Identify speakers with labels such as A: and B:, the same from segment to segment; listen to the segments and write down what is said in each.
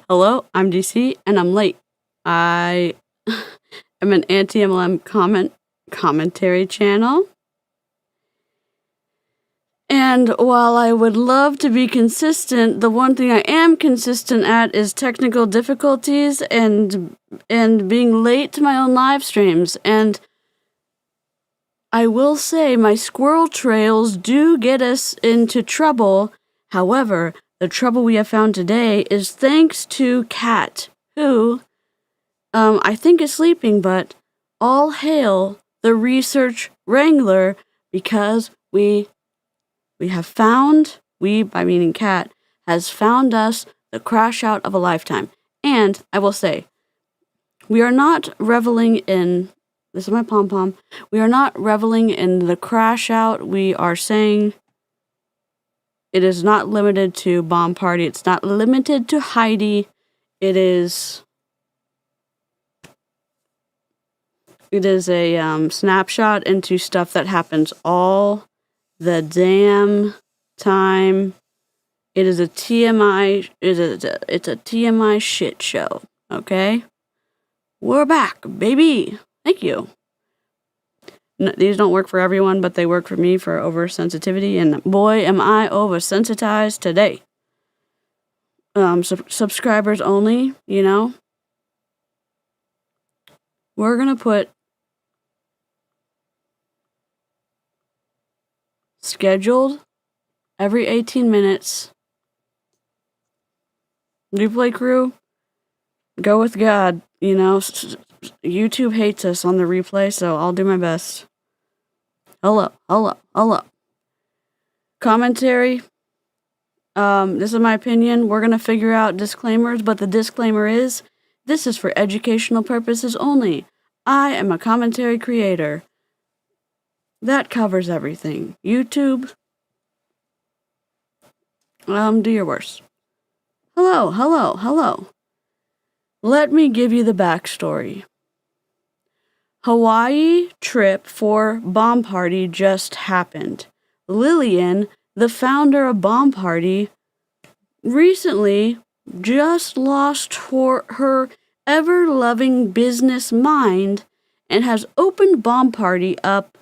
A: Hello, I'm DeeCee, and I'm late. I am an anti-MLM commentary channel. And while I would love to be consistent, the one thing I am consistent at is technical difficulties and being late to my own live streams. And I will say my squirrel trails do get us into trouble. However, the trouble we have found today is thanks to Cat, who I think is sleeping, but all hail the research wrangler, because we have found, by meaning Cat, has found us the crash out of a lifetime. And I will say, we are not reveling in, this is my pom-pom, we are not reveling in the crash out. We are saying it is not limited to Bomb Party. It's not limited to Heidi. It is a snapshot into stuff that happens all the damn time. It is a TMI. It's a TMI shit show. Okay, we're back, baby. Thank you. These don't work for everyone, but they work for me for oversensitivity, and boy, am I oversensitized today. Subscribers only, you know. We're gonna put scheduled every 18 minutes. Replay crew, go with God, you know. YouTube hates us on the replay, so I'll do my best. Hello. Commentary. This is my opinion. We're gonna figure out disclaimers, but the disclaimer is, this is for educational purposes only. I am a commentary creator. That covers everything. YouTube, do your worst. Hello. Let me give you the backstory. Hawaii trip for Bomb Party just happened. Lillian, the founder of Bomb Party, recently just lost her ever-loving business mind and has opened Bomb Party up,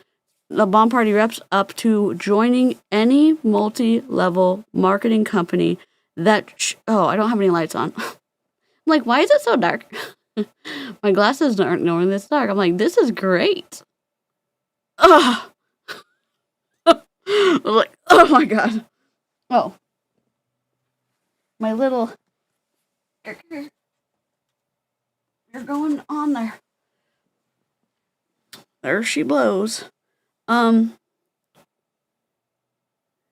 A: the Bomb Party reps up to joining any multi-level marketing company that... I don't have any lights on. I'm like, why is it so dark? My glasses aren't knowing this dark. I'm like, this is great. Ugh. I was like, oh my god. Oh. My little... You're going on there. There she blows.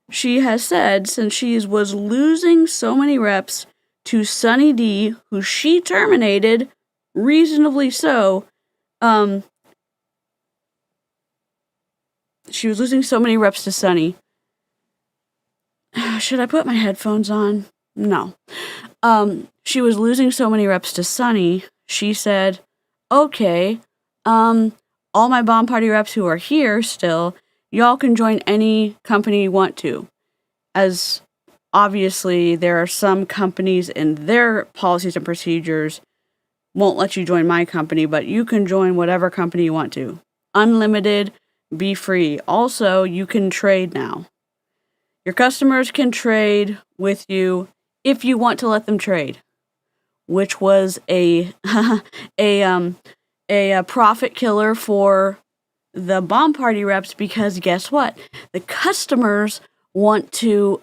A: She has said, since she was losing so many reps to Sunny D, who she terminated, reasonably so, she was losing so many reps to Sunny. Should I put my headphones on? No. She was losing so many reps to Sunny, she said, okay, all my Bomb Party reps who are here still, y'all can join any company you want to. As obviously there are some companies and their policies and procedures won't let you join my company, but you can join whatever company you want to. Unlimited, be free. Also, you can trade now. Your customers can trade with you if you want to let them trade, which was a profit killer for the Bomb Party reps, because guess what? The customers want to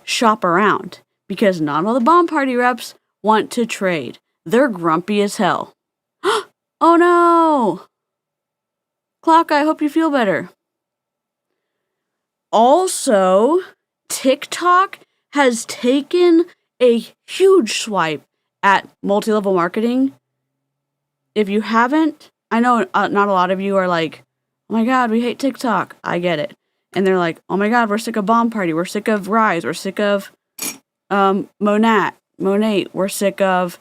A: shop around, because not all the Bomb Party reps want to trade. They're grumpy as hell. Oh no! Clock, I hope you feel better. Also, TikTok has taken a huge swipe at multi-level marketing. If you haven't, I know not a lot of you are like, oh my god, we hate TikTok. I get it. And they're like, oh my god, we're sick of Bomb Party. We're sick of Rise. We're sick of Monet. We're sick of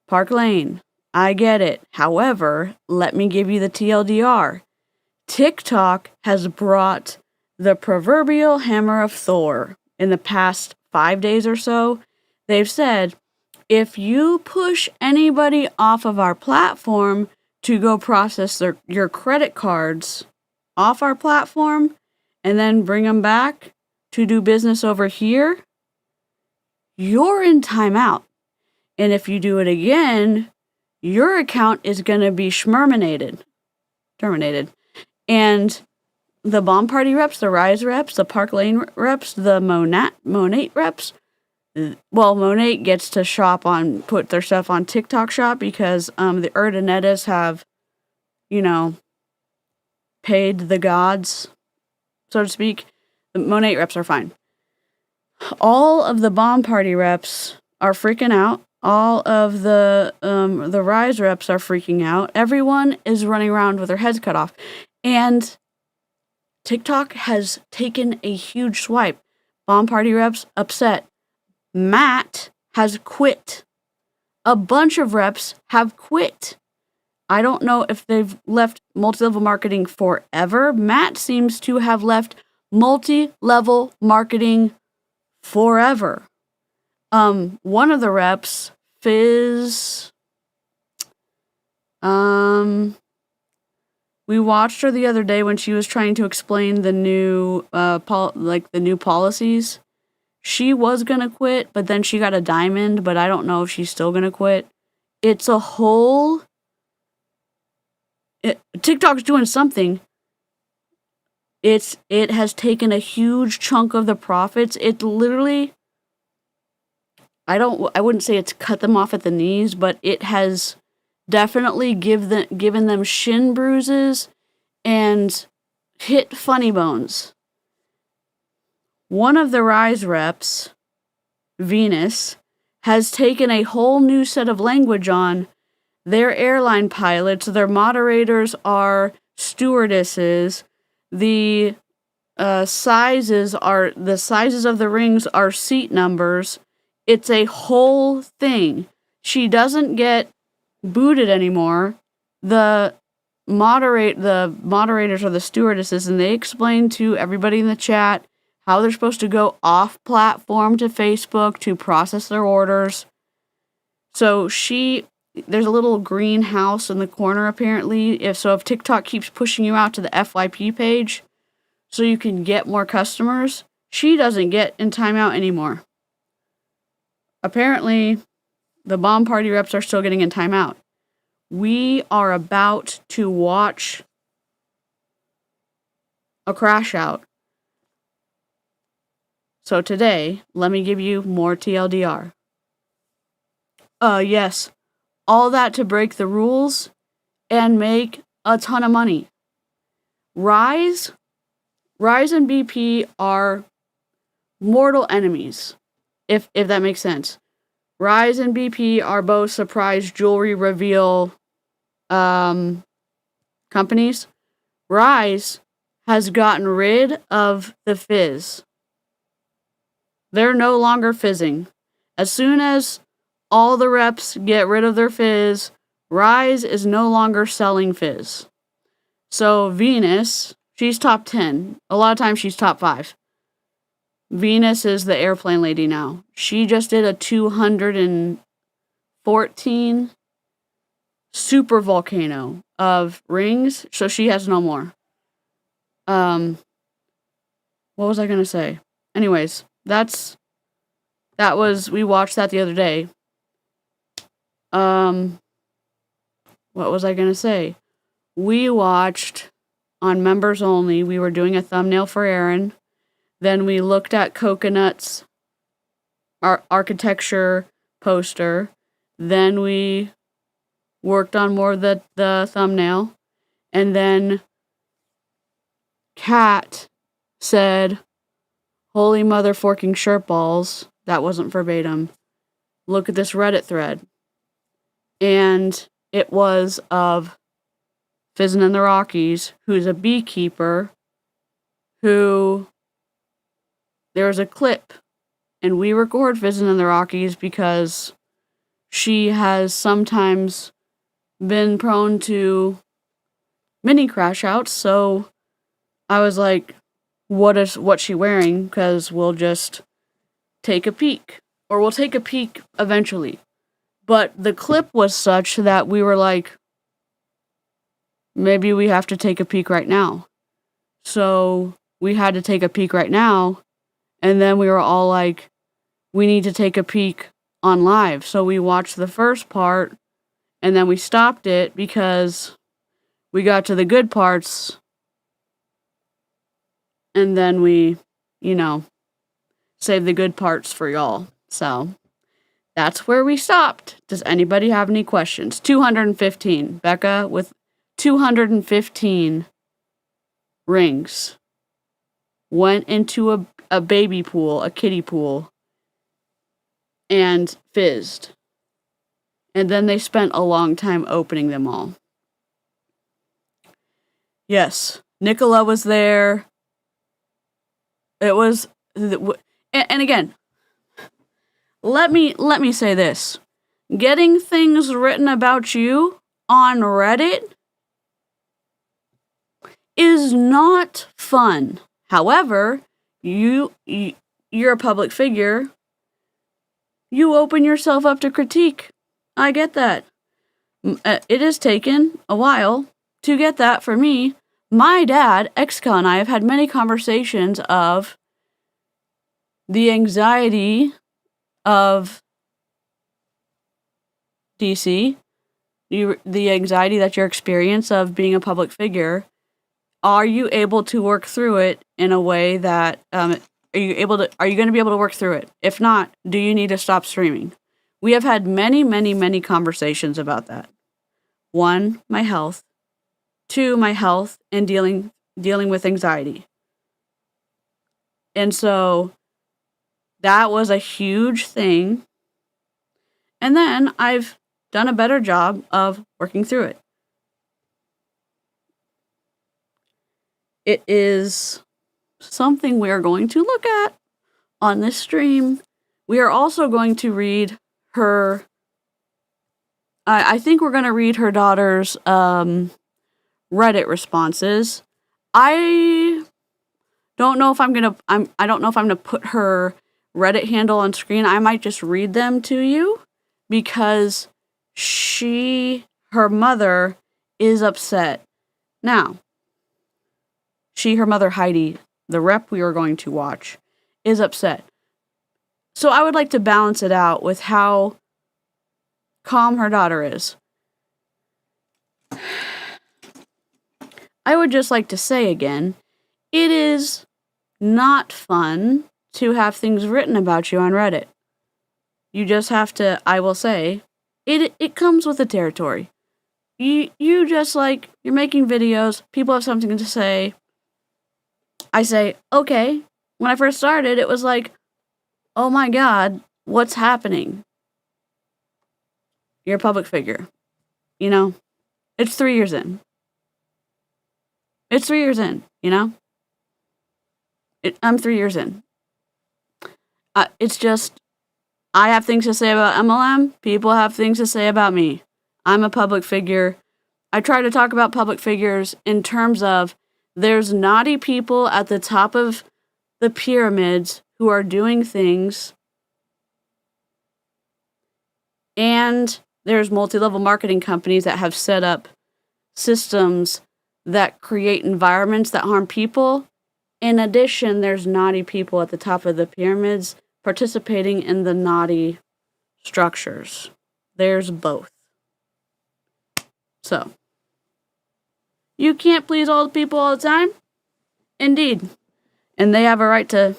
A: Park Lane. I get it. However, let me give you the TLDR. TikTok has brought the proverbial hammer of Thor in the past 5 days or so. They've said, if you push anybody off of our platform to go process your credit cards off our platform and then bring them back to do business over here, you're in timeout. And if you do it again, your account is going to be terminated. And the Bomb Party reps, the Rise reps, the Park Lane reps, the Monate reps, well, Monate gets to put their stuff on TikTok Shop because the 𝗬𝙚𝙢𝙚 have, paid the gods, so to speak. The Monate reps are fine. All of the Bomb Party reps are freaking out. All of the Rise reps are freaking out. Everyone is running around with their heads cut off. And TikTok has taken a huge swipe. Bomb Party reps upset. Matt has quit. A bunch of reps have quit. I don't know if they've left multi-level marketing forever. Matt seems to have left multi-level marketing forever. One of the reps, 𝗧𝗿𝗶𝗴𝗴𝗲, we watched her the other day when she was trying to explain the new, the new policies. She was gonna quit, but then she got a diamond, but I don't know if she's still gonna quit. It's a whole... TikTok's doing something. It has taken a huge chunk of the profits. It literally... I wouldn't say it's cut them off at the knees, but it has definitely given them shin bruises and hit funny bones. One of the Rise reps, Venus, has taken a whole new set of language on. Their airline pilots, their moderators are stewardesses. The sizes of the rings are seat numbers. It's a whole thing. She doesn't get booted anymore. The moderators are the stewardesses, and they explain to everybody in the chat how they're supposed to go off platform to Facebook to process their orders. So there's a little greenhouse in the corner apparently. If TikTok keeps pushing you out to the FYP page so you can get more customers, she doesn't get in timeout anymore. Apparently, the Bomb Party reps are still getting in timeout. We are about to watch a crash out. So today, let me give you more TLDR. Yes. All that to break the rules and make a ton of money. Rise and BP are mortal enemies, if that makes sense. Rise and BP are both surprise jewelry reveal companies. Rise has gotten rid of the fizz. They're no longer fizzing. As soon as all the reps get rid of their fizz, Rise is no longer selling fizz. So Venus, she's top 10. A lot of times she's top 5. Venus is the airplane lady now. She just did a 214 super volcano of rings, so she has no more. What was I gonna say? Anyways, we watched that the other day. What was I gonna say? We watched on members only. We were doing a thumbnail for Aaron. Then we looked at Coconut's architecture poster. Then we worked on more of the thumbnail. And then Kat said, "Holy motherforking shirt balls." That wasn't verbatim. Look at this Reddit thread. And it was of fizzinintherockies, who's a beekeeper, who... There was a clip, and we record fizzinintherockies because she has sometimes been prone to mini crash outs, so I was like, what's she wearing? Because we'll just take a peek. Or we'll take a peek eventually. But the clip was such that we were like, maybe we have to take a peek right now. So we had to take a peek right now. And then we were all like, we need to take a peek on live. So we watched the first part and then we stopped it because we got to the good parts. And then we, saved the good parts for y'all. So that's where we stopped. Does anybody have any questions? 215. Becca with 215 rings went into a baby pool, a kiddie pool, and fizzed. And then they spent a long time opening them all. Yes, Nicola was there. It was, and again, let me say this. Getting things written about you on Reddit is not fun. However, you're a public figure. You open yourself up to critique. I get that. It has taken a while to get that for me. My dad, 𝗧𝗍𝗏, and I have had many conversations of the anxiety of DeeCee, the anxiety that you're experiencing of being a public figure. Are you able to work through it in a way that, are you going to be able to work through it? If not, do you need to stop streaming? We have had many, many, many conversations about that. 1, my health. 2, my health and dealing with anxiety. And so that was a huge thing. And then I've done a better job of working through it. It is something we are going to look at on this stream. We are also going to read her, I think we're going to read her daughter's Reddit responses. I don't know if I'm going to put her Reddit handle on screen. I might just read them to you because her mother is upset. Now, her mother Heidi, the rep we are going to watch, is upset. So I would like to balance it out with how calm her daughter is. I would just like to say again, it is not fun to have things written about you on Reddit. You just have to, I will say, it comes with the territory. You just like, you're making videos, people have something to say. I say, okay. When I first started, it was like, oh my God, what's happening? You're a public figure. It's 3 years in. It's 3 years in, I'm 3 years in. It's just, I have things to say about MLM. People have things to say about me. I'm a public figure. I try to talk about public figures in terms of there's naughty people at the top of the pyramids who are doing things, and there's multi-level marketing companies that have set up systems that create environments that harm people. In addition, there's naughty people at the top of the pyramids participating in the naughty structures. There's both. So, you can't please all the people all the time? Indeed. And they have a right to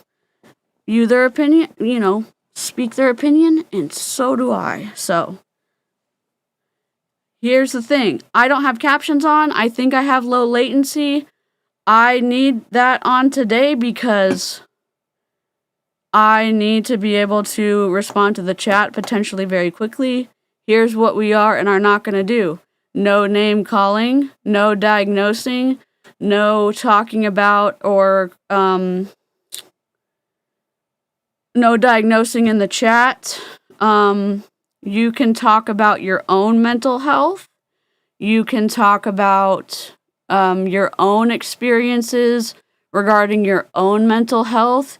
A: view their opinion, speak their opinion, and so do I. So, here's the thing. I don't have captions on. I think I have low latency. I need that on today because I need to be able to respond to the chat potentially very quickly. Here's what we are and are not going to do. No name calling, no diagnosing, no talking about or no diagnosing in the chat. You can talk about your own mental health. You can talk about your own experiences regarding your own mental health.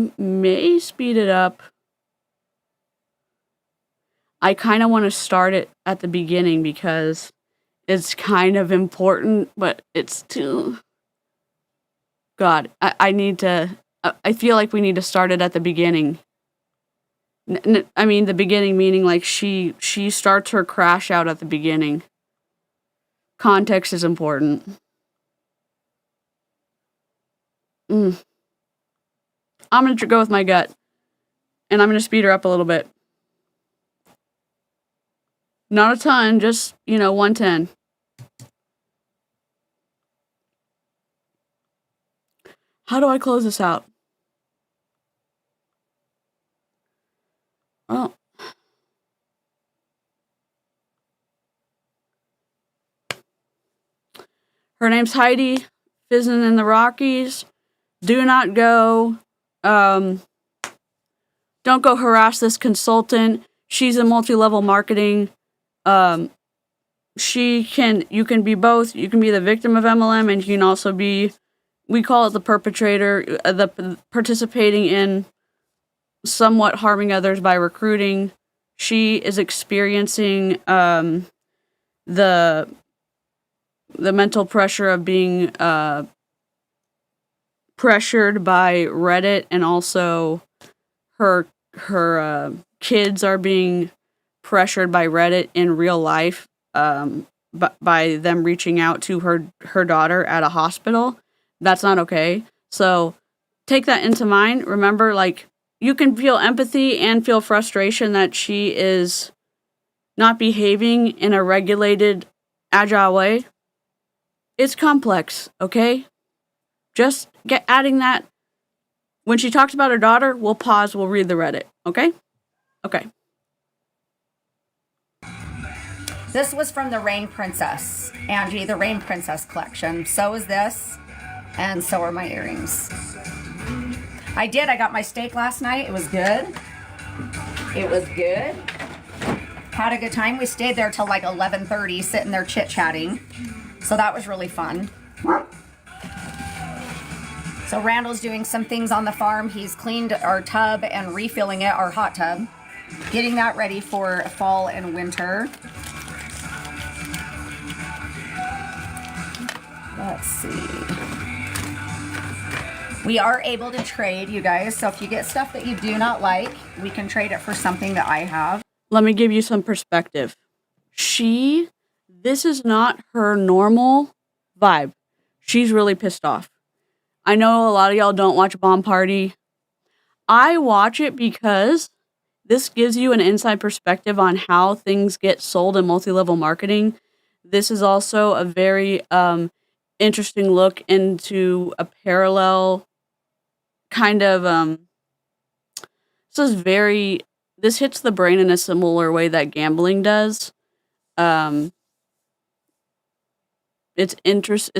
A: I may speed it up. I kind of want to start it at the beginning because it's kind of important, but it's too... God, I need to... I feel like we need to start it at the beginning. I mean, the beginning meaning like she starts her crash out at the beginning. Context is important. I'm going to go with my gut. And I'm going to speed her up a little bit. Not a ton, just, 110. How do I close this out? Oh. Her name's Heidi, fizzing in the Rockies. Do not go, don't go harass this consultant. She's in multi-level marketing. You can be both. You can be the victim of MLM, and you can also be, we call it the perpetrator, the participating in somewhat harming others by recruiting. She is experiencing the mental pressure of being pressured by Reddit, and also her kids are being pressured by Reddit in real life by them reaching out to her daughter at a hospital. That's not okay. So take that into mind. Remember, like, you can feel empathy and feel frustration that she is not behaving in a regulated, agile way. It's complex, okay? Just adding that. When she talks about her daughter, we'll pause, we'll read the Reddit, okay? Okay.
B: This was from the Rain Princess, Angie, the Rain Princess collection. So is this, and so are my earrings. I got my steak last night. It was good. It was good. Had a good time. We stayed there till like 11:30, sitting there chit-chatting. So that was really fun. So Randall's doing some things on the farm. He's cleaned our tub and refilling it, our hot tub. Getting that ready for fall and winter. Let's see. We are able to trade, you guys. So if you get stuff that you do not like, we can trade it for something that I have.
A: Let me give you some perspective. This is not her normal vibe. She's really pissed off. I know a lot of y'all don't watch Bomb Party. I watch it because this gives you an inside perspective on how things get sold in multi-level marketing. This is also a very interesting look into a parallel kind of this hits the brain in a similar way that gambling does. It's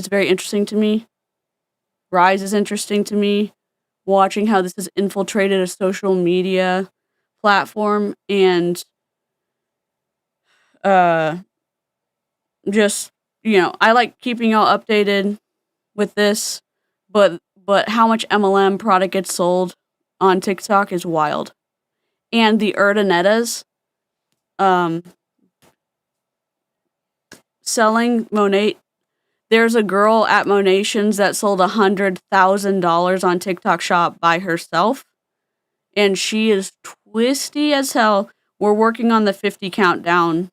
A: very interesting to me. Rise is interesting to me. Watching how this has infiltrated a social media platform and just, I like keeping y'all updated with this, but how much MLM product gets sold on TikTok is wild. And the 𝗬𝙁 selling Monet. There's a girl at Monations that sold $100,000 on TikTok Shop by herself. And she is twisty as hell. We're working on the 50 countdown.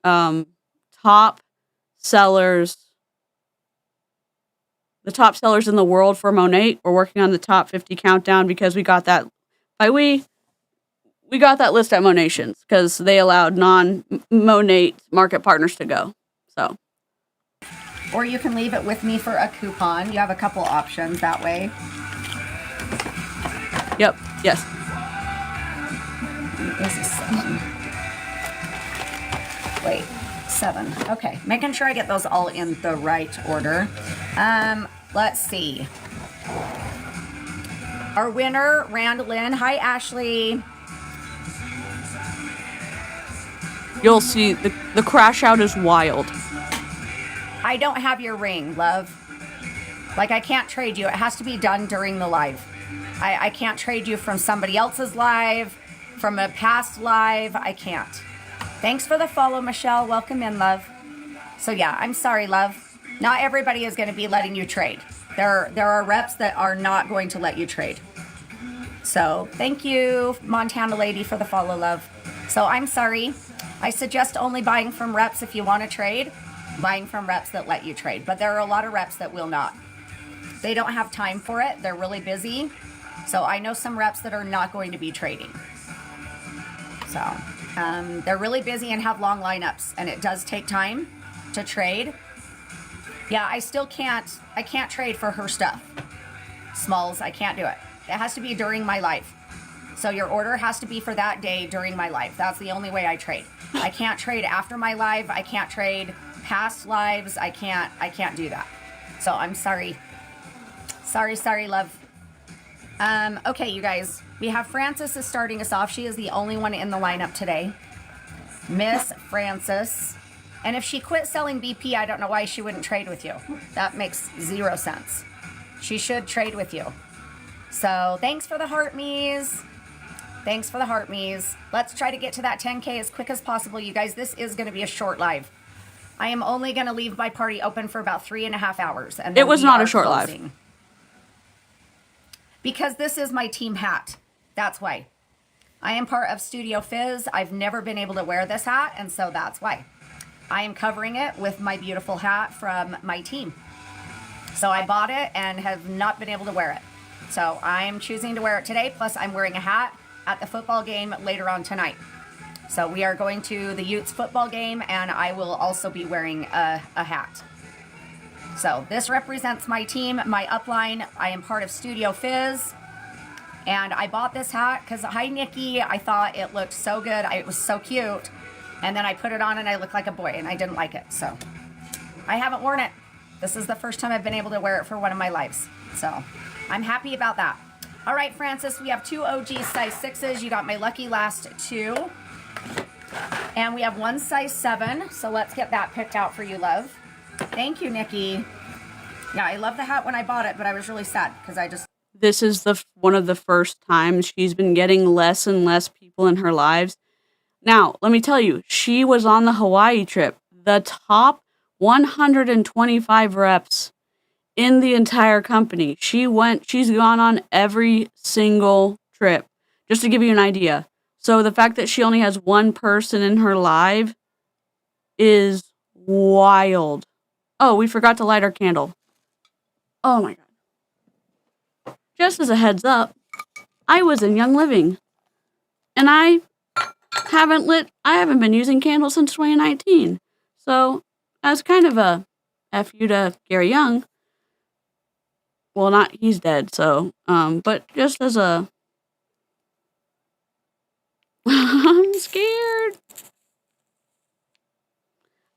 A: Top sellers. The top sellers in the world for Monet. We're working on the top 50 countdown because we got that. We got that list at Monations because they allowed non-Monet market partners to go. So.
B: Or you can leave it with me for a coupon. You have a couple options that way.
A: Yep. Yes.
B: This is 7. Wait, 7. Okay, making sure I get those all in the right order. Let's see. Our winner, Randallyn. Hi, Ashley.
A: You'll see the Crashout is wild.
B: I don't have your ring, love. Like, I can't trade you. It has to be done during the live. I can't trade you from somebody else's live, from a past live. I can't. Thanks for the follow, Michelle. Welcome in, love. So, yeah, I'm sorry, love. Not everybody is going to be letting you trade. There are reps that are not going to let you trade. So, thank you, Montana lady, for the follow, love. So, I'm sorry. I suggest only buying from reps if you want to trade. Buying from reps that let you trade. But there are a lot of reps that will not. They don't have time for it. They're really busy. So I know some reps that are not going to be trading. So they're really busy and have long lineups. And it does take time to trade. Yeah, I can't trade for her stuff. Smalls, I can't do it. It has to be during my live. So your order has to be for that day during my live. That's the only way I trade. I can't trade after my live. I can't trade past lives. I can't do that. So I'm sorry. Sorry, love. Okay, you guys. We have Frances is starting us off. She is the only one in the lineup today. Miss Frances. And if she quit selling BP, I don't know why she wouldn't trade with you. That makes 0 sense. She should trade with you. So thanks for the heart me's. Thanks for the heart me's. Let's try to get to that 10K as quick as possible. You guys, this is going to be a short live. I am only going to leave my party open for about 3.5 hours. And
A: it was not a short live.
B: Because this is my team hat. That's why. I am part of Studio Fizz. I've never been able to wear this hat, and so that's why. I am covering it with my beautiful hat from my team. So I bought it and have not been able to wear it. So I'm choosing to wear it today, plus I'm wearing a hat at the football game later on tonight. So we are going to the Utes football game, and I will also be wearing a hat. So this represents my team, my upline. I am part of Studio Fizz, and I bought this hat because, hi, Nikki, I thought it looked so good. It was so cute. And then I put it on and I look like a boy, and I didn't like it. So I haven't worn it. This is the first time I've been able to wear it for one of my lives. So I'm happy about that. All right, Francis, we have 2 OG size 6s. You got my lucky last 2. And we have 1 size 7. So let's get that picked out for you, love. Thank you, Nikki. Yeah, I love the hat when I bought it, but I was really sad because I just...
A: This is one of the first times she's been getting less and less people in her lives. Now, let me tell you, she was on the Hawaii trip. The top 125 reps in the entire company. She's gone on every single trip, just to give you an idea. So the fact that she only has one person in her live is wild. Oh, we forgot to light our candle. Oh my God. Just as a heads up, I was in Young Living, and I haven't been using candles since 2019. So as kind of a F you to Gary Young. Well, he's dead, so, but just as a, I'm scared.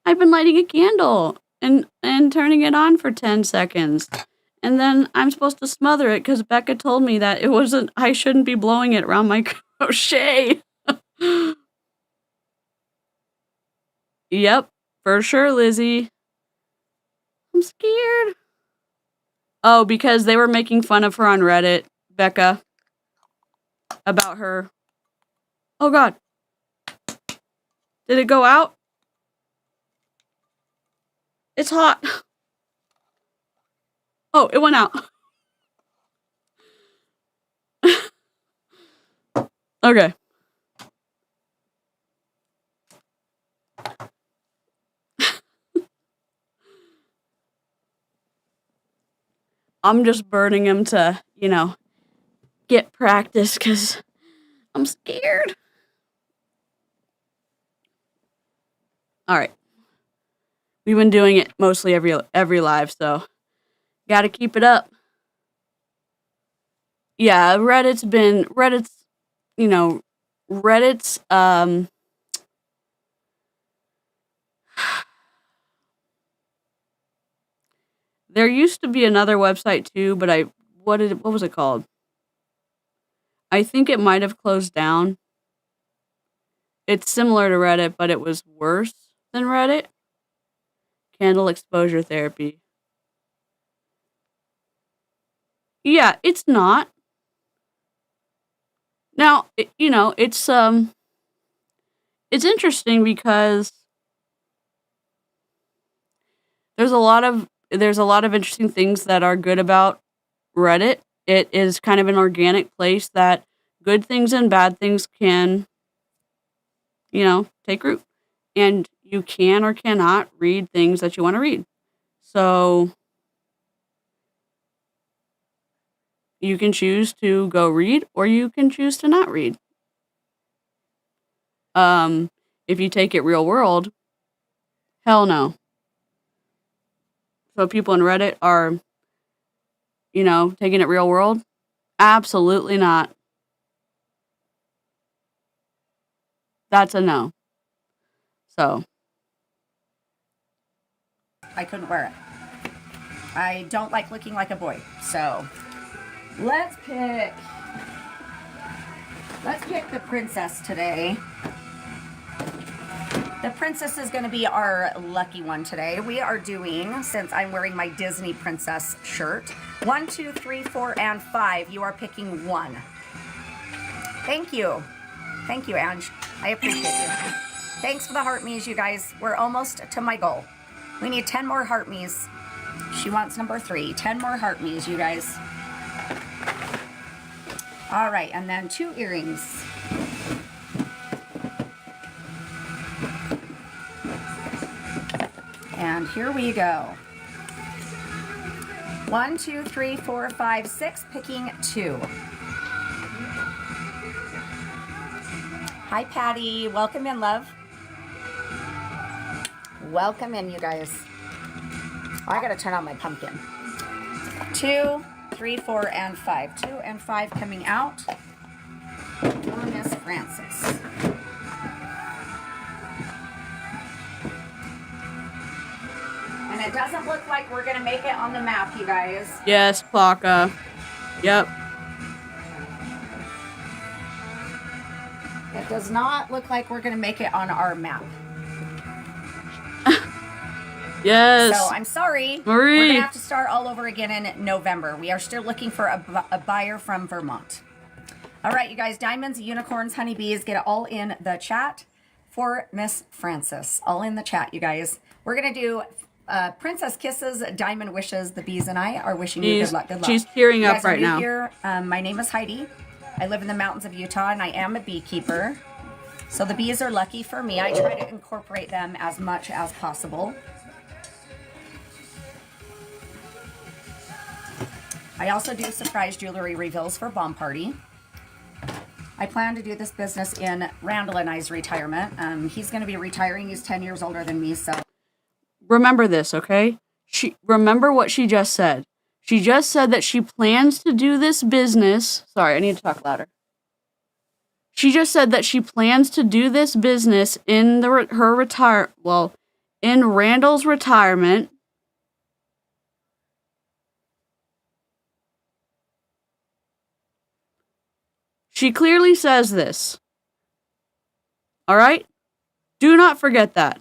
A: I've been lighting a candle and turning it on for 10 seconds. And then I'm supposed to smother it because Becca told me that I shouldn't be blowing it around my crochet. Yep, for sure, Lizzie. I'm scared. Oh, because they were making fun of her on Reddit, Becca, about her. Oh, God. Did it go out? It's hot. Oh, it went out. Okay. I'm just burning him to, get practice because I'm scared. All right. We've been doing it mostly every live, so gotta keep it up. Yeah, Reddit's, there used to be another website too, but what was it called? I think it might have closed down. It's similar to Reddit, but it was worse than Reddit. Candle exposure therapy. Yeah, it's not. Now, it's interesting because there's a lot of interesting things that are good about Reddit. It is kind of an organic place that good things and bad things can, take root. And you can or cannot read things that you want to read. So you can choose to go read or you can choose to not read. If you take it real world, hell no. So people in Reddit are, taking it real world? Absolutely not. That's a no. So.
B: I couldn't wear it. I don't like looking like a boy. So let's pick the princess today. The princess is going to be our lucky one today. We are doing, since I'm wearing my Disney princess shirt, 1, 2, 3, 4, and 5. You are picking 1. Thank you. Thank you, Ange. I appreciate you. Thanks for the heart me's, you guys. We're almost to my goal. We need 10 more heart me's. She wants number 3. 10 more heart me's, you guys. All right, and then 2 earrings. And here we go. 1, 2, 3, 4, 5, 6, picking 2. Hi, Patty. Welcome in, love. Welcome in, you guys. Oh, I gotta turn on my pumpkin. 2, 3, 4, and 5. 2 and 5 coming out for Miss Francis. And it doesn't look like we're going to make it on the map, you guys.
A: Yes, Plaka. Yep.
B: It does not look like we're going to make it on our map.
A: Yes.
B: So I'm sorry.
A: Marie.
B: We're going to have to start all over again in November. We are still looking for a buyer from Vermont. All right, you guys. Diamonds, unicorns, honeybees. Get it all in the chat for Miss Frances. All in the chat, you guys. We're going to do Princess Kisses, Diamond Wishes. The bees and I are wishing you good luck. Good luck.
A: She's tearing up right now.
B: Here, my name is Heidi. I live in the mountains of Utah, and I am a beekeeper. So the bees are lucky for me. I try to incorporate them as much as possible. I also do surprise jewelry reveals for Bomb Party. I plan to do this business in Randall and I's retirement. He's going to be retiring. He's 10 years older than me, so...
A: Remember this, okay? Remember what she just said. She just said that she plans to do this business... Sorry, I need to talk louder. She just said that she plans to do this business in in Randall's retirement. She clearly says this. All right? Do not forget that.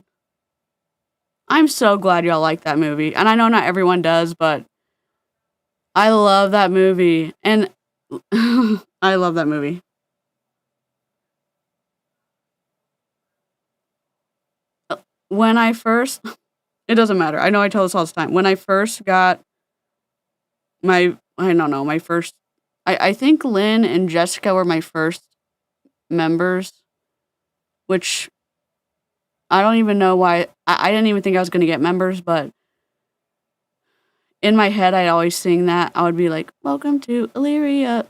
A: I'm so glad y'all like that movie. And I know not everyone does, but I love that movie. And I love that movie. When I first... It doesn't matter. I know I tell this all the time. When I first got my first... I think Lynn and Jessica were my first members, which I don't even know why. I didn't even think I was going to get members, but in my head, I'd always sing that. I would be like, welcome to Illyria.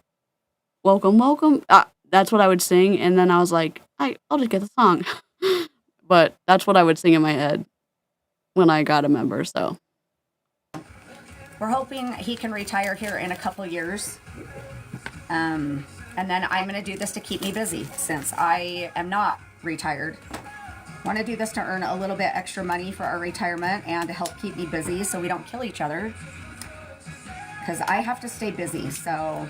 A: Welcome, welcome. That's what I would sing, and then I was like, I'll just get the song. But that's what I would sing in my head when I got a member, so.
B: We're hoping he can retire here in a couple years. And then I'm going to do this to keep me busy since I am not retired. I want to do this to earn a little bit extra money for our retirement and to help keep me busy so we don't kill each other. Because I have to stay busy, so...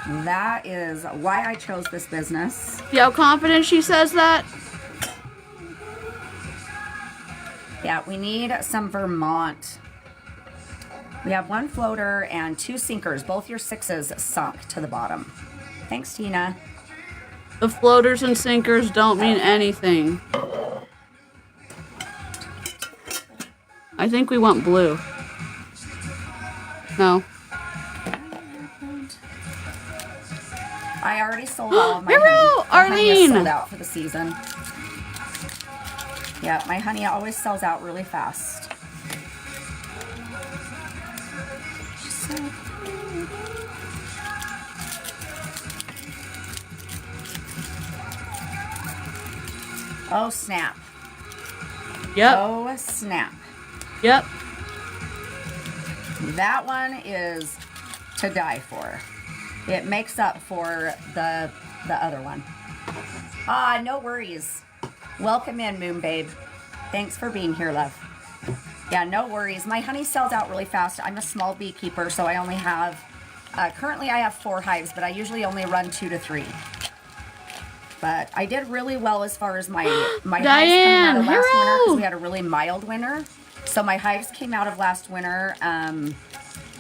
B: That is why I chose this business.
A: See how confident she says that?
B: Yeah, we need some Vermont. We have 1 floater and 2 sinkers. Both your 6s sunk to the bottom. Thanks, Tina.
A: The floaters and sinkers don't mean anything. I think we want blue. No.
B: I already sold all of my
A: Hero!
B: honey. My honey is
A: Arlene!
B: sold out for the season. Yeah, my honey always sells out really fast. Oh, snap.
A: Yep.
B: Oh, snap.
A: Yep.
B: That one is to die for. It makes up for the other one. No worries. Welcome in, Moon Babe. Thanks for being here, love. Yeah, no worries. My honey sells out really fast. I'm a small beekeeper, so I only have... currently, I have 4 hives, but I usually only run 2 to 3. But I did really well as far as my hives coming out of last winter because we had a really mild winter. So my hives came out of last winter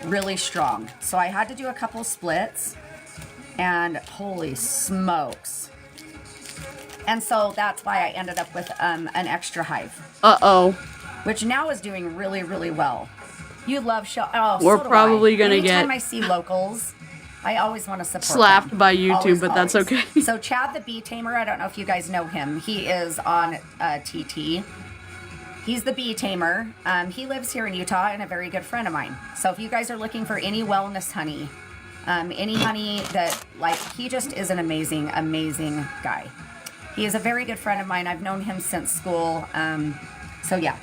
B: really strong. So I had to do a couple splits, and holy smokes. And so that's why I ended up with an extra hive.
A: Uh-oh.
B: Which now is doing really, really well. You love show. Oh,
A: we're
B: so
A: probably going to get...
B: Anytime I see locals, I always want to support
A: slapped
B: them.
A: by YouTube,
B: always,
A: but that's okay.
B: So Chad the Bee Tamer, I don't know if you guys know him. He is on TT. He's the Bee Tamer. He lives here in Utah and a very good friend of mine. So if you guys are looking for any wellness honey, any honey that, like, he just is an amazing, amazing guy. He is a very good friend of mine. I've known him since school. So yeah,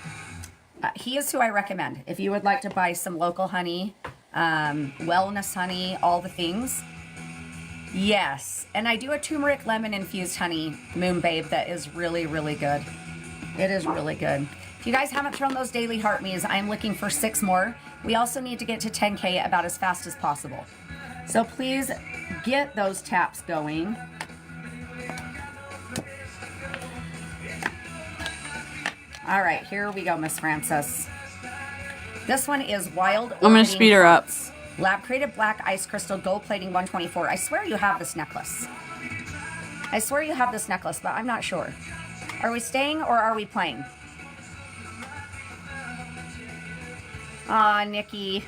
B: he is who I recommend. If you would like to buy some local honey, wellness honey, all the things, Yes, and I do a turmeric lemon infused honey moon babe that is really, really good. It is really good. If you guys haven't thrown those daily heart me's, I'm looking for 6 more. We also need to get to 10K about as fast as possible. So please get those taps going. All right, here we go, Miss Frances. This one is Wild
A: I'm going to speed her up.
B: Lab created black ice crystal gold plating 124. I swear you have this necklace. I swear you have this necklace, but I'm not sure. Are we staying or are we playing? Aw, Nikki.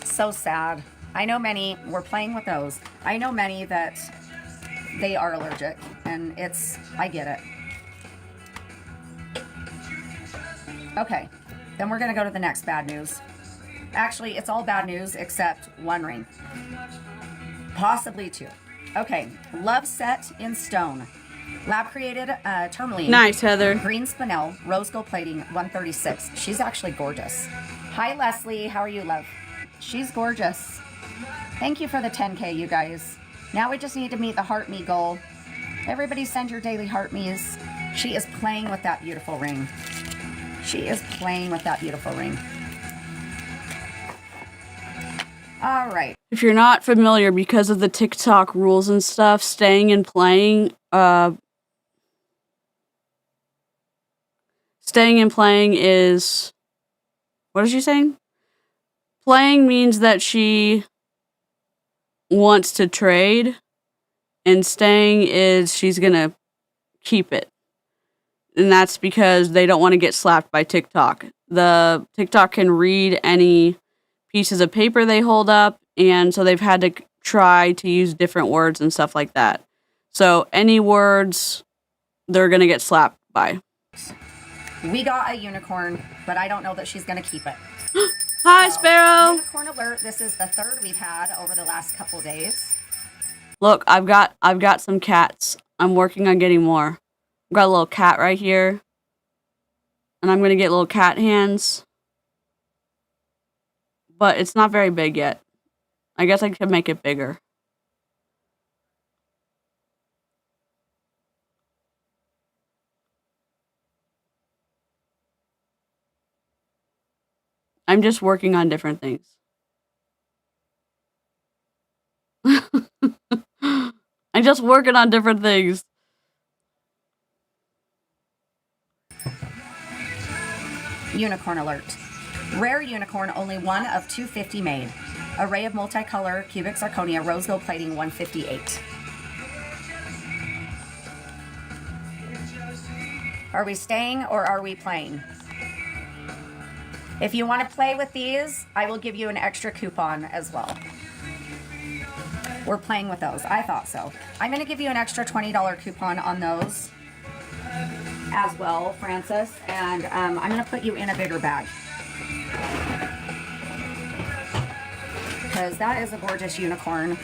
B: So sad. I know many, we're playing with those. I know many that they are allergic, and I get it. Okay, then we're gonna go to the next bad news. Actually, it's all bad news except 1 ring. Possibly 2. Okay, Love Set in Stone. Lab created tourmaline.
A: Nice, Heather.
B: Green spinel, rose gold plating, 136. She's actually gorgeous. Hi, Leslie. How are you, love? She's gorgeous. Thank you for the 10K, you guys. Now we just need to meet the heart me goal. Everybody send your daily heart me's. She is playing with that beautiful ring. She is playing with that beautiful ring. All right.
A: If you're not familiar, because of the TikTok rules and stuff, staying and playing is... What is she saying? Playing means that she wants to trade, and staying is she's gonna keep it. And that's because they don't want to get slapped by TikTok. The TikTok can read any pieces of paper they hold up, and so they've had to try to use different words and stuff like that. So any words they're gonna get slapped by.
B: We got a unicorn, but I don't know that she's gonna keep it.
A: Hi, Sparrow.
B: Unicorn alert. This is the 3rd we've had over the last couple days.
A: Look, I've got some cats. I'm working on getting more. I've got a little cat right here, and I'm gonna get little cat hands. But it's not very big yet. I guess I could make it bigger. I'm just working on different things. I'm just working on different things.
B: Unicorn alert. Rare unicorn, only 1 of 250 made. Array of multicolor cubic zirconia, rose gold plating, 158. Are we staying or are we playing? If you want to play with these, I will give you an extra coupon as well. We're playing with those. I thought so. I'm going to give you an extra $20 coupon on those as well, Frances. And I'm going to put you in a bigger bag. Because that is a gorgeous unicorn.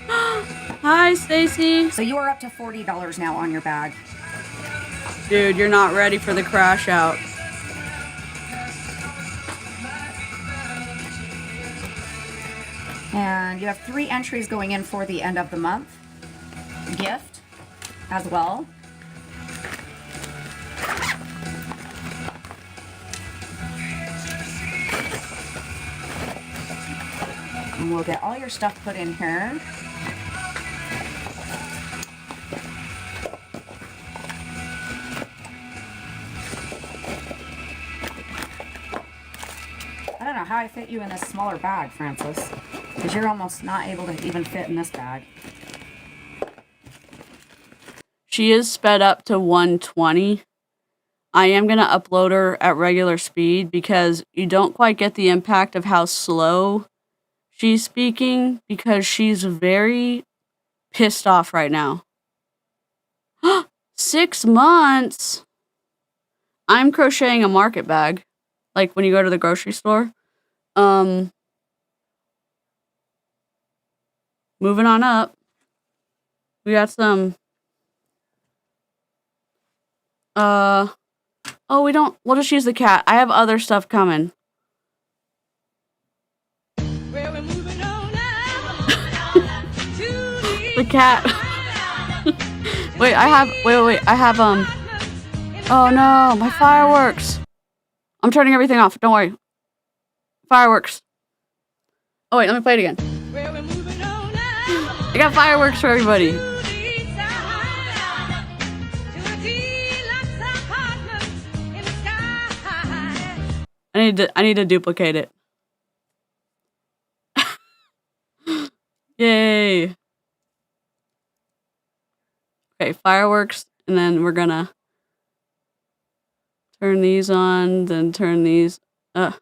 A: Hi, Stacy.
B: So you are up to $40 now on your bag.
A: Dude, you're not ready for the crash out.
B: And you have 3 entries going in for the end of the month gift as well. And we'll get all your stuff put in here. I don't know how I fit you in this smaller bag, Frances, because you're almost not able to even fit in this bag.
A: She is sped up to 120. I am going to upload her at regular speed because you don't quite get the impact of how slow she's speaking because she's very pissed off right now. 6 months? I'm crocheting a market bag. Like when you go to the grocery store. Moving on up. We got some... Oh, we'll just use the cat. I have other stuff coming.
C: Well, we're moving on now.
A: cat. Wait, I have, wait, I have, oh no, my fireworks. I'm turning everything off, don't worry. Fireworks. Oh wait, let me play it again. I got fireworks for everybody. I need to duplicate it. Yay. Okay, fireworks, and then we're gonna turn these on, then turn these off.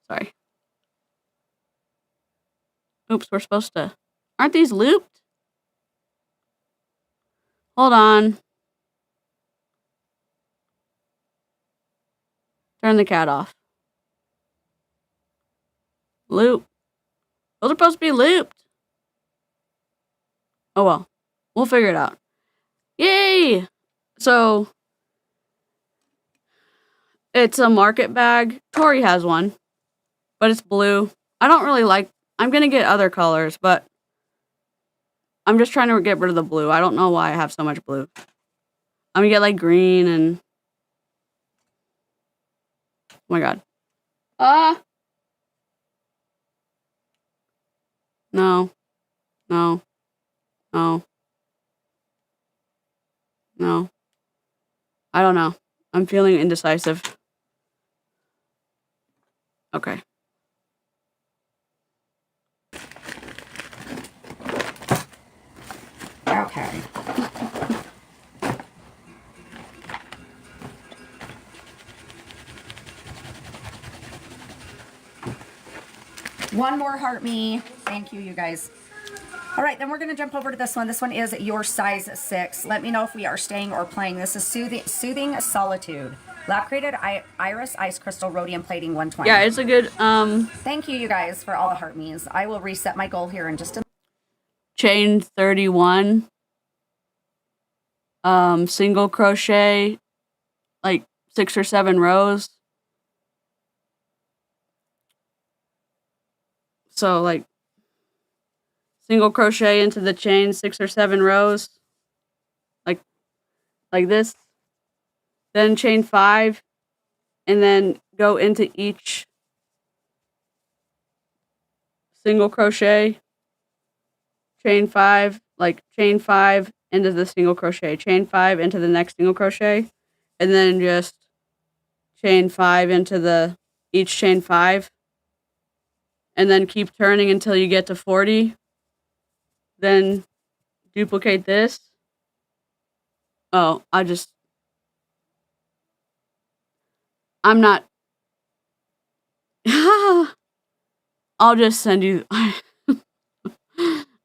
A: Sorry. Oops, we're supposed to... Aren't these looped? Hold on. Turn the cat off. Loop. Those are supposed to be looped. Oh well. We'll figure it out. Yay! So... It's a market bag. Tori has one. But it's blue. I don't really like... I'm gonna get other colors, but... I'm just trying to get rid of the blue. I don't know why I have so much blue. I'm gonna get like green and... Oh my god. No. No. No. No. I don't know. I'm feeling indecisive. Okay.
B: Okay. One more heart me. Thank you, you guys. All right, then we're going to jump over to this one. This one is your size 6. Let me know if we are staying or playing. This is Soothing Solitude. Lab created iris, ice crystal, rhodium plating 120.
A: Yeah, it's a good,
B: Thank you, you guys, for all the heart me's. I will reset my goal here in just a...
A: Chain 31. Single crochet, like 6 or 7 rows. So, like, single crochet into the chain 6 or 7 rows. Like this. Then chain 5. And then go into each single crochet. Chain 5. Like, chain 5 into the single crochet. Chain 5 into the next single crochet. And then just chain 5 into each chain 5. And then keep turning until you get to 40. Then duplicate this. Oh, I'm not... I'll just send you...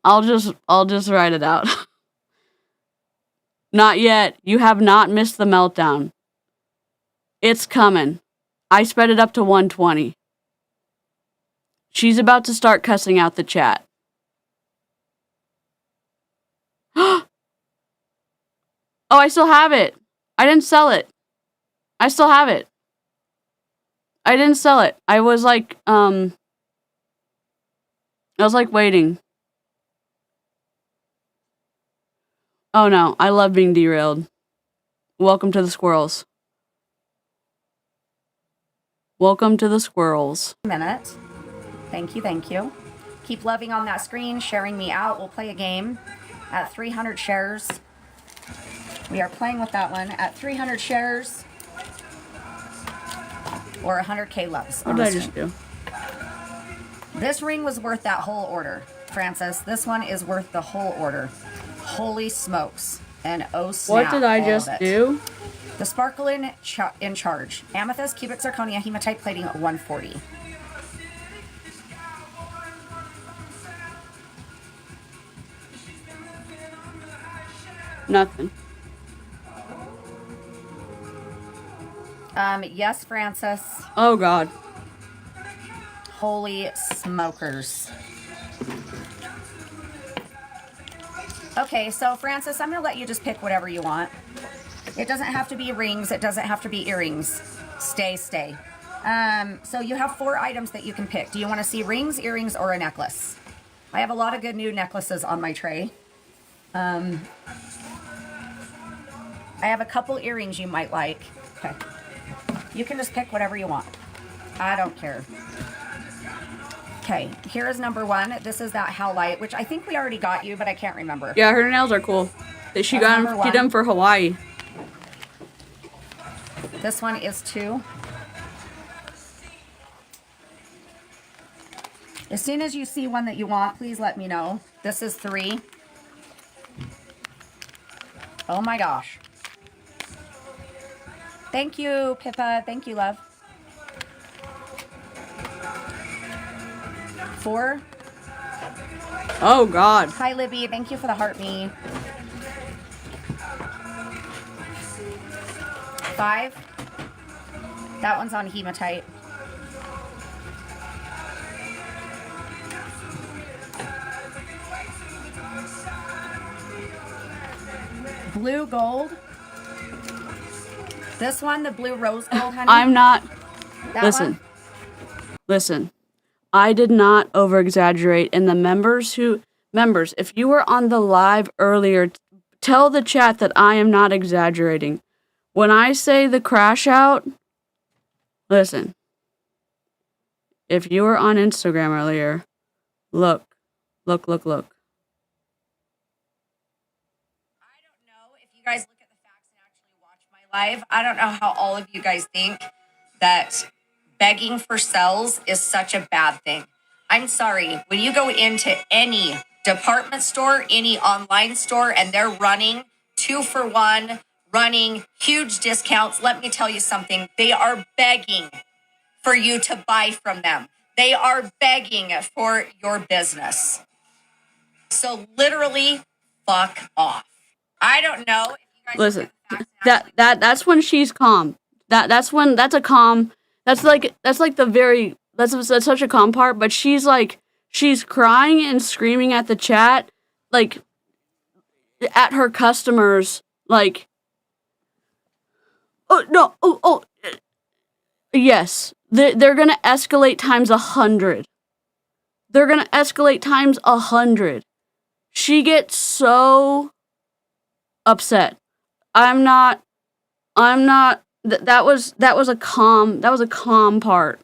A: I'll just write it out. Not yet. You have not missed the meltdown. It's coming. I sped it up to 120. She's about to start cussing out the chat. Oh, I still have it. I didn't sell it. I still have it. I didn't sell it. I was like waiting. Oh no, I love being derailed. Welcome to the squirrels. Welcome to the squirrels.
B: Minute. Thank you, thank you. Keep loving on that screen, sharing me out. We'll play a game at 300 shares. We are playing with that one at 300 shares or 100K loves.
A: What did I just do?
B: This ring was worth that whole order, Francis. This one is worth the whole order. Holy smokes. And oh snap.
A: What did I just do?
B: The sparkle in charge. Amethyst, cubic zirconia, hematite plating at 140.
A: Nothing.
B: Yes, Francis.
A: Oh god.
B: Holy smokers. Okay, so Francis, I'm going to let you just pick whatever you want. It doesn't have to be rings. It doesn't have to be earrings. Stay. So you have 4 items that you can pick. Do you want to see rings, earrings, or a necklace? I have a lot of good new necklaces on my tray. I have a couple earrings you might like. Okay. You can just pick whatever you want. I don't care. Okay, here is number one. This is that How Light, which I think we already got you, but I can't remember.
A: Yeah, her nails are cool. She got them, she did them for Hawaii.
B: This one is 2. As soon as you see one that you want, please let me know. This is 3. Oh my gosh. Thank you, Pippa. Thank you, love. 4.
A: Oh, God.
B: Hi, Libby. Thank you for the heart me. 5. That one's on hematite. 'Blue gold. This one, the blue rose gold, honey.
A: I'm not.
B: That
A: Listen.
B: one?
A: Listen. I did not over exaggerate. And the members, if you were on the live earlier, tell the chat that I am not exaggerating. When I say the crash out, listen. If you were on Instagram earlier, look.
B: I don't know if you guys look at the facts and actually watch my live. I don't know how all of you guys think that begging for cells is such a bad thing. I'm sorry. When you go into any department store, any online store, and they're running 2-for-1, running huge discounts, let me tell you something. They are begging for you to buy from them. They are begging for your business. So literally, fuck off. I don't know if you guys
A: Listen, that's when she's calm. That's a calm. That's such a calm part. But she's crying and screaming at the chat, like at her customers, like, oh no, oh, yes, they're gonna escalate times 100. They're gonna escalate times 100. She gets so upset. I'm not. That was a calm part.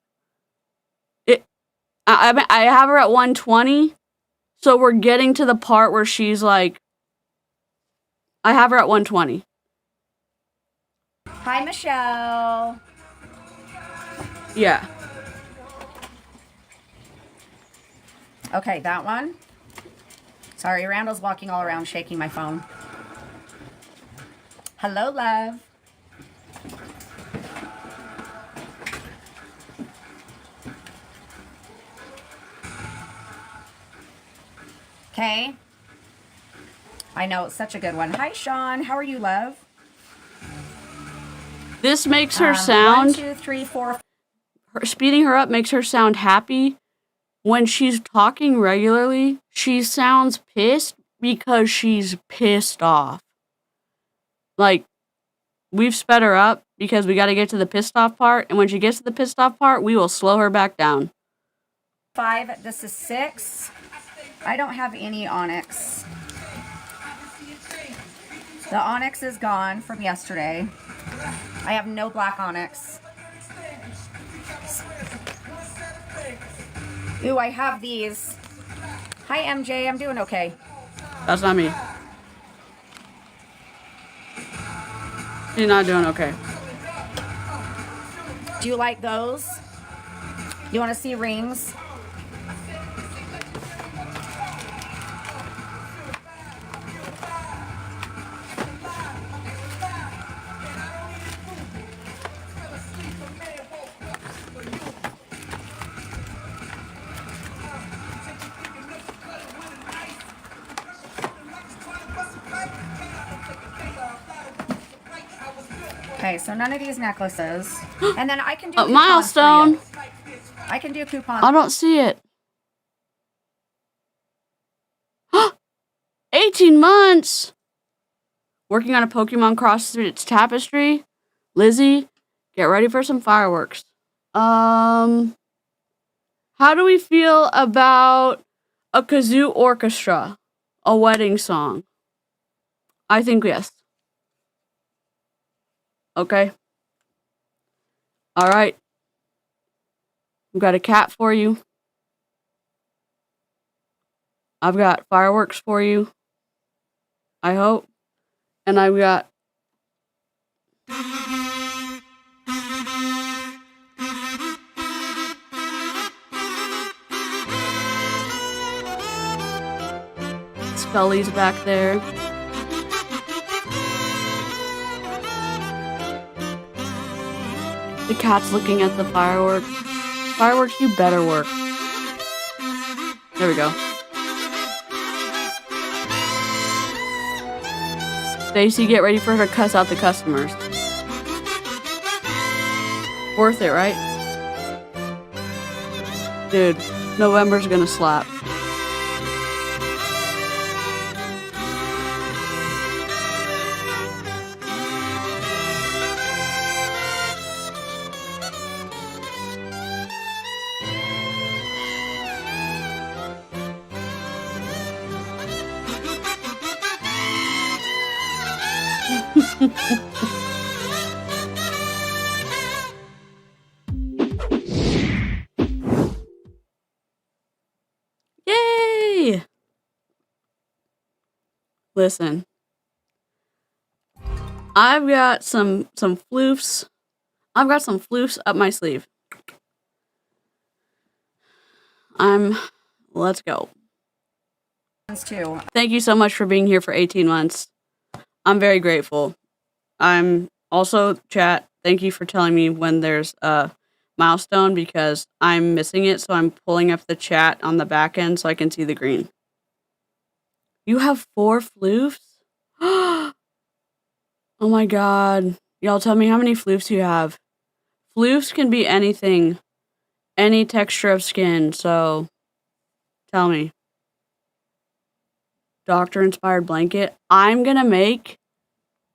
A: I have her at 120, so we're getting to the part where she's like. I have her at 120.
B: Hi, Michelle.
A: Yeah.
B: Okay, that one. Sorry, Randall's walking all around shaking my phone. Hello, love. Okay. I know, it's such a good one. Hi, Sean. How are you, love?
A: This makes her sound...
B: 1, 2, 3, 4...
A: Speeding her up makes her sound happy. When she's talking regularly, she sounds pissed because she's pissed off. Like, we've sped her up because we got to get to the pissed off part, and when she gets to the pissed off part, we will slow her back down.
B: 5, this is 6. I don't have any onyx. The onyx is gone from yesterday. I have no black onyx. Ooh, I have these. Hi, MJ. I'm doing okay.
A: That's not me. She's not doing okay.
B: Do you like those? You want to see rings? Okay, so none of these necklaces. And then I can do
A: a milestone.
B: I can do coupons.
A: I don't see it. 18 months! Working on a Pokemon cross its tapestry. Lizzie, get ready for some fireworks. How do we feel about a kazoo orchestra, a wedding song. I think yes. Okay. All right. I've got a cat for you. I've got fireworks for you. I hope. And I've got Scully's back there. The cat's looking at the fireworks. Fireworks, you better work. There we go. Stacy, get ready for her to cuss out the customers. Worth it, right? Dude, November's gonna slap. Yay! Listen, I've got some floofs. I've got some floofs up my sleeve. Let's go. Thank you so much for being here for 18 months. I'm very grateful. I'm also, chat, thank you for telling me when there's a milestone because I'm missing it, so I'm pulling up the chat on the back end so I can see the green. You have 4 floofs? Oh my god. Y'all tell me how many floofs you have. Floofs can be anything. Any texture of skin, so tell me. Doctor-inspired blanket. I'm gonna make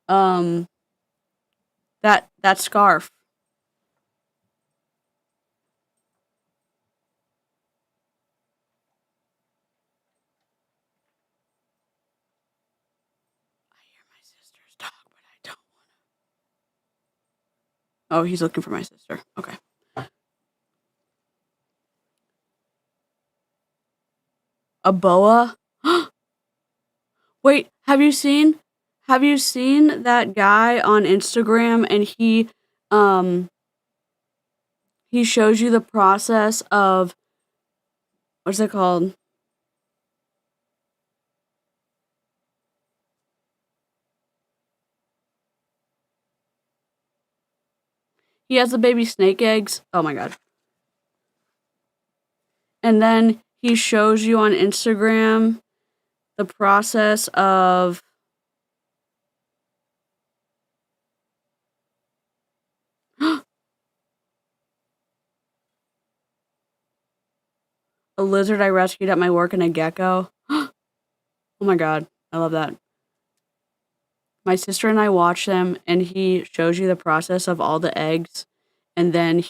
A: that scarf. I hear my sister's dog, but I don't wanna. Oh, he's looking for my sister. Okay. A boa? Wait, have you seen that guy on Instagram and he shows you the process of what's it called? He has the baby snake eggs. Oh my god. And then he shows you on Instagram the process of a lizard I rescued at my work and a gecko. Oh my god, I love that. My sister and I watch them, and he shows you the process of all the eggs, and then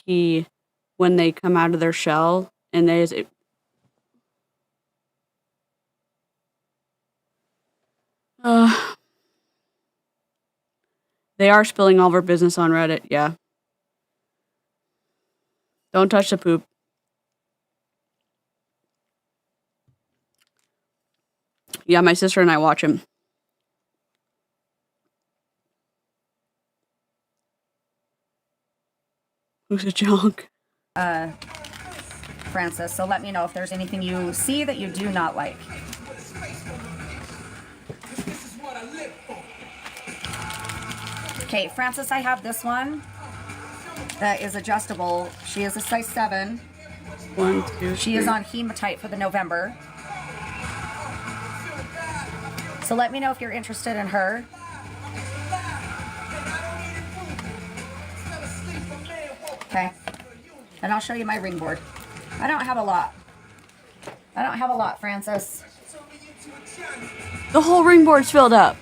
A: when they come out of their shell, and they are spilling all of our business on Reddit, yeah. Don't touch the poop. Yeah, my sister and I watch him. Who's a junk?
B: Francis, so let me know if there's anything you see that you do not like. Okay, Francis, I have this one that is adjustable. She is a size 7.
A: 1, 2,
B: She is on hematite for the November. So let me know if you're interested in her. Okay. And I'll show you my ring board. I don't have a lot. Francis.
A: The whole ring board's filled up.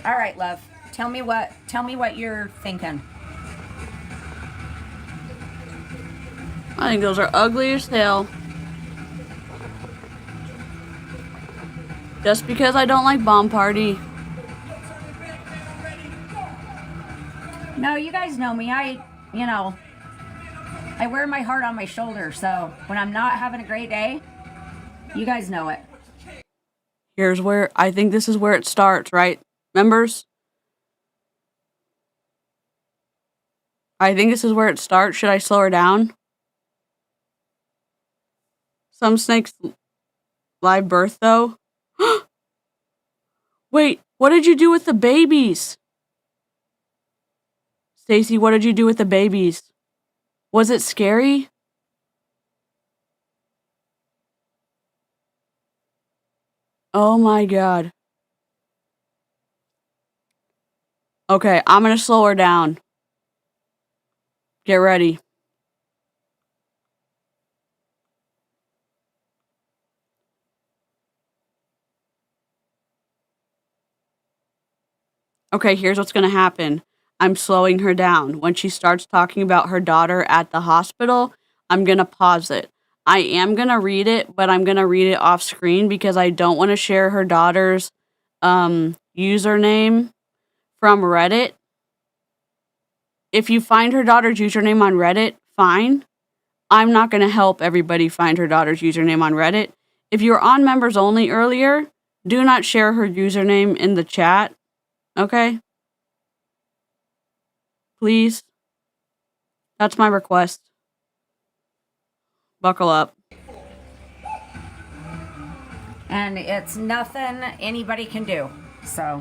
B: All right, love. Tell me what you're thinking.
A: I think those are ugly as hell. Just because I don't like Bomb Party.
B: No, you guys know me. You know, I wear my heart on my shoulder. So when I'm not having a great day, you guys know it.
A: Here's where, I think this is where it starts, right? Members? I think this is where it starts. Should I slow her down? Some snakes live birth, though. Wait, what did you do with the babies? Stacy, what did you do with the babies? Was it scary? Oh my god. Okay, I'm gonna slow her down. Get ready. Okay, here's what's gonna happen. I'm slowing her down. When she starts talking about her daughter at the hospital, I'm gonna pause it. I am gonna read it, but I'm gonna read it off screen because I don't want to share her daughter's username from Reddit. If you find her daughter's username on Reddit, fine. I'm not gonna help everybody find her daughter's username on Reddit. If you were on members only earlier, do not share her username in the chat. Okay? Please. That's my request. Buckle up.
B: And it's nothing anybody can do. So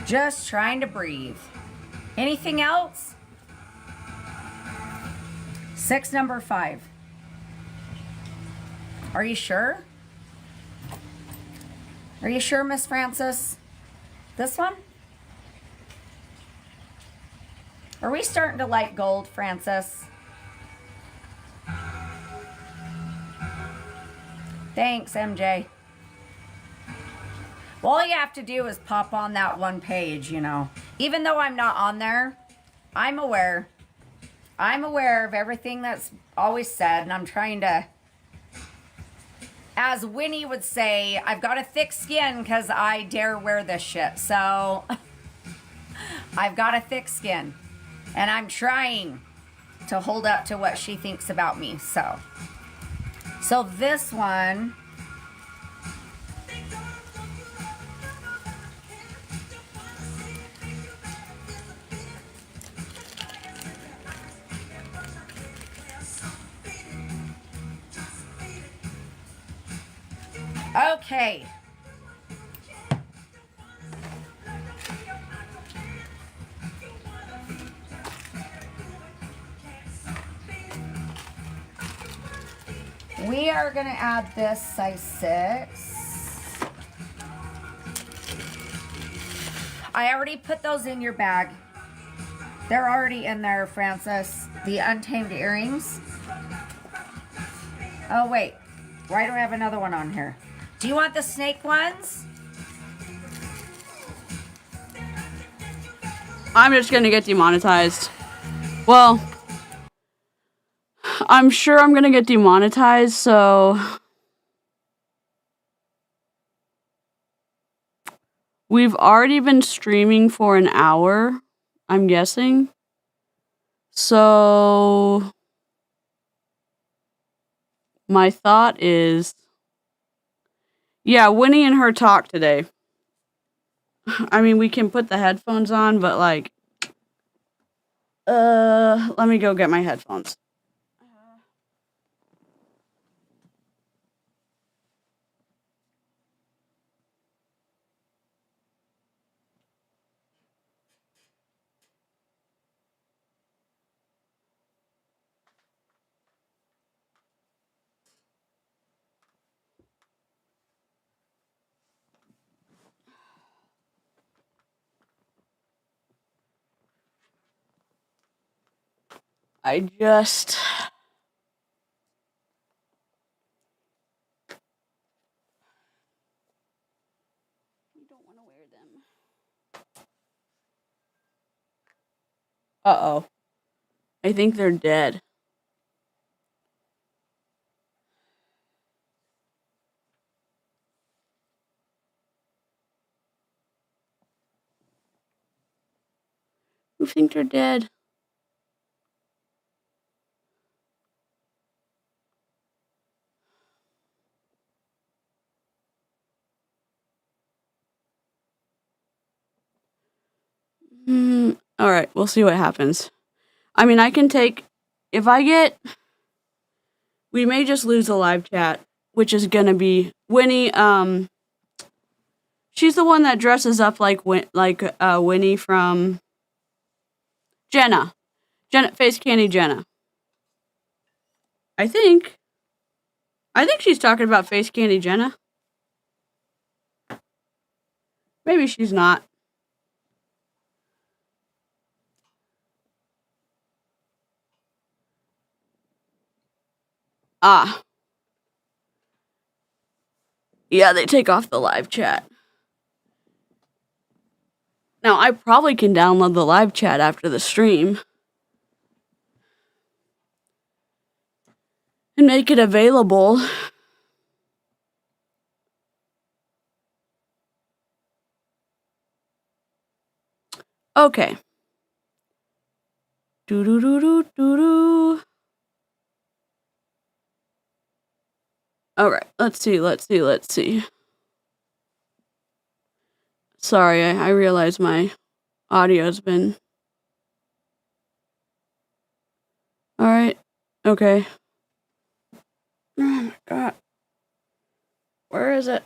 B: just trying to breathe. Anything else? 6, number 5. Are you sure? Are you sure, Miss Francis? This one? Are we starting to like gold, Francis? Thanks, MJ. Well, all you have to do is pop on that one page, you know. Even though I'm not on there, I'm aware. I'm aware of everything that's always said, and I'm trying to, as Winnie would say, I've got a thick skin because I dare wear this shit. So I've got a thick skin, and I'm trying to hold up to what she thinks about me. So this one, okay. We are going to add this size 6. I already put those in your bag. They're already in there, Francis. The untamed earrings. Oh, wait. Why do I have another one on here? Do you want the snake ones?
A: I'm just gonna get demonetized. Well, I'm sure I'm gonna get demonetized, so we've already been streaming for an hour, I'm guessing. So my thought is, yeah, Winnie and her talk today. I mean, we can put the headphones on, but like, let me go get my headphones. I just... I don't want to wear them. Uh-oh. I think they're dead. who think they're dead. Alright, we'll see what happens. I mean, I can take... If I get... We may just lose the live chat, which is gonna be... Winnie, she's the one that dresses up like Winnie from... Jenna, Face Candy Jenna. I think she's talking about Face Candy Jenna. Maybe she's not. Ah. Yeah, they take off the live chat. Now, I probably can download the live chat after the stream. And make it available. Okay. Do-do-do-do-do-do. Alright, let's see. Sorry, I realize my audio's been... Alright, okay. Oh my god. Where is it?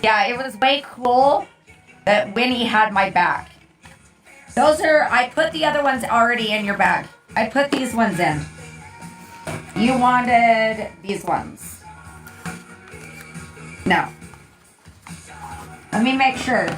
B: Yeah, it was way cool that Winnie had my back. Those are, I put the other ones already in your bag. I put these ones in. You wanted these ones. No. Let me make sure.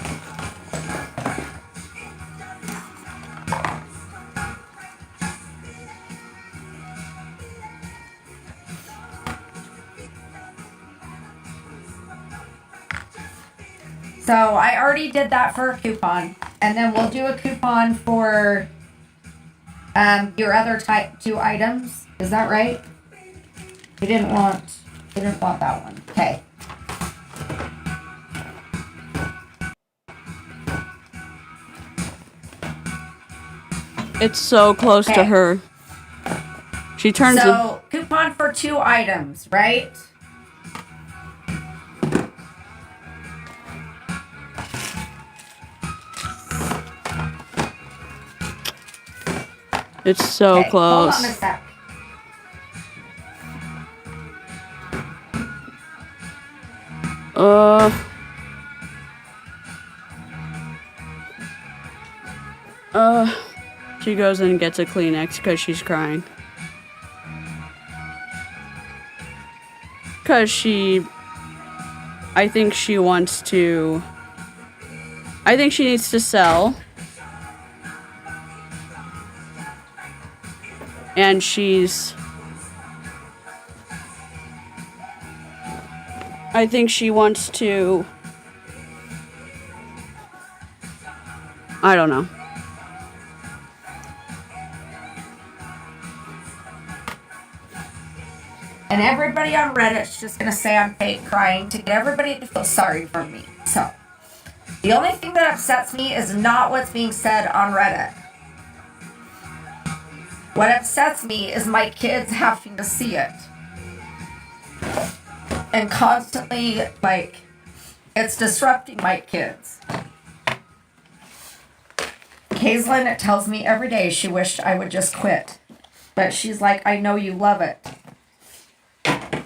B: So I already did that for a coupon, and then we'll do a coupon for your other two items. Is that right? You didn't want that one. Okay.
A: It's so close to her. She turns.
B: So coupon for 2 items, right?
A: It's so close.
B: Hold on a sec.
A: She goes and gets a Kleenex because she's crying. Because I think she wants to... I think she needs to sell. And I think she wants to... I don't know.
B: And everybody on Reddit's just going to say I'm fake crying to get everybody to feel sorry for me. So, the only thing that upsets me is not what's being said on Reddit. What upsets me is my kids having to see it. And constantly, it's disrupting my kids. Kaislyn tells me every day she wished I would just quit. But she's like, I know you love it.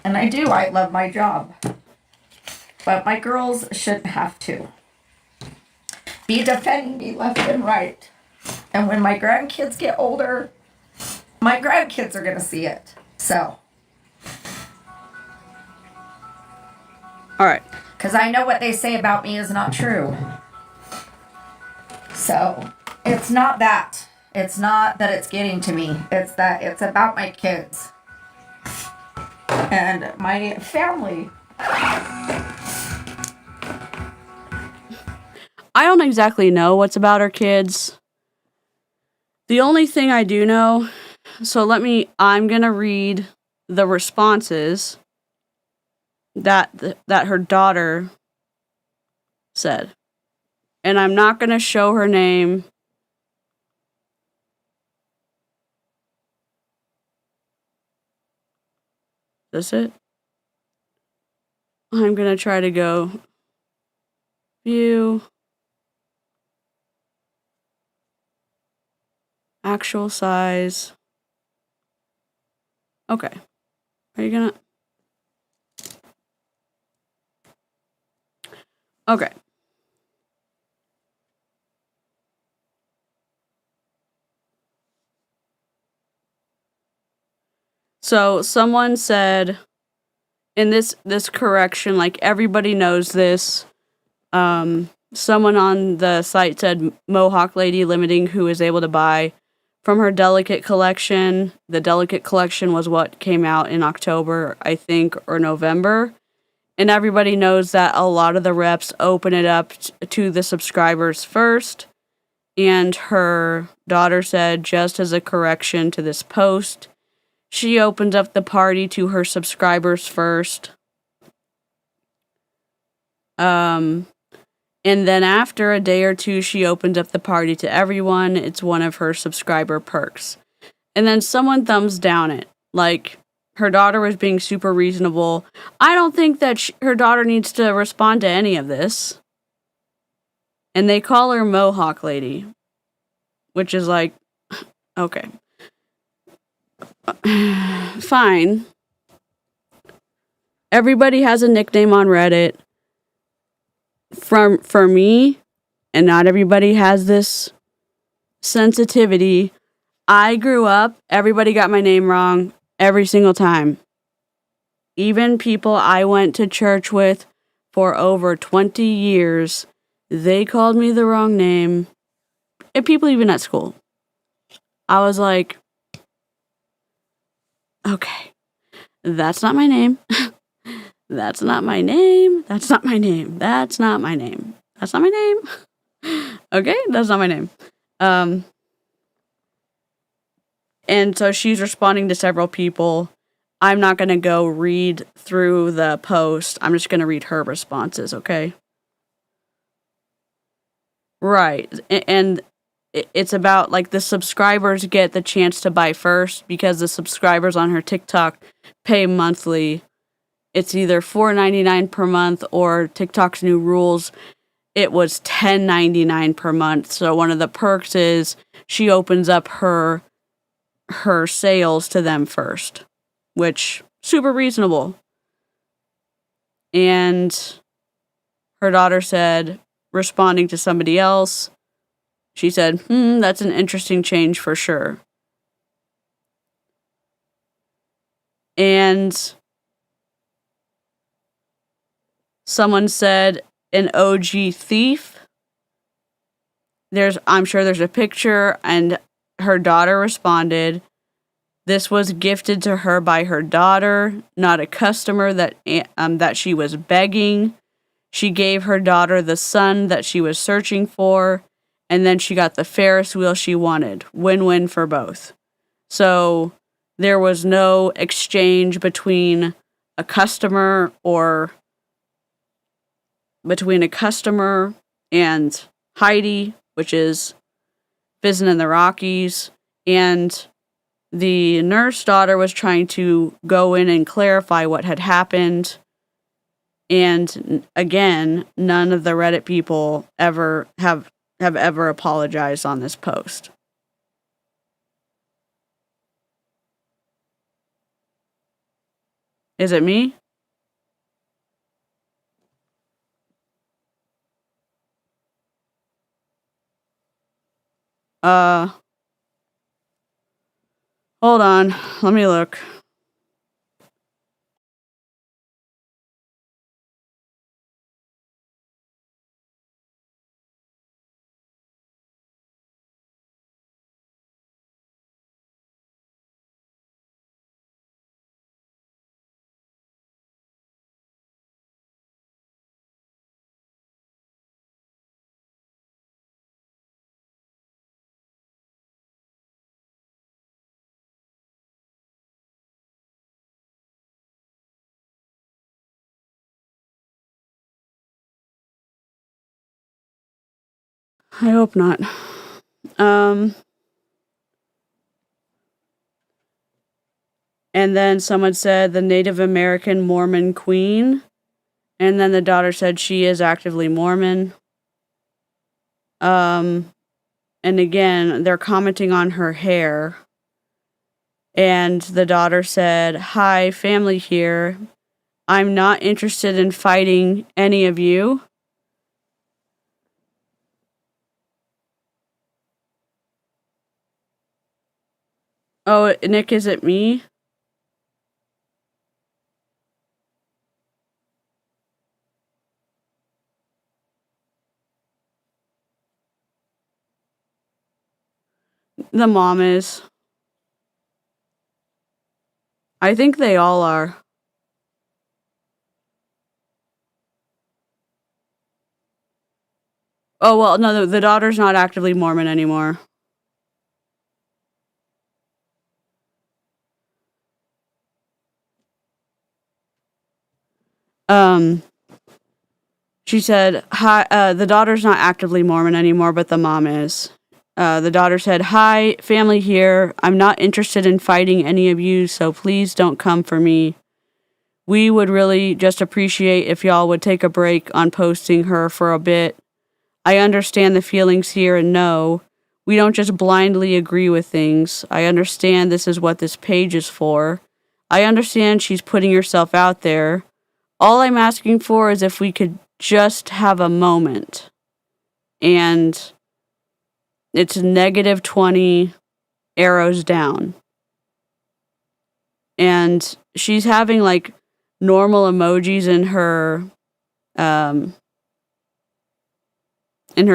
B: And I do. I love my job. But my girls shouldn't have to be defending me left and right. And when my grandkids get older, my grandkids are going to see it. So.
A: All right.
B: Because I know what they say about me is not true. So, it's not that. It's not that it's getting to me. It's that it's about my kids. And my family.
A: I I don't exactly know what's about her kids. The only thing I do know, so I'm going to read the responses that her daughter said. And I'm not going to show her name. Is this it? I'm going to try to go view actual size. Okay. Are you going to? Okay. So someone said in this correction, like everybody knows this. Someone on the site said Mohawk Lady Limiting, who is able to buy from her Delicate collection. The Delicate collection was what came out in October, I think, or November. And everybody knows that a lot of the reps open it up to the subscribers first. And her daughter said, just as a correction to this post, she opened up the party to her subscribers first. And then after a day or two, she opened up the party to everyone. It's one of her subscriber perks. And then someone thumbs down it. Like, her daughter was being super reasonable. I don't think that her daughter needs to respond to any of this. And they call her Mohawk Lady. Which is like, okay. Fine. Everybody has a nickname on Reddit. For me, and not everybody has this sensitivity. I grew up, everybody got my name wrong every single time. Even people I went to church with for over 20 years, they called me the wrong name. And people even at school. I was like, okay, that's not my name. That's not my name. That's not my name. That's not my name. That's not my name. Okay, that's not my name. And so she's responding to several people. I'm not going to go read through the post. I'm just going to read her responses, okay? Right. And it's about, like, the subscribers get the chance to buy first because the subscribers on her TikTok pay monthly. It's either $4.99 per month or TikTok's new rules. It was $10.99 per month. So one of the perks is she opens up her sales to them first, which super reasonable. And her daughter said, responding to somebody else, she said, that's an interesting change for sure. And someone said, an OG thief. I'm sure there's a picture, and her daughter responded, this was gifted to her by her daughter, not a customer that she was begging. She gave her daughter the son that she was searching for, and then she got the Ferris wheel she wanted. Win-win for both. So there was no exchange between a customer and Heidi, which is fizzinintherockies, and the nurse daughter was trying to go in and clarify what had happened. And again, none of the Reddit people ever have ever apologized on this post. Is it me? Hold on. Let me look. I hope not. And then someone said the Native American Mormon queen. And then the daughter said she is actively Mormon. And again, they're commenting on her hair. And the daughter said, "Hi, family here. I'm not interested in fighting any of you." Oh, Nick, is it me? The mom is. I think they all are. Oh, well, no, the daughter's not actively Mormon anymore. She said, "Hi, the daughter's not actively Mormon anymore, but the mom is." The daughter said, "Hi, family here. I'm not interested in fighting any of you, so please don't come for me. We would really just appreciate if y'all would take a break on posting her for a bit. I understand the feelings here, and no, we don't just blindly agree with things. I understand this is what this page is for. I understand she's putting herself out there. All I'm asking for is if we could just have a moment." And it's -20 arrows down. And she's having like normal emojis in her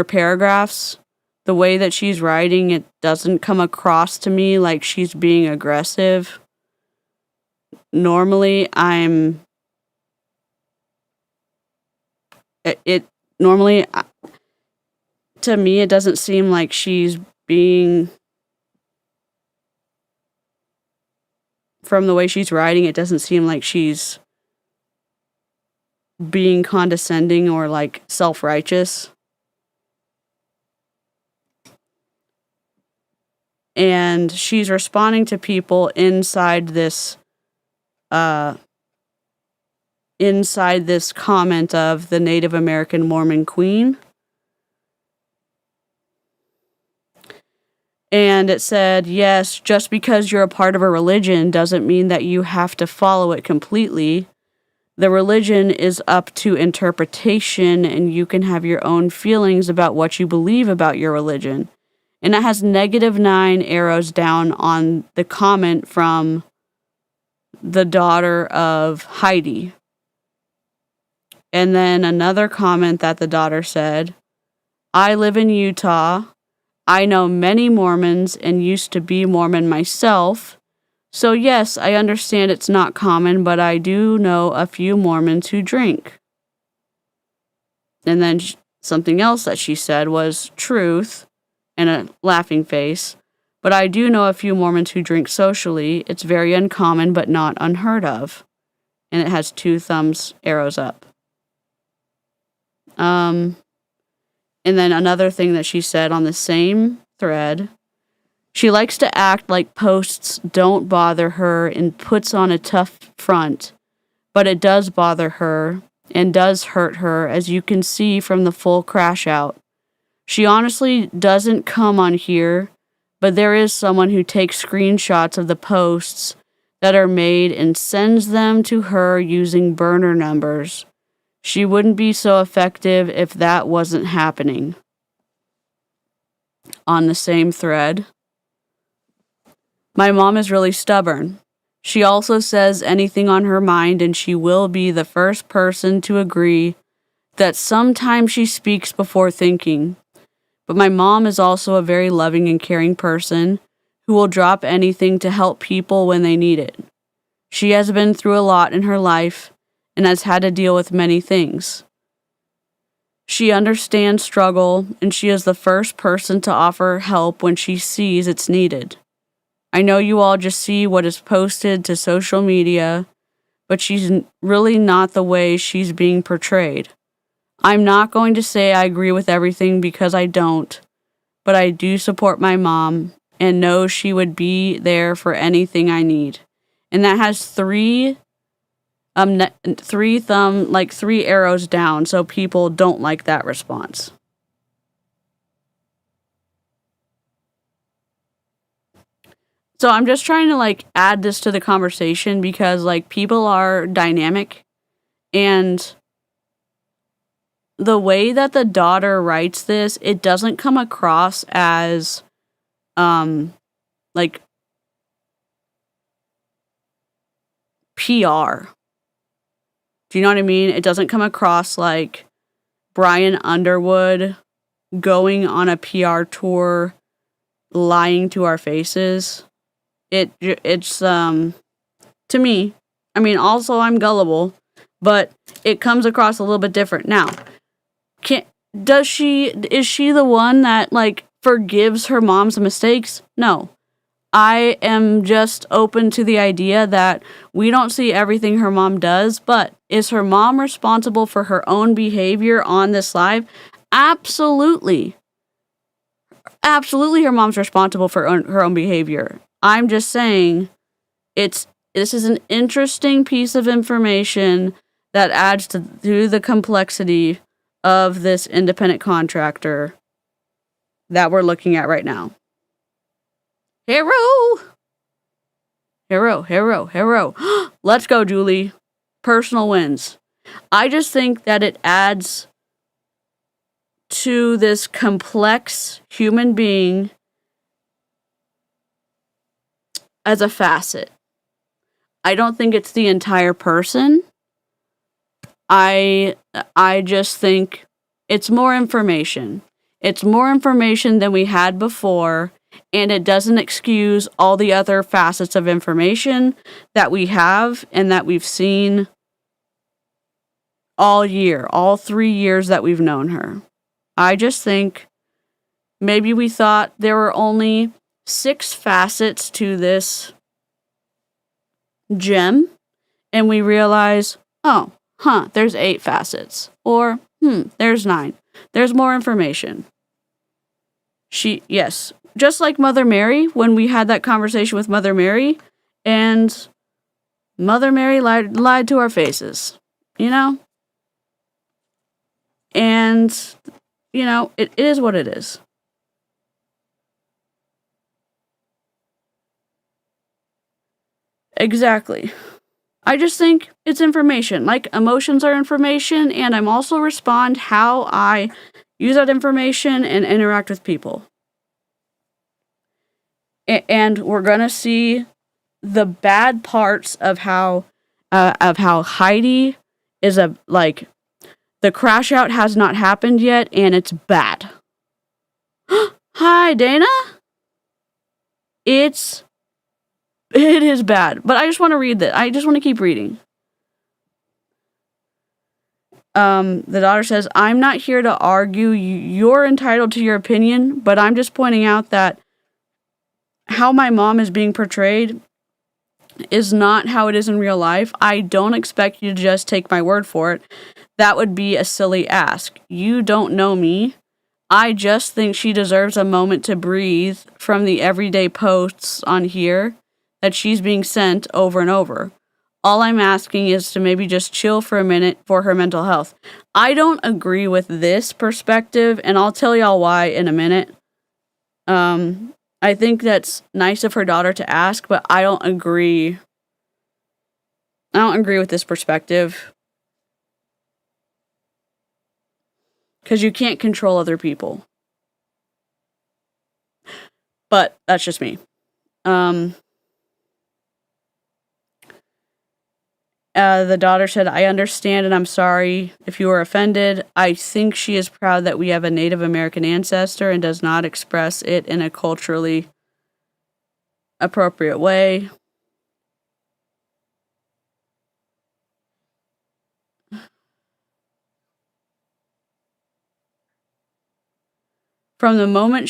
A: paragraphs. The way that she's writing, it doesn't come across to me like she's being aggressive. Normally, to me, it doesn't seem like she's being, from the way she's writing, it doesn't seem like she's being condescending or like self-righteous. And she's responding to people inside this comment of the Native American Mormon queen. And it said, "Yes, just because you're a part of a religion doesn't mean that you have to follow it completely. The religion is up to interpretation, and you can have your own feelings about what you believe about your religion." And it has -9 arrows down on the comment from the daughter of Heidi. And then another comment that the daughter said, "I live in Utah. I know many Mormons and used to be Mormon myself. So yes, I understand it's not common, but I do know a few Mormons who drink." And then something else that she said was truth and a laughing face. "But I do know a few Mormons who drink socially. It's very uncommon, but not unheard of." And it has 2 thumbs arrows up. And then another thing that she said on the same thread, "She likes to act like posts don't bother her and puts on a tough front, but it does bother her and does hurt her, as you can see from the full Crashout. She honestly doesn't come on here, but there is someone who takes screenshots of the posts that are made and sends them to her using burner numbers. She wouldn't be so effective if that wasn't happening." On the same thread, "My mom is really stubborn. She also says anything on her mind, and she will be the first person to agree that sometimes she speaks before thinking. But my mom is also a very loving and caring person who will drop anything to help people when they need it. She has been through a lot in her life and has had to deal with many things. She understands struggle, and she is the first person to offer help when she sees it's needed. I know you all just see what is posted to social media, but she's really not the way she's being portrayed. I'm not going to say I agree with everything because I don't, but I do support my mom and know she would be there for anything I need. And that has three arrows down, so people don't like that response. So I'm just trying to like add this to the conversation because like people are dynamic, and the way that the daughter writes this, it doesn't come across as like PR. Do you know what I mean? It doesn't come across like Brian Underwood going on a PR tour lying to our faces. It's to me, I mean, also I'm gullible, but it comes across a little bit different. Now, is she the one that like forgives her mom's mistakes? No. I am just open to the idea that we don't see everything her mom does, but is her mom responsible for her own behavior on this live? Absolutely. Absolutely, her mom's responsible for her own behavior. I'm just saying this is an interesting piece of information that adds to the complexity of this independent contractor that we're looking at right now. Hero! Let's go, Julie. Personal wins. I just think that it adds to this complex human being as a facet. I don't think it's the entire person. I just think it's more information. It's more information than we had before, and it doesn't excuse all the other facets of information that we have and that we've seen all year, all 3 years that we've known her. I just think maybe we thought there were only 6 facets to this gem, and we realize, there's 8 facets. Or, there's 9. There's more information. Yes, just like Mother Mary, when we had that conversation with Mother Mary, and Mother Mary lied to our faces, you know? And, you know, it is what it is. Exactly. I just think it's information. Like, emotions are information, and I'm also respond how I use that information and interact with people. And we're gonna see the bad parts of how Heidi is the crash out has not happened yet, and it's bad. Hi, Dana. It is bad, but I just want to read that. I just want to keep reading. The daughter says, I'm not here to argue. You're entitled to your opinion, but I'm just pointing out that how my mom is being portrayed is not how it is in real life. I don't expect you to just take my word for it. That would be a silly ask. You don't know me. I just think she deserves a moment to breathe from the everyday posts on here that she's being sent over and over. All I'm asking is to maybe just chill for a minute for her mental health. I don't agree with this perspective, and I'll tell y'all why in a minute. I think that's nice of her daughter to ask, but I don't agree. I don't agree with this perspective. Because you can't control other people. But that's just me. The daughter said, I understand and I'm sorry if you were offended. I think she is proud that we have a Native American ancestor and does not express it in a culturally appropriate way. Someone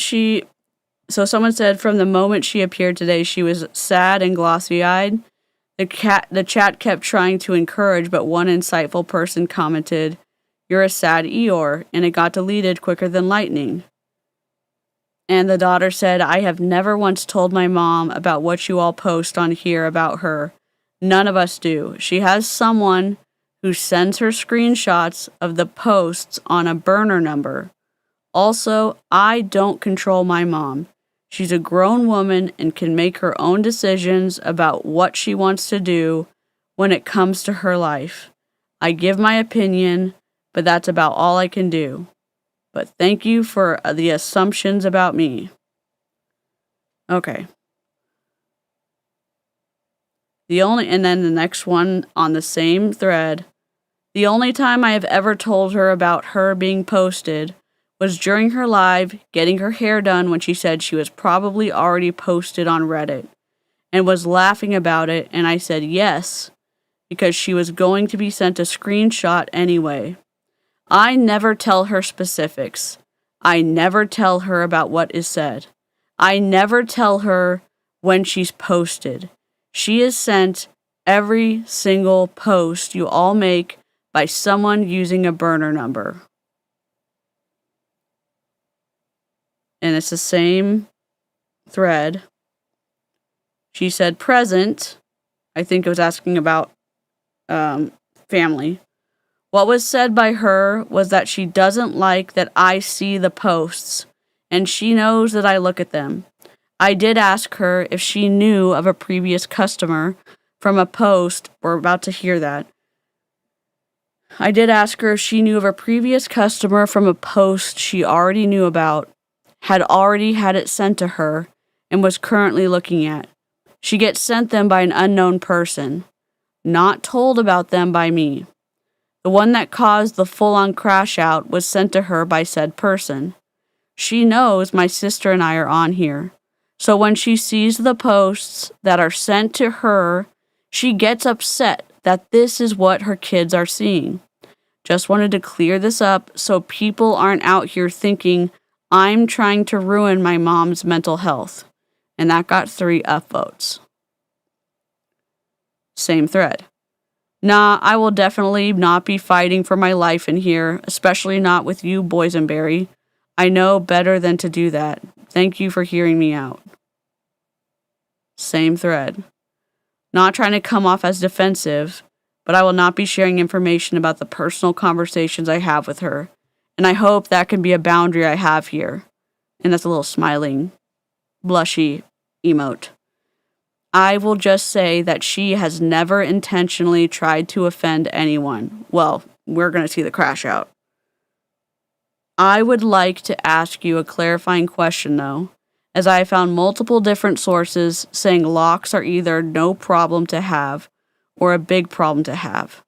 A: said, from the moment she appeared today, she was sad and glossy-eyed. The chat kept trying to encourage, but one insightful person commented, You're a sad Eeyore, and it got deleted quicker than lightning. And the daughter said, I have never once told my mom about what you all post on here about her. None of us do. She has someone who sends her screenshots of the posts on a burner number. Also, I don't control my mom. She's a grown woman and can make her own decisions about what she wants to do when it comes to her life. I give my opinion, but that's about all I can do. But thank you for the assumptions about me. Okay. And then the next one on the same thread. The only time I have ever told her about her being posted was during her live getting her hair done when she said she was probably already posted on Reddit and was laughing about it, and I said yes, because she was going to be sent a screenshot anyway. I never tell her specifics. I never tell her about what is said. I never tell her when she's posted. She is sent every single post you all make by someone using a burner number. And it's the same thread. She said present. I think it was asking about family. What was said by her was that she doesn't like that I see the posts, and she knows that I look at them. I did ask her if she knew of a previous customer from a post. We're about to hear that. I did ask her if she knew of a previous customer from a post she already knew about, had already had it sent to her, and was currently looking at. She gets sent them by an unknown person, not told about them by me. The one that caused the full-on crash out was sent to her by said person. She knows my sister and I are on here, so when she sees the posts that are sent to her, she gets upset that this is what her kids are seeing. Just wanted to clear this up so people aren't out here thinking I'm trying to ruin my mom's mental health. And that got 3 upvotes. Same thread. Nah, I will definitely not be fighting for my life in here, especially not with you, boysenberry. I know better than to do that. Thank you for hearing me out. Same thread. Not trying to come off as defensive, but I will not be sharing information about the personal conversations I have with her, and I hope that can be a boundary I have here. And that's a little smiling, blushy emote. I will just say that she has never intentionally tried to offend anyone. Well, we're going to see the crash out. I would like to ask you a clarifying question, though, as I have found multiple different sources saying locks are either no problem to have or a big problem to have.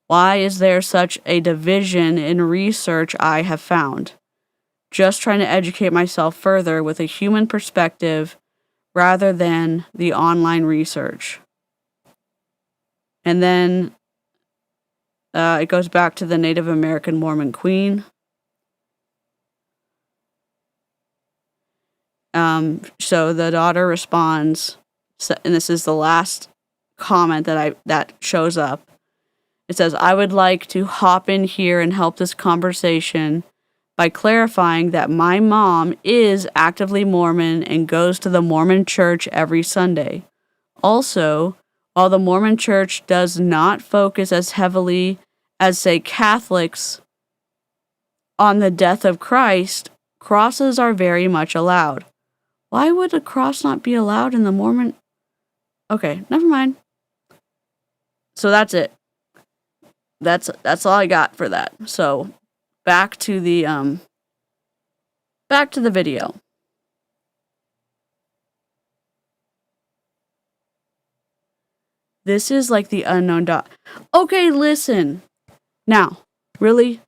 A: Why is there such a division in research I have found? Just trying to educate myself further with a human perspective rather than the online research. And then it goes back to the Native American Mormon Queen. So the daughter responds, and this is the last comment that shows up. It says, I would like to hop in here and help this conversation by clarifying that my mom is actively Mormon and goes to the Mormon church every Sunday. Also, while the Mormon church does not focus as heavily as, say, Catholics on the death of Christ, crosses are very much allowed. Why would a cross not be allowed in the Mormon? Okay, never mind. So that's it. That's all I got for that. So back to the video. This is like the unknown dot. Okay, listen. Now, really?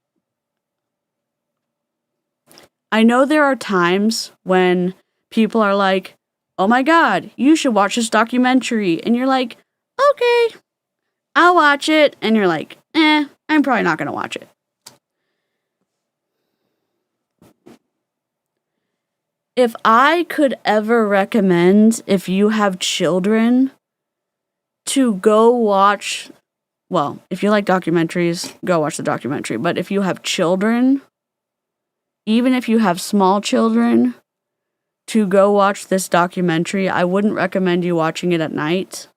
A: I know there are times when people are like, oh my God, you should watch this documentary. And you're like, okay, I'll watch it. And you're like, I'm probably not going to watch it. If I could ever recommend, if you have children, to go watch well, if you like documentaries, go watch the documentary. But if you have children, even if you have small children, to go watch this documentary, I wouldn't recommend you watching it at night.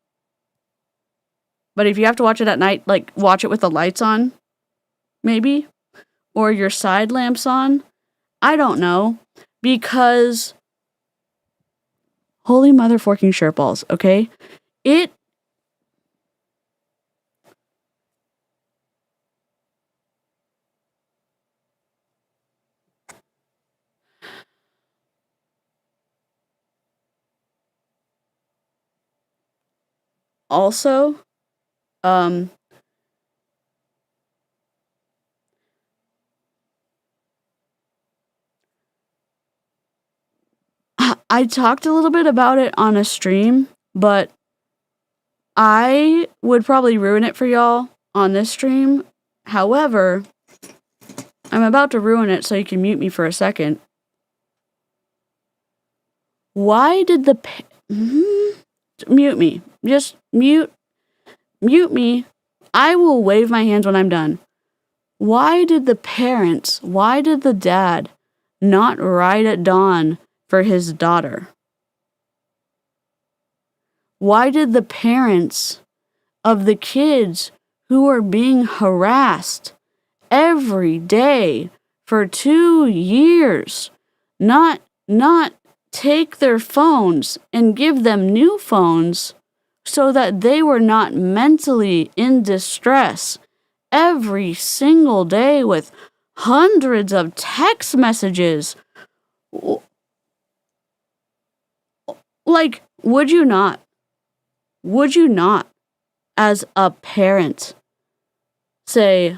A: But if you have to watch it at night, like, watch it with the lights on, maybe, or your side lamps on. I don't know, because holy motherfucking shirtballs, okay? It also, I talked a little bit about it on a stream, but I would probably ruin it for y'all on this stream. However, I'm about to ruin it, so you can mute me for a second. Why did the mute me? Just mute me. I will wave my hands when I'm done. Why did the dad not ride at dawn for his daughter? Why did the parents of the kids who are being harassed every day for 2 years not take their phones and give them new phones so that they were not mentally in distress every single day with hundreds of text messages? Like, would you not, as a parent, say,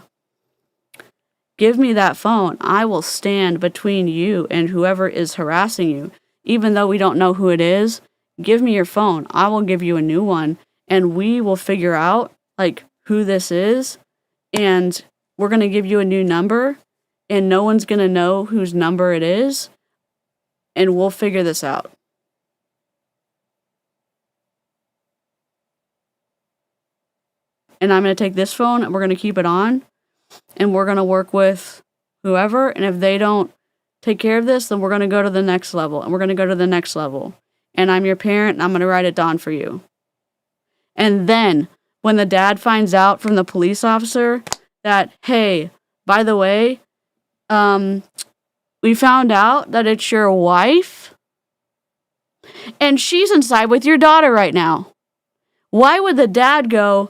A: give me that phone, I will stand between you and whoever is harassing you, even though we don't know who it is? Give me your phone, I will give you a new one, and we will figure out, like, who this is, and we're going to give you a new number, and no one's going to know whose number it is, and we'll figure this out. And I'm going to take this phone, and we're going to keep it on, and we're going to work with whoever, and if they don't take care of this, then we're going to go to the next level, and we're going to go to the next level. And I'm your parent, and I'm going to write it down for you. And then, when the dad finds out from the police officer that, hey, by the way, we found out that it's your wife, and she's inside with your daughter right now. Why would the dad go,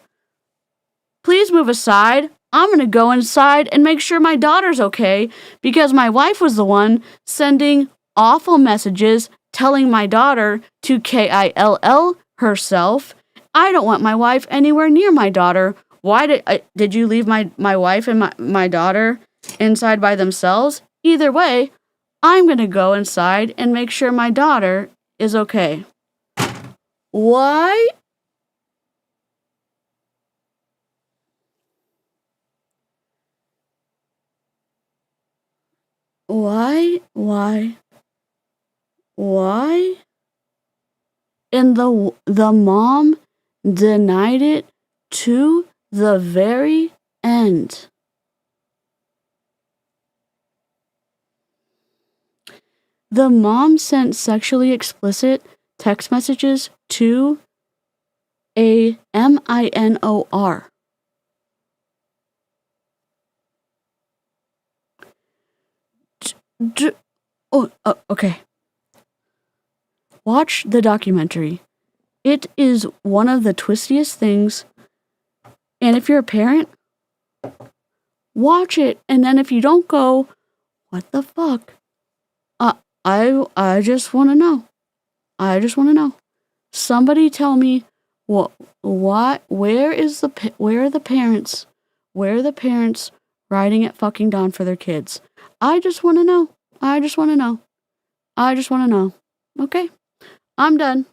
A: please move aside, I'm going to go inside and make sure my daughter's okay, because my wife was the one sending awful messages telling my daughter to KILL herself. I don't want my wife anywhere near my daughter. Why did you leave my wife and my daughter inside by themselves? Either way, I'm going to go inside and make sure my daughter is okay. Why? And the mom denied it to the very end. The mom sent sexually explicit text messages to a minor. Okay. Watch the documentary. It is one of the twistiest things. And if you're a parent, watch it. And then if you don't go, what the fuck? I just want to know. Somebody tell me where are the parents? Where are the parents riding at fucking dawn for their kids? I just want to know. Okay. I'm done.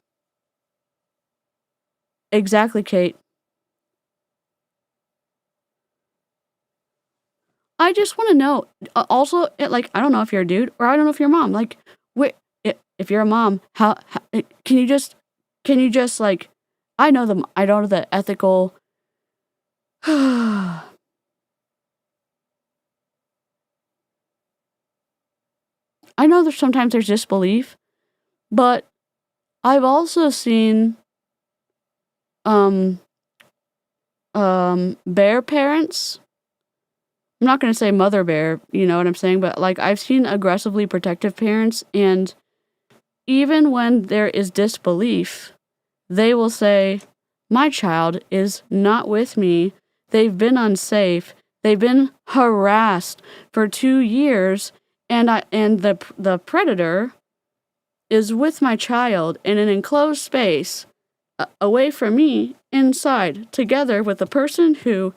A: Exactly, Kate. I just want to know. Also, I don't know if you're a dude or I don't know if you're a mom. Like, if you're a mom, how can you just like, I know the ethical I know sometimes there's disbelief, but I've also seen bear parents. I'm not going to say mother bear, you know what I'm saying? But like I've seen aggressively protective parents, and even when there is disbelief, they will say, my child is not with me. They've been unsafe. They've been harassed for 2 years, and the predator is with my child in an enclosed space, away from me, inside, together with the person who...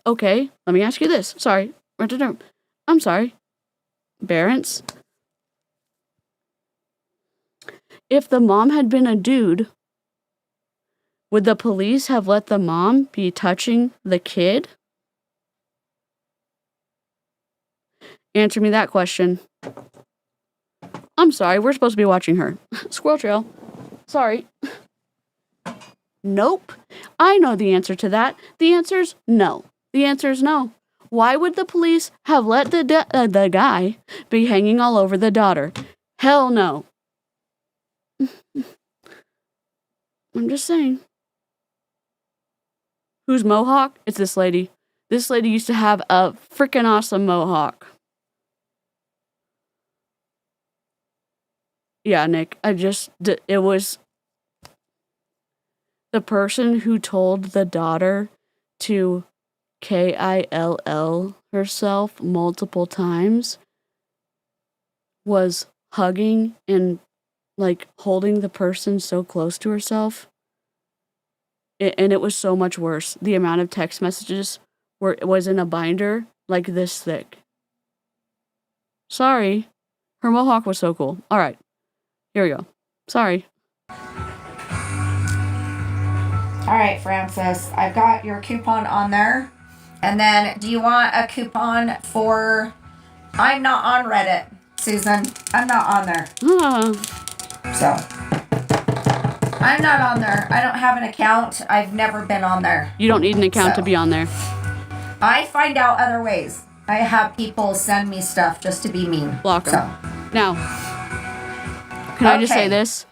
A: Okay, let me ask you this. Sorry. I'm sorry. Parents. If the mom had been a dude, would the police have let the mom be touching the kid? Answer me that question. I'm sorry, we're supposed to be watching her. Squirrel Trail. Sorry. Nope. I know the answer to that. The answer's no. The answer is no. Why would the police have let the guy be hanging all over the daughter? Hell no. I'm just saying. Who's Mohawk? It's this lady. This lady used to have a freaking awesome mohawk. Yeah, Nick, it was the person who told the daughter to KILL herself multiple times was hugging and like holding the person so close to herself. And it was so much worse. The amount of text messages was in a binder like this thick. Sorry. Her mohawk was so cool. All right. Here we go. Sorry.
B: All right, Francis, I've got your coupon on there. And then do you want a coupon for... I'm not on Reddit, Susan. I'm not on there. So, I'm not on there. I don't have an account. I've never been on there.
A: You don't need an account to be on there.
B: I find out other ways. I have people send me stuff just to be mean.
A: Block them. So. Now, can I just say this?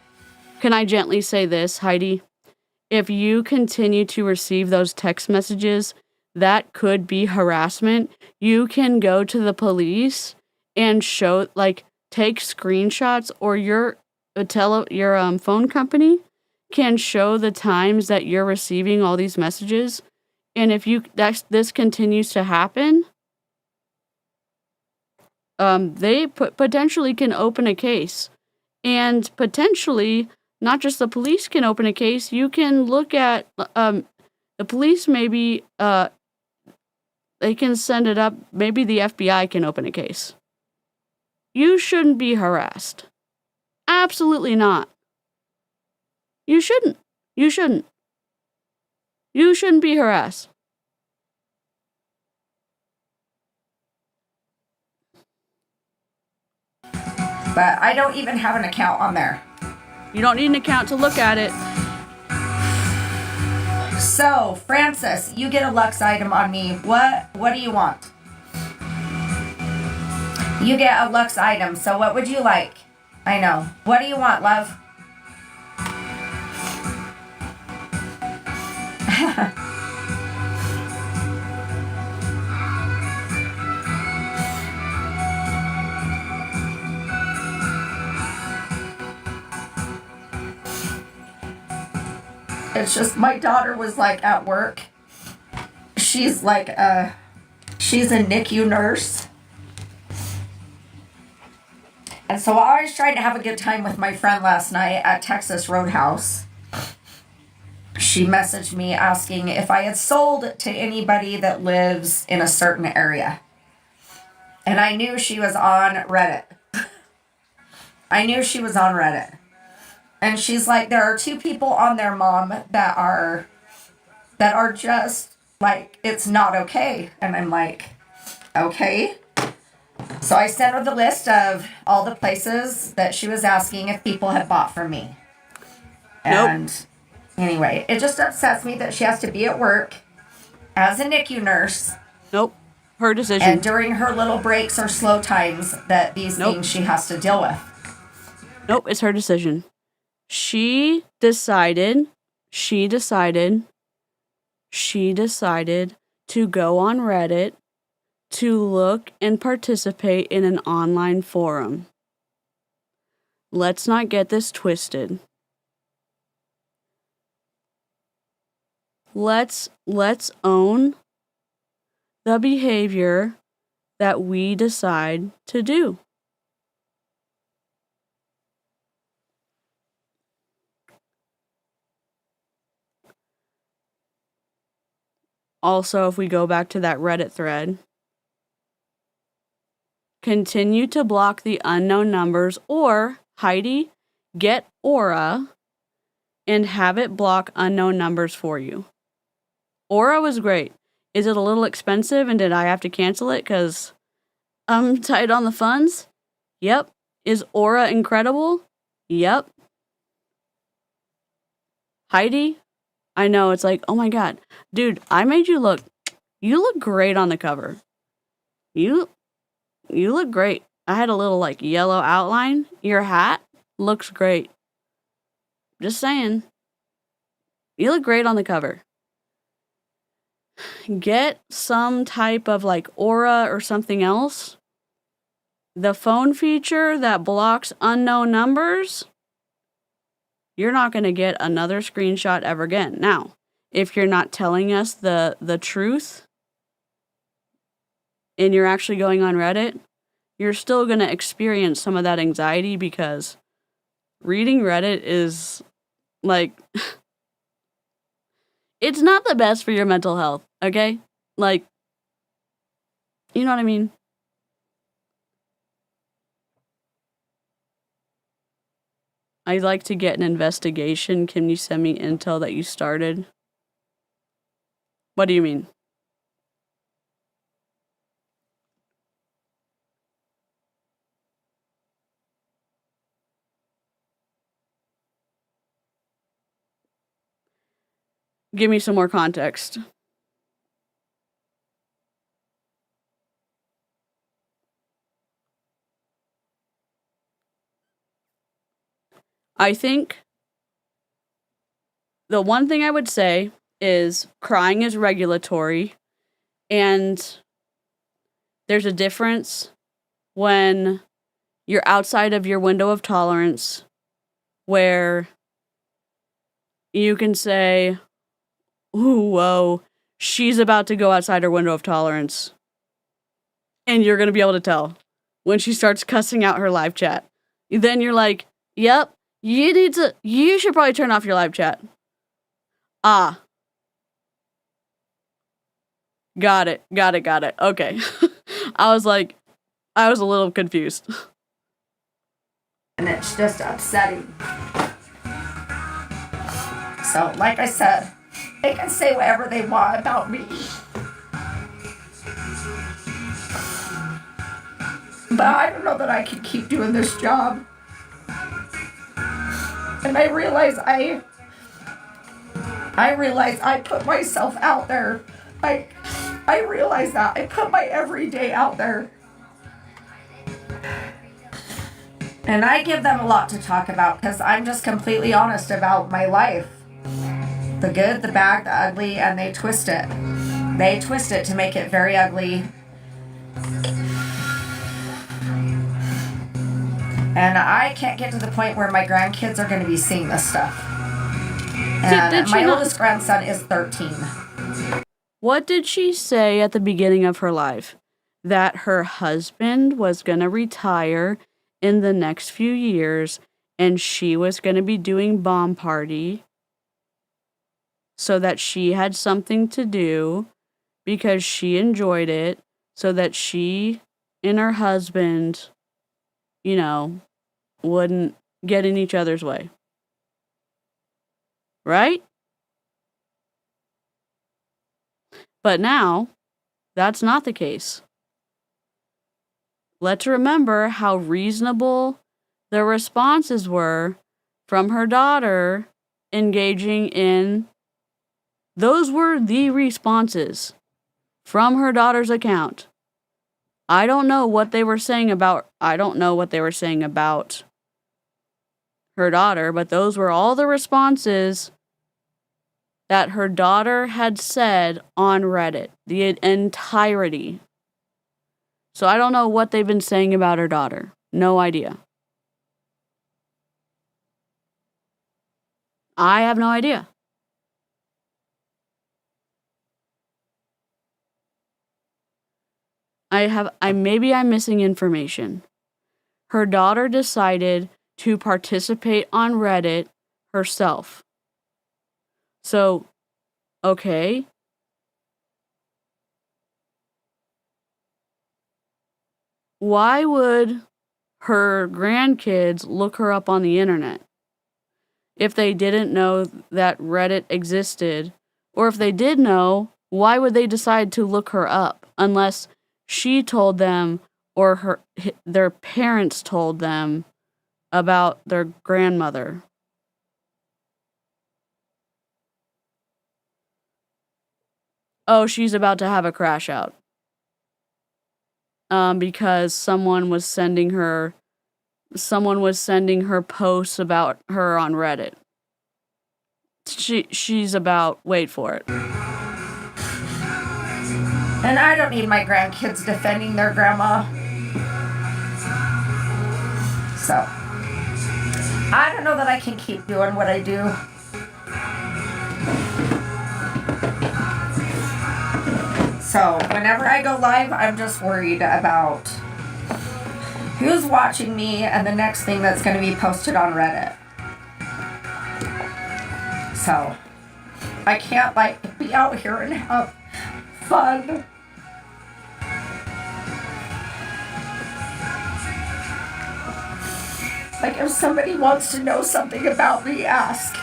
A: Can I gently say this, Heidi? If you continue to receive those text messages, that could be harassment. You can go to the police and show, like, take screenshots, or your phone company can show the times that you're receiving all these messages. And if this continues to happen, they potentially can open a case. And potentially, not just the police can open a case, you can look at, the police maybe, they can send it up, maybe the FBI can open a case. You shouldn't be harassed. Absolutely not. You shouldn't. You shouldn't. You shouldn't be harassed.
B: But I don't even have an account on there.
A: You don't need an account to look at it.
B: So, Francis, you get a Lux item on me. What do you want? You get a Lux item, so what would you like? I know. What do you want, love? It's just my daughter was like at work. She's like she's a NICU nurse. And so I was trying to have a good time with my friend last night at Texas Roadhouse. She messaged me asking if I had sold to anybody that lives in a certain area. And I knew she was on Reddit. I knew she was on Reddit. And she's like, there are 2 people on there, Mom, that are just like, it's not okay. And I'm like, okay. So I sent her the list of all the places that she was asking if people had bought from me. And anyway, it just upsets me that she has to be at work as a NICU nurse.
A: Nope. Her decision.
B: And during her little breaks or slow times that these things she has to deal with.
A: Nope, it's her decision. She decided to go on Reddit to look and participate in an online forum. Let's not get this twisted. Let's own the behavior that we decide to do. Also, if we go back to that Reddit thread, continue to block the unknown numbers, or Heidi, get Aura and have it block unknown numbers for you. Aura was great. Is it a little expensive and did I have to cancel it because I'm tight on the funds? Yep. Is Aura incredible? Yep. Heidi, I know it's like, oh my God, dude, I made you look great on the cover. You look great. I had a little like yellow outline. Your hat looks great. Just saying. You look great on the cover. Get some type of like Aura or something else. The phone feature that blocks unknown numbers, you're not going to get another screenshot ever again. Now, if you're not telling us the truth and you're actually going on Reddit, you're still going to experience some of that anxiety because reading Reddit is like, it's not the best for your mental health, okay? Like, you know what I mean? I'd like to get an investigation. Can you send me intel that you started? What do you mean? Give me some more context. I think the one thing I would say is crying is regulatory, and there's a difference when you're outside of your window of tolerance where you can say, ooh, whoa, she's about to go outside her window of tolerance. And you're going to be able to tell when she starts cussing out her live chat. Then you're like, yep, you should probably turn off your live chat. Ah. Got it. Okay. I was a little confused.
B: And it's just upsetting. So, like I said, they can say whatever they want about me. But I don't know that I can keep doing this job. And I realize I put myself out there. I realize that. I put my everyday out there. And I give them a lot to talk about because I'm just completely honest about my life. The good, the bad, the ugly, and they twist it. They twist it to make it very ugly. And I can't get to the point where my grandkids are going to be seeing this stuff. And my oldest grandson is 13.
A: What did she say at the beginning of her life? That her husband was going to retire in the next few years and she was going to be doing bomb party so that she had something to do because she enjoyed it, so that she and her husband, you know, wouldn't get in each other's way. Right? But now, that's not the case. Let's remember how reasonable the responses were from her daughter engaging in Those were the responses from her daughter's account. I don't know what they were saying about her daughter, but those were all the responses that her daughter had said on Reddit, the entirety. So I don't know what they've been saying about her daughter. No idea. I have no idea. Maybe I'm missing information. Her daughter decided to participate on Reddit herself. So, okay. Why would her grandkids look her up on the internet if they didn't know that Reddit existed? Or if they did know, why would they decide to look her up unless she told them or their parents told them about their grandmother? Oh, she's about to have a crash out. Because someone was sending her posts about her on Reddit. She's about, wait for it.
B: And I don't need my grandkids defending their grandma. So, I don't know that I can keep doing what I do. So, whenever I go live, I'm just worried about who's watching me and the next thing that's going to be posted on Reddit. So, I can't, be out here and have fun. If somebody wants to know something about me, ask,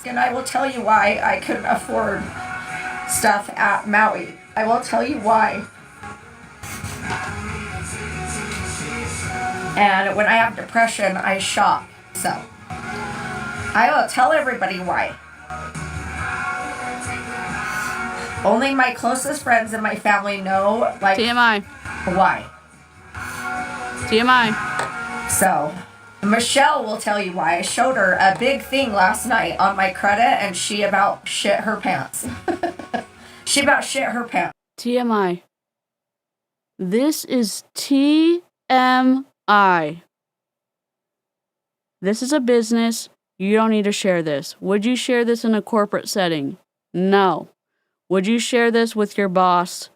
B: and I will tell you why I couldn't afford stuff at Maui. I will tell you why. And when I have depression, I shop. So, I will tell everybody why. Only my closest friends and my family know,
A: TMI.
B: Why.
A: TMI.
B: So, Michelle will tell you why. I showed her a big thing last night on my credit, and she about shit her pants. She about shit her pants.
A: TMI. This is TMI. This is a business. You don't need to share this. Would you share this in a corporate setting? No. Would you share this with your boss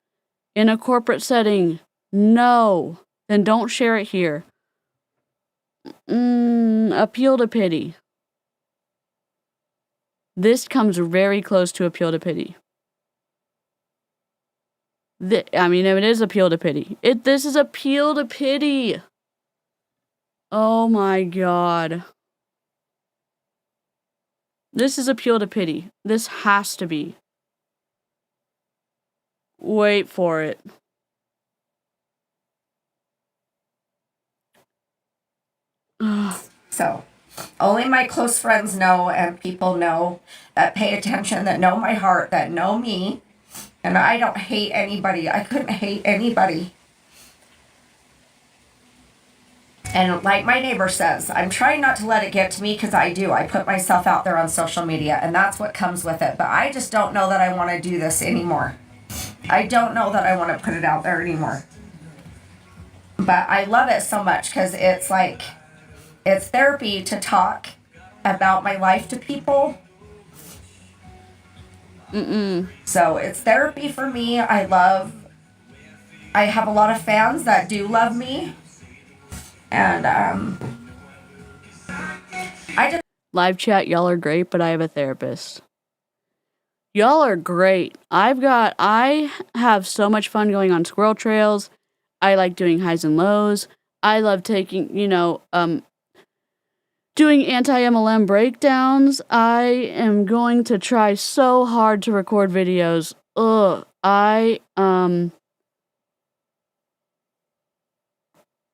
A: in a corporate setting? No. Then don't share it here. Appeal to pity. This comes very close to appeal to pity. It is appeal to pity. This is appeal to pity. Oh my God. This is appeal to pity. This has to be. Wait for it.
B: So, only my close friends know, and people know that pay attention, that know my heart, that know me. And I don't hate anybody. I couldn't hate anybody. And like my neighbor says, I'm trying not to let it get to me, because I do. I put myself out there on social media, and that's what comes with it. But I just don't know that I want to do this anymore. I don't know that I want to put it out there anymore. But I love it so much, because it's therapy to talk about my life to people. So it's therapy for me. I have a lot of fans that do love me. And
A: live chat, y'all are great, but I have a therapist. Y'all are great. I have so much fun going on squirrel trails. I like doing highs and lows. I love taking, doing anti-MLM breakdowns. I am going to try so hard to record videos. I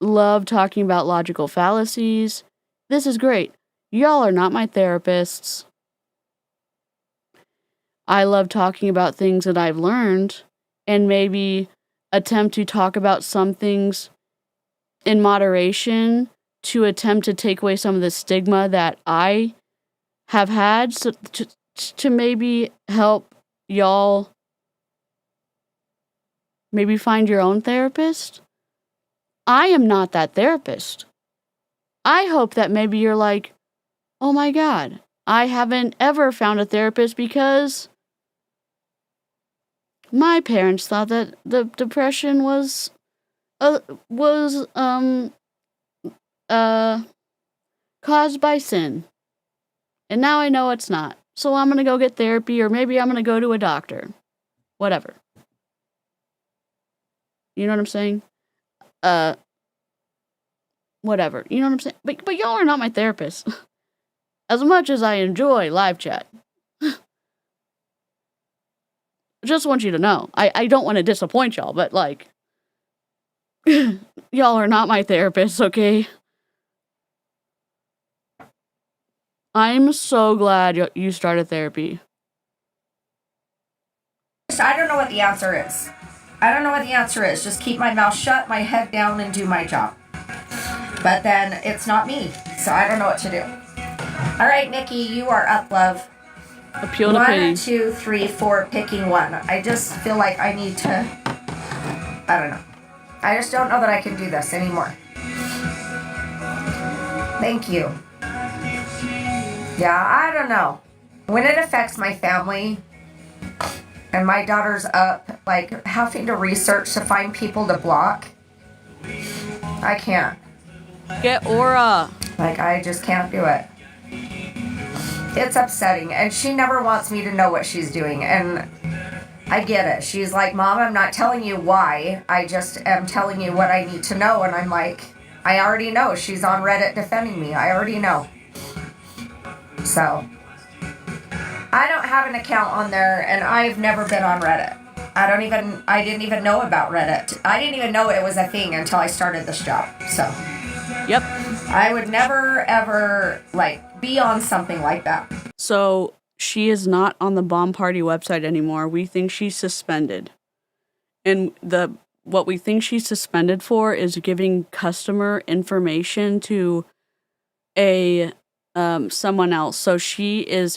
A: love talking about logical fallacies. This is great. Y'all are not my therapists. I love talking about things that I've learned and maybe attempt to talk about some things in moderation to attempt to take away some of the stigma that I have had, so to maybe help y'all maybe find your own therapist. I am not that therapist. I hope that maybe you're like, oh my God, I haven't ever found a therapist because my parents thought that the depression was caused by sin. And now I know it's not. So I'm going to go get therapy, or maybe I'm going to go to a doctor. Whatever. You know what I'm saying? Whatever. You know what I'm saying? But y'all are not my therapist. As much as I enjoy live chat. Just want you to know. I don't want to disappoint y'all, but like, y'all are not my therapists, okay? I'm so glad you started therapy.
B: I don't know what the answer is. I don't know what the answer is. Just keep my mouth shut, my head down, and do my job. But then it's not me, so I don't know what to do. All right, Nikki, you are up, love.
A: Appeal to pity.
B: 1, 2, 3, 4, picking one. I just feel like I need to. I don't know. I just don't know that I can do this anymore. Thank you. Yeah, I don't know. When it affects my family, and my daughter's up, like, having to research to find people to block, I can't.
A: Get Aura.
B: Like, I just can't do it. It's upsetting, and she never wants me to know what she's doing, and I get it. She's like, Mom, I'm not telling you why, I just am telling you what I need to know, and I'm like, I already know. She's on Reddit defending me. I already know. So, I don't have an account on there, and I've never been on Reddit. I didn't even know about Reddit. I didn't even know it was a thing until I started this job, so.
A: Yep.
B: I would never, ever, like, be on something like that.
A: So, she is not on the Bomb Party website anymore. We think she's suspended. And what we think she's suspended for is giving customer information to someone else. So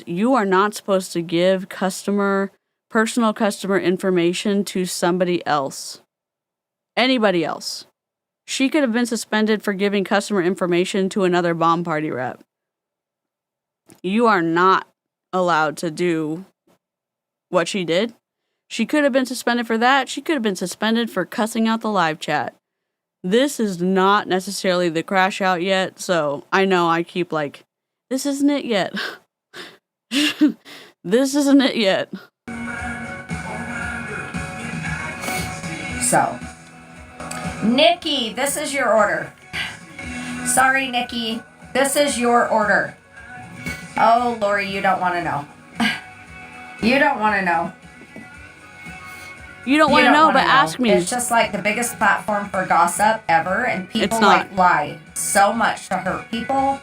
A: you are not supposed to give personal customer information to somebody else. Anybody else. She could have been suspended for giving customer information to another Bomb Party rep. You are not allowed to do what she did. She could have been suspended for that. She could have been suspended for cussing out the live chat. This is not necessarily the crash out yet, so I know I keep like, this isn't it yet. This isn't it yet.
B: So, Nikki, this is your order. Sorry, Nikki, this is your order. Oh, Lori, you don't want to know. You don't want to know.
A: You don't want to know, but ask me.
B: It's just like the biggest platform for gossip ever, and people like lie so much to hurt people.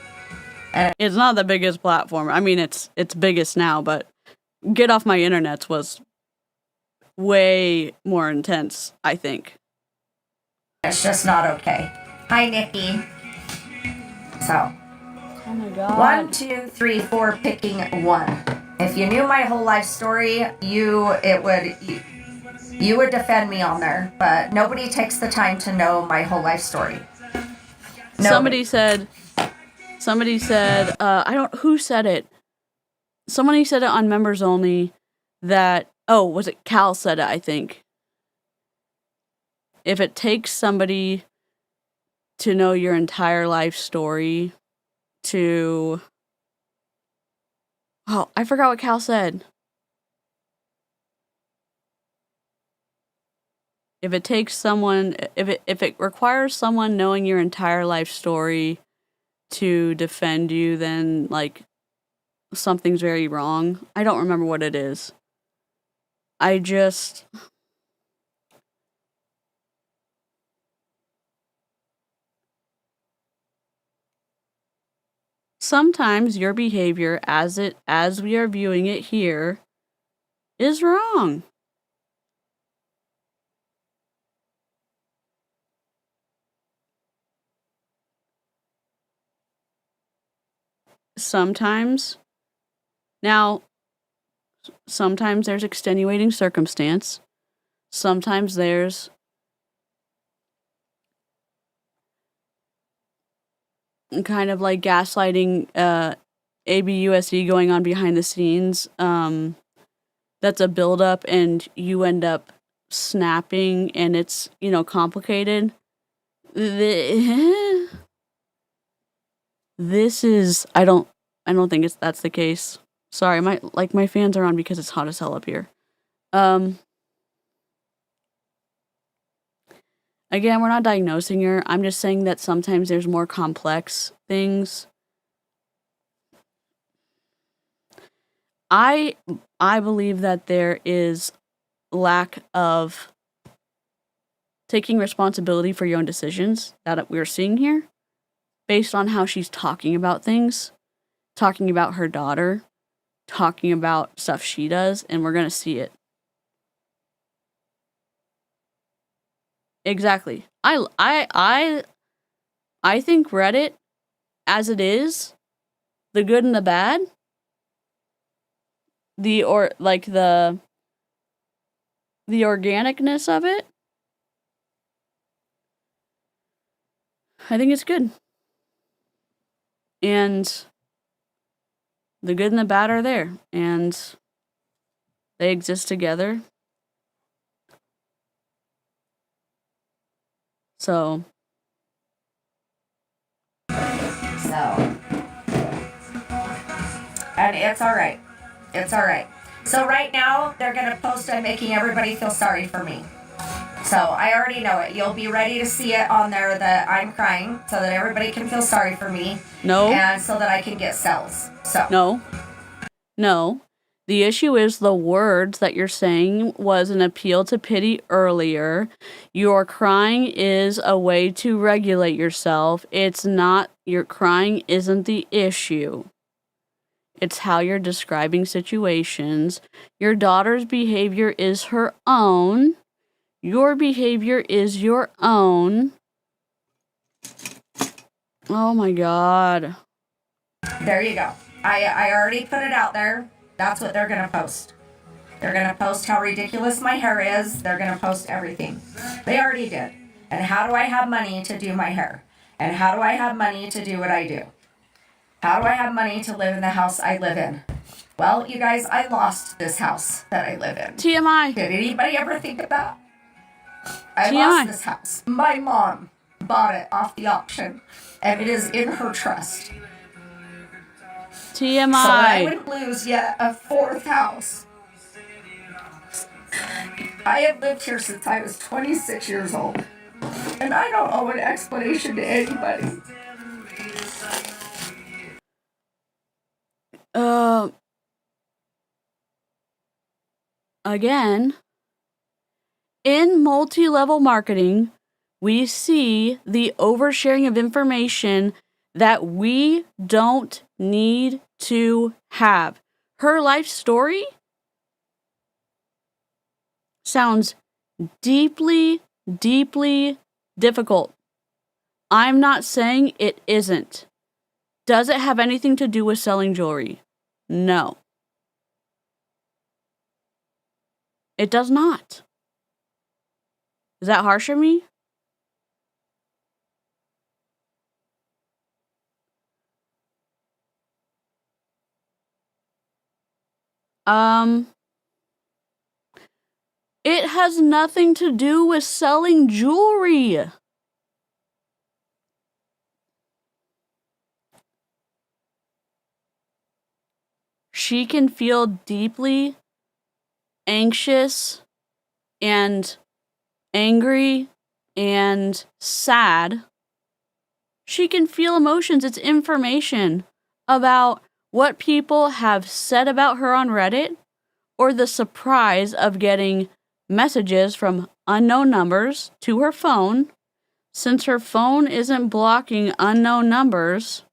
B: And
A: it's not the biggest platform. I mean, it's biggest now, but Get Off My Internets was way more intense, I think.
B: It's just not okay. Hi, Nikki. So.
A: Oh my God.
B: 1, 2, 3, 4, picking one. If you knew my whole life story, you would defend me on there, but nobody takes the time to know my whole life story.
A: Somebody said, who said it? Somebody said it on Members Only that, was it Cal said it, I think. If it takes somebody to know your entire life story I forgot what Cal said. If it requires someone knowing your entire life story to defend you, then like something's very wrong. I don't remember what it is. Sometimes your behavior as we are viewing it here is wrong. Sometimes there's extenuating circumstance. Sometimes there's kind of like gaslighting, ABUSD going on behind the scenes. That's a buildup and you end up snapping and it's, complicated. This is, I don't think that's the case. Sorry, my fans are on because it's hot as hell up here. Again, we're not diagnosing her. I'm just saying that sometimes there's more complex things. I believe that there is lack of taking responsibility for your own decisions that we're seeing here based on how she's talking about things, talking about her daughter, talking about stuff she does, and we're going to see it. Exactly. I think Reddit, as it is, the good and the bad, the organicness of it, I think it's good. And the good and the bad are there, and they exist together. So,
B: and it's all right. It's all right. So right now, they're going to post on making everybody feel sorry for me. So I already know it. You'll be ready to see it on there that I'm crying so that everybody can feel sorry for me.
A: No.
B: And so that I can get cells. So.
A: No. The issue is the words that you're saying was an appeal to pity earlier. Your crying is a way to regulate yourself. It's not, your crying isn't the issue. It's how you're describing situations. Your daughter's behavior is her own. Your behavior is your own. Oh my God.
B: There you go. I already put it out there. That's what they're going to post. They're going to post how ridiculous my hair is. They're going to post everything. They already did. And how do I have money to do my hair? And how do I have money to do what I do? How do I have money to live in the house I live in? Well, you guys, I lost this house that I live in.
A: TMI.
B: Did anybody ever think of that? I lost this house. My mom bought it off the auction, and it is in her trust.
A: TMI.
B: So I would lose yet a fourth house. I have lived here since I was 26 years old, and I don't owe an explanation to anybody.
A: Again, in multi-level marketing, we see the oversharing of information that we don't need to have. Her life story sounds deeply, deeply difficult. I'm not saying it isn't. Does it have anything to do with selling jewelry? No. It does not. Is that harsh of me? It has nothing to do with selling jewelry. She can feel deeply anxious and angry and sad. She can feel emotions. It's information about what people have said about her on Reddit, or the surprise of getting messages from unknown numbers to her phone. Since her phone isn't blocking unknown numbers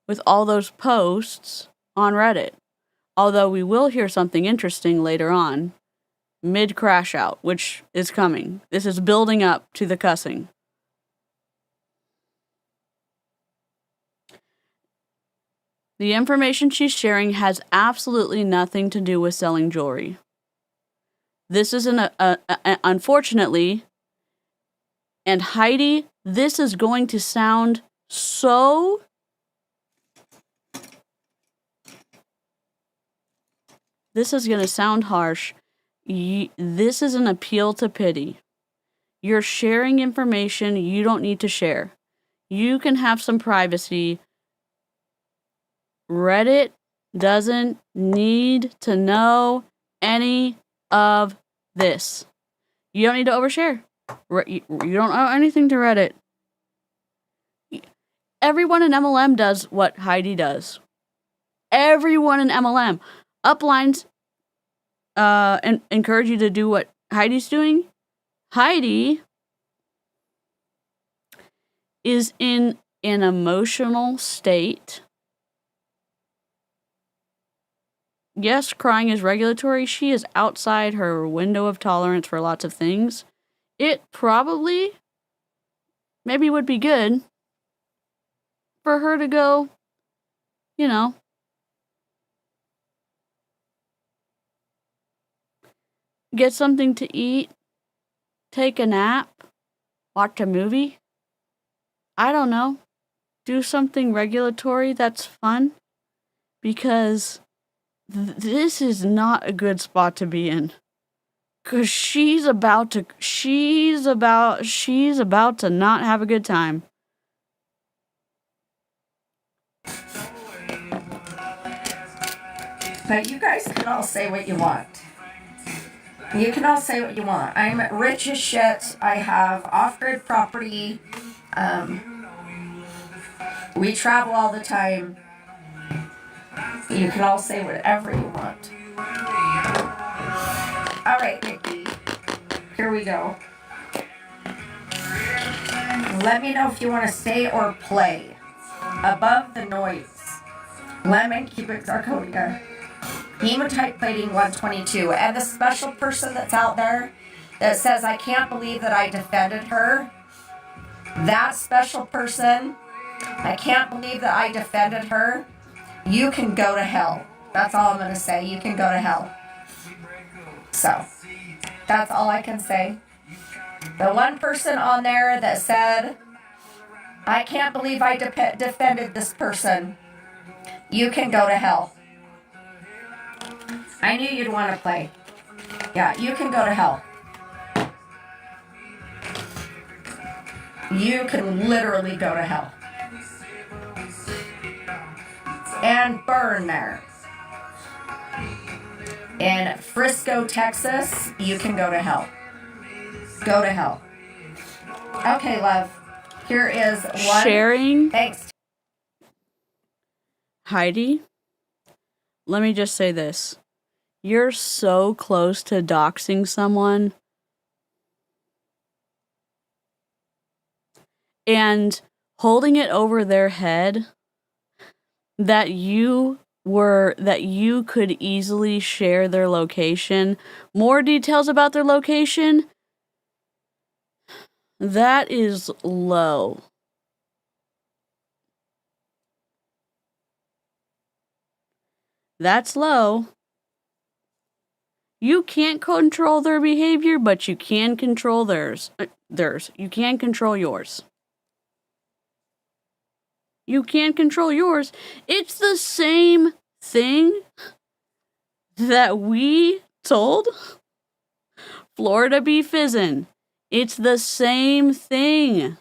A: with all those posts on Reddit. Although we will hear something interesting later on, mid-Crashout, which is coming. This is building up to the cussing. The information she's sharing has absolutely nothing to do with selling jewelry. This is unfortunately, and Heidi, this is going to sound so... This is going to sound harsh. This is an appeal to pity. You're sharing information you don't need to share. You can have some privacy. Reddit doesn't need to know any of this. You don't need to overshare. You don't owe anything to Reddit. Everyone in MLM does what Heidi does. Everyone in MLM. Uplines and encourage you to do what Heidi's doing. Heidi is in an emotional state. Yes, crying is regulatory. She is outside her window of tolerance for lots of things. It probably maybe would be good for her to go, you know, get something to eat, take a nap, watch a movie. I don't know. Do something regulatory that's fun. Because this is not a good spot to be in. Because she's about to not have a good time.
B: But you guys can all say what you want. You can all say what you want. I'm rich as shit. I have off-grid property. We travel all the time. You can all say whatever you want. All right, Nikki. Here we go. Let me know if you want to stay or play. Above the noise. Lemon, cubic zirconia. Hematite-plating 122. And the special person that's out there that says, I can't believe that I defended her. That special person, I can't believe that I defended her. You can go to hell. That's all I'm going to say. You can go to hell. So, that's all I can say. The one person on there that said, I can't believe I defended this person. You can go to hell. I knew you'd want to play. Yeah, you can go to hell. You can literally go to hell. And burn there. In Frisco, Texas, you can go to hell. Go to hell. Okay, love. Here is one.
A: Sharing.
B: Thanks.
A: Heidi, let me just say this. You're so close to doxing someone. And holding it over their head that you could easily share their location, more details about their location, that is low. That's low. You can't control their behavior, but you can control theirs. You can control yours. You can't control yours. It's the same thing that we told Florida Bee Fizzin'. It's the same thing.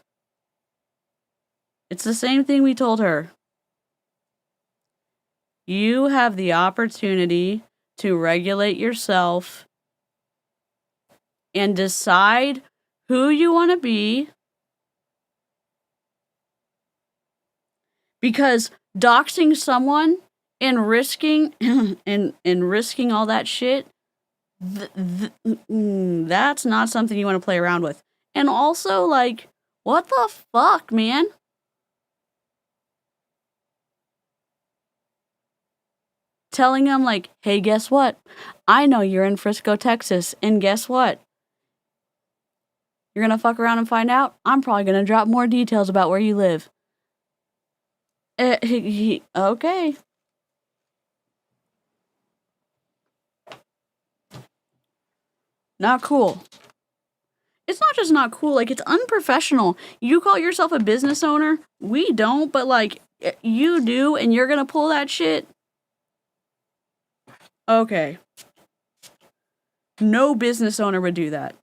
A: It's the same thing we told her. You have the opportunity to regulate yourself and decide who you want to be. Because doxing someone and risking and risking all that shit, that's not something you want to play around with. And also, like, what the fuck, man? telling them like, hey, guess what? I know you're in Frisco, Texas, and guess what? You're gonna fuck around and find out. I'm probably gonna drop more details about where you live. Okay. Not cool. It's not just not cool, like, it's unprofessional. You call yourself a business owner? We don't, but, like, you do, and you're gonna pull that shit? Okay. No business owner would do that.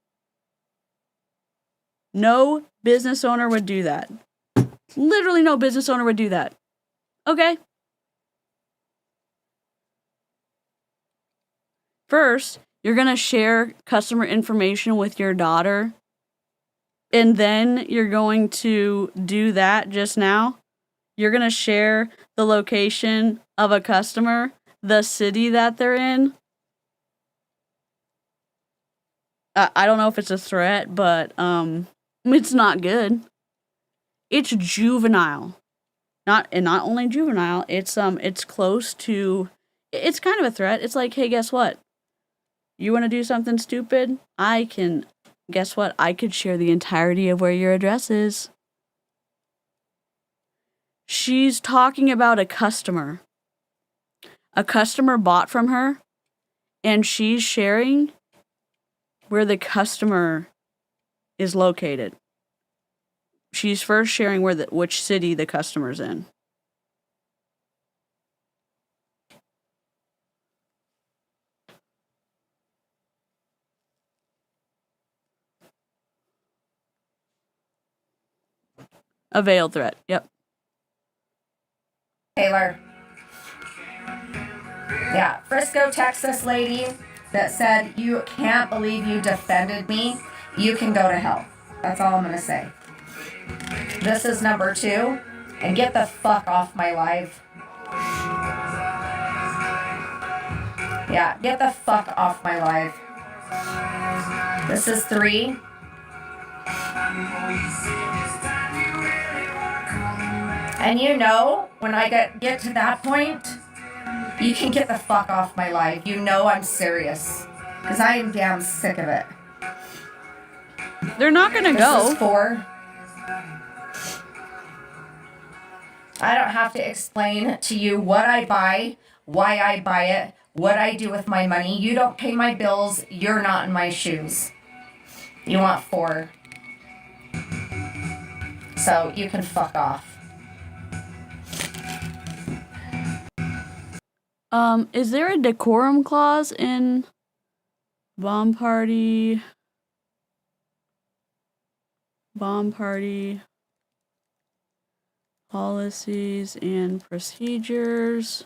A: No business owner would do that. Literally no business owner would do that. Okay? First, you're gonna share customer information with your daughter, and then you're going to do that just now. You're gonna share the location of a customer, the city that they're in. I don't know if it's a threat, but it's not good. It's juvenile. Not only juvenile, it's close to, it's kind of a threat. It's like, hey, guess what? You want to do something stupid? Guess what? I could share the entirety of where your address is. She's talking about a customer. A customer bought from her, and she's sharing where the customer is located. She's first sharing which city the customer's in. A veiled threat. Yep.
B: Taylor. Yeah, Frisco, Texas lady that said, you can't believe you defended me. You can go to hell. That's all I'm going to say. This is number 2. And get the fuck off my live. Yeah, get the fuck off my live. This is 3. And you know, when I get to that point, you can get the fuck off my live. You know I'm serious. Because I am damn sick of it.
A: They're not gonna go.
B: This is 4. I don't have to explain to you what I buy, why I buy it, what I do with my money. You don't pay my bills. You're not in my shoes. You want 4. So you can fuck off.
A: Is there a decorum clause in bomb party policies and procedures?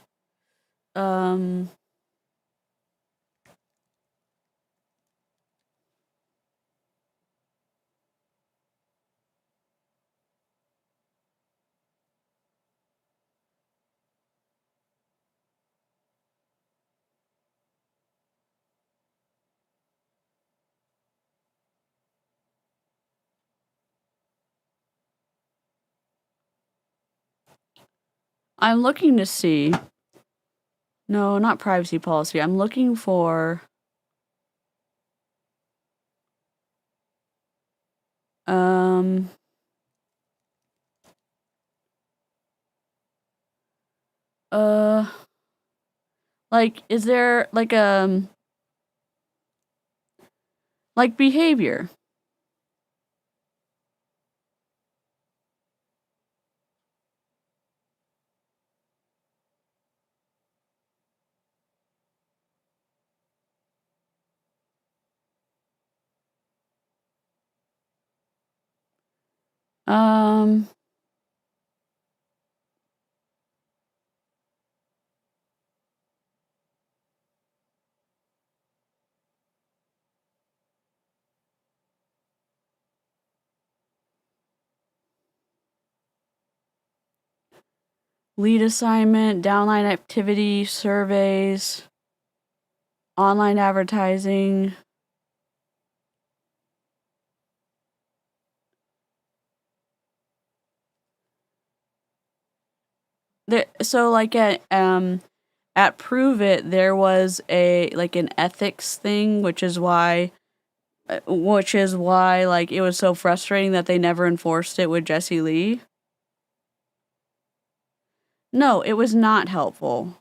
A: I'm looking to see. No, not privacy policy. I'm looking for like, is there like like behavior? Lead assignment, downline activity, surveys, online advertising. So like at at Prove It, there was an ethics thing, which is why like it was so frustrating that they never enforced it with Jessie Lee. No, it was not helpful.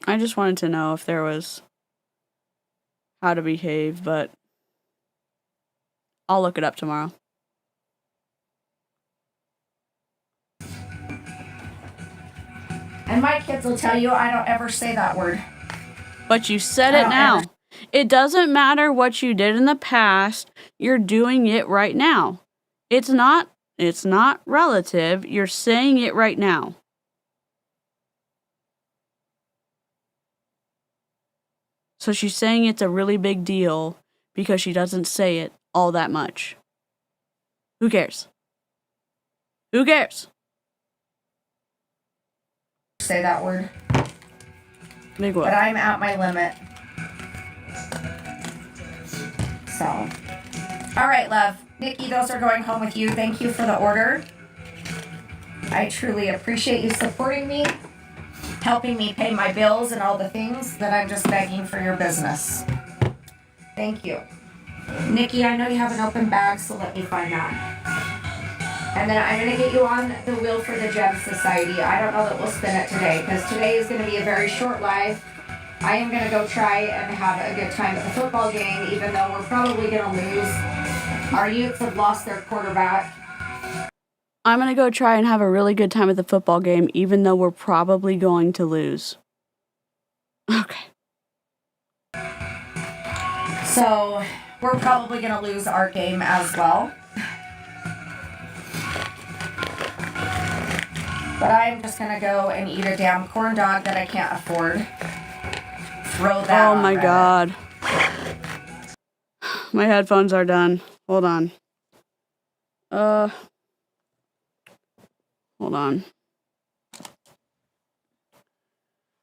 A: I just wanted to know if there was how to behave, but I'll look it up tomorrow.
B: And my kids will tell you I don't ever say that word.
A: But you said it now. It doesn't matter what you did in the past. You're doing it right now. It's not relative. You're saying it right now. So she's saying it's a really big deal because she doesn't say it all that much. Who cares? Who cares?
B: Say that word.
A: Big what?
B: But I'm at my limit. So. All right, love. Nikki, those are going home with you. Thank you for the order. I truly appreciate you supporting me, helping me pay my bills and all the things that I'm just begging for your business. Thank you. Nikki, I know you have an open bag, so let me find that. And then I'm going to get you on the wheel for the Gem Society. I don't know that we'll spin it today, because today is going to be a very short live. I am going to go try and have a good time at the football game, even though we're probably going to lose. Our youths have lost their quarterback.
A: I'm going to go try and have a really good time at the football game, even though we're probably going to lose. Okay.
B: So, we're probably going to lose our game as well. But I'm just going to go and eat a damn corn dog that I can't afford. Throw that on
A: my
B: Reddit.
A: God. My headphones are done. Hold on. Hold on.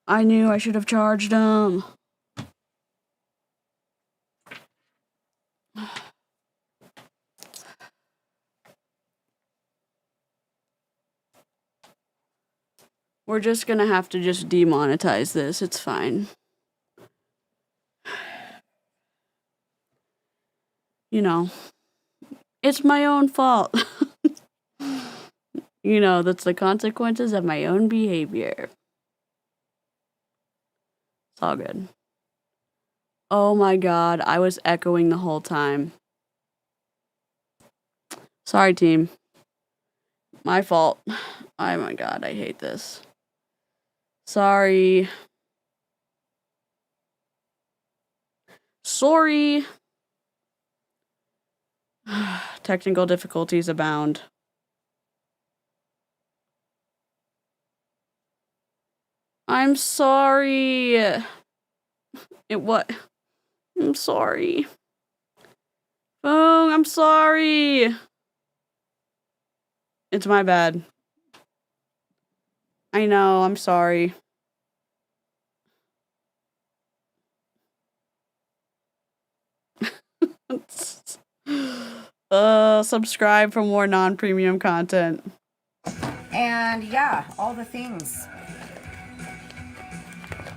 A: I knew I should have charged them. We're just gonna have to just demonetize this. It's fine. You know, it's my own fault. You know, that's the consequences of my own behavior. It's all good. Oh my God, I was echoing the whole time. Sorry, team. My fault. Oh my God, I hate this. Sorry. Sorry. Technical difficulties abound. I'm sorry. I'm sorry. Oh, I'm sorry. It's my bad. I know, I'm sorry. Subscribe for more non-premium content.
B: And yeah, all the things.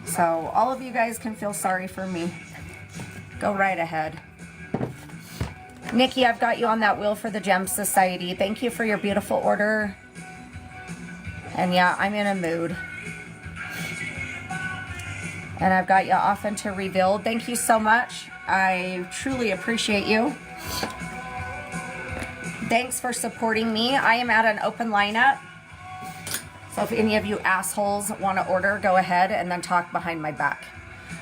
B: So all of you guys can feel sorry for me. Go right ahead. Nikki, I've got you on that wheel for the Gem Society. Thank you for your beautiful order. And yeah, I'm in a mood. And I've got you off into Revealed. Thank you so much. I truly appreciate you. Thanks for supporting me. I am at an open lineup. So if any of you assholes want to order, go ahead and then talk behind my back.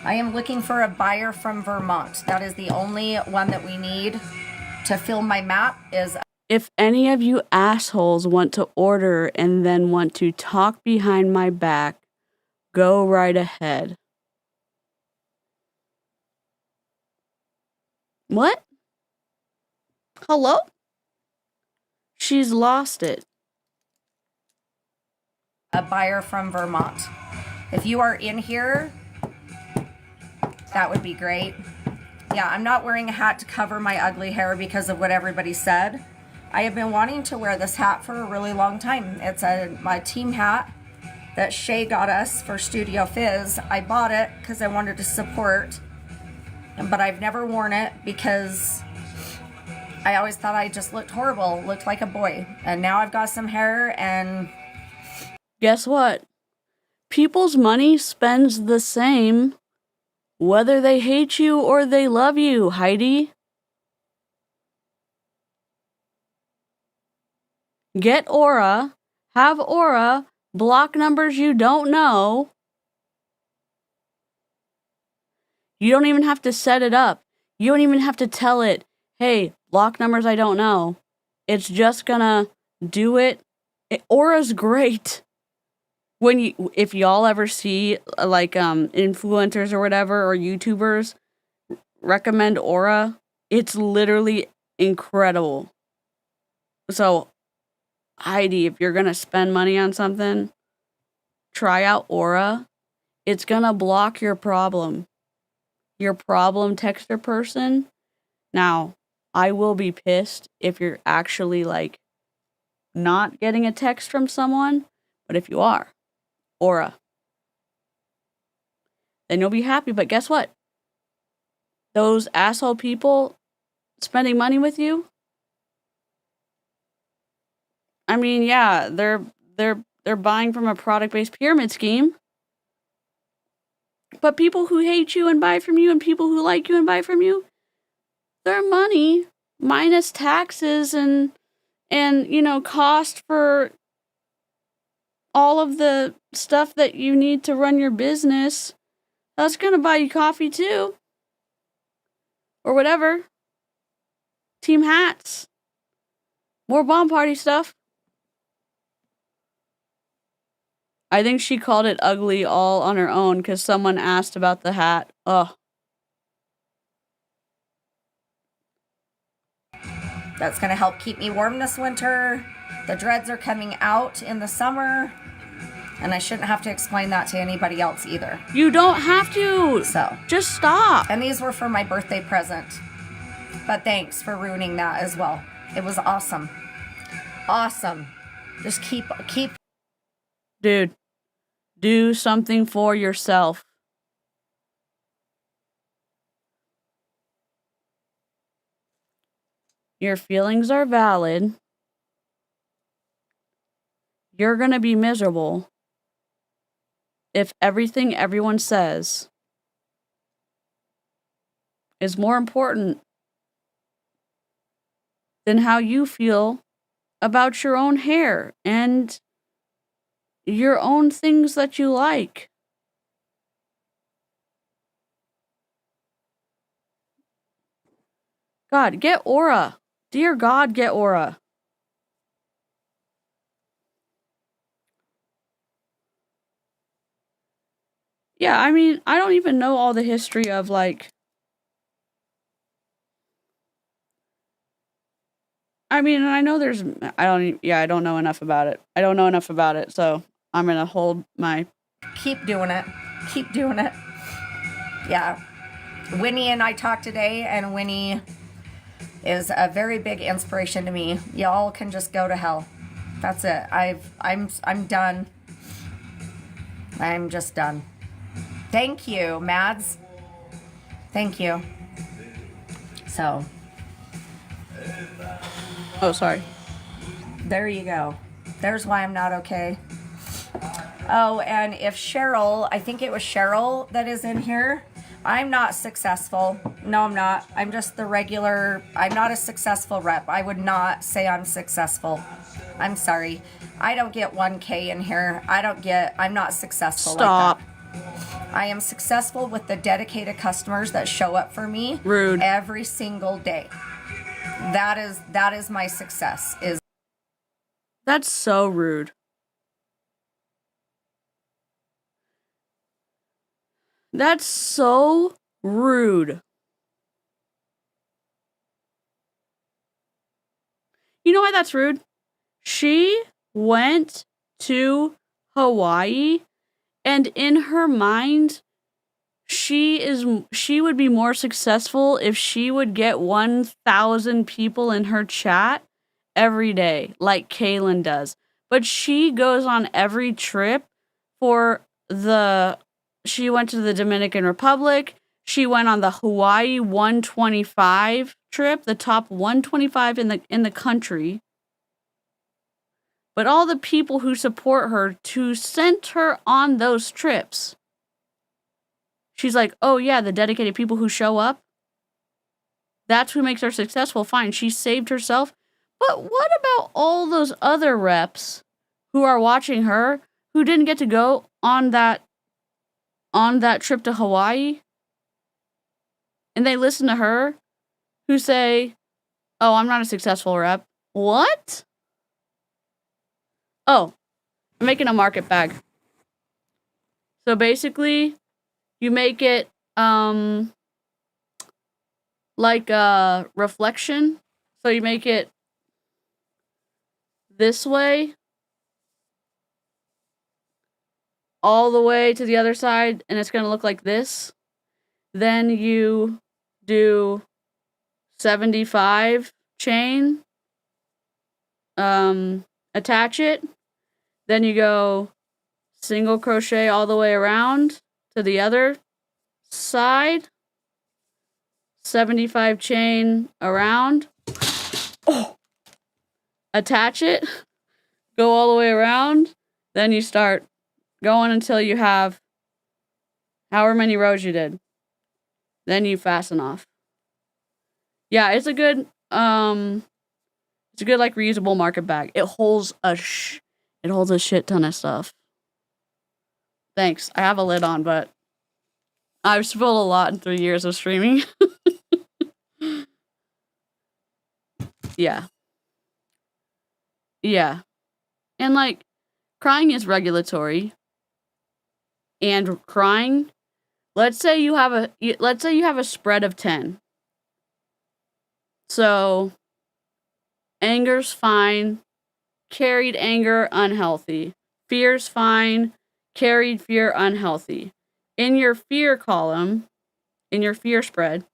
B: I am looking for a buyer from Vermont. That is the only one that we need to fill my map.
A: If any of you assholes want to order and then want to talk behind my back, go right ahead. What? Hello? She's lost it.
B: A buyer from Vermont. If you are in here, that would be great. Yeah, I'm not wearing a hat to cover my ugly hair because of what everybody said. I have been wanting to wear this hat for a really long time. It's my team hat that Shay got us for Studio Fizz. I bought it because I wanted to support, but I've never worn it because I always thought I just looked horrible, looked like a boy. And now I've got some hair and...
A: Guess what? People's money spends the same whether they hate you or they love you, Heidi. Get aura, have aura, block numbers you don't know. You don't even have to set it up. You don't even have to tell it, hey, block numbers I don't know. It's just gonna do it. Aura's great. If y'all ever see like influencers or whatever or YouTubers recommend aura, it's literally incredible. So Heidi, if you're gonna spend money on something, try out aura. It's gonna block your problem texter person. Now, I will be pissed if you're actually like not getting a text from someone, but if you are, aura, then you'll be happy. But guess what? Those asshole people spending money with you, I mean, yeah, they're buying from a product-based pyramid scheme. But people who hate you and buy from you and people who like you and buy from you, their money minus taxes and cost for all of the stuff that you need to run your business, that's going to buy you coffee too. Or whatever. Team hats. More bomb party stuff. I think she called it ugly all on her own because someone asked about the hat. Ugh.
B: That's going to help keep me warm this winter. The dreads are coming out in the summer. And I shouldn't have to explain that to anybody else either.
A: You don't have to.
B: So.
A: Just stop.
B: And these were for my birthday present. But thanks for ruining that as well. It was awesome. Awesome. Just keep.
A: Dude, do something for yourself. Your feelings are valid. You're going to be miserable if everything everyone says is more important than how you feel about your own hair and your own things that you like. God, get aura. Dear God, get aura. Yeah, I mean, I don't even know all the history of like... I mean, and I know there's... I don't know enough about it. I don't know enough about it, so I'm gonna hold my...
B: Keep doing it. Keep doing it. Yeah. Winnie and I talked today, and Winnie is a very big inspiration to me. Y'all can just go to hell. That's it. I'm done. I'm just done. Thank you, Mads. Thank you. So.
A: Oh, sorry.
B: There you go. There's why I'm not okay. Oh, and if Cheryl, I think it was Cheryl that is in here. I'm not successful. No, I'm not. I'm just the regular. I'm not a successful rep. I would not say I'm successful. I'm sorry. I don't get 1K in here. I'm not successful.
A: Stop.
B: Like that. I am successful with the dedicated customers that show up for me.
A: Rude.
B: Every single day. That is my success.
A: That's so rude. That's so rude. You know why that's rude? She went to Hawaii, and in her mind, she would be more successful if she would get 1,000 people in her chat every day, like Kaylin does. But she goes on every trip she went to the Dominican Republic. She went on the Hawaii 125 trip, the top 125 in the country. But all the people who support her to send her on those trips. She's like, oh yeah, the dedicated people who show up. That's who makes her successful. Fine, she saved herself. But what about all those other reps who are watching her who didn't get to go on that trip to Hawaii? And they listen to her who say, oh, I'm not a successful rep. What? Oh, I'm making a market bag. So basically, you make it like a reflection. So you make it this way, all the way to the other side, and it's going to look like this. Then you do 75 chain, attach it. Then you go single crochet all the way around to the other side, 75 chain around, attach it, go all the way around, then you start going until you have however many rows you did. Then you fasten off. Yeah, it's a good like reusable market bag. It holds a shit ton of stuff. Thanks. I have a lid on, but I've spilled a lot in 3 years of streaming. Yeah. Yeah. And like, crying is regulatory. And crying, let's say you have a spread of 10. So, anger's fine, carried anger unhealthy, fear's fine, carried fear unhealthy. In your fear column, in your fear spread,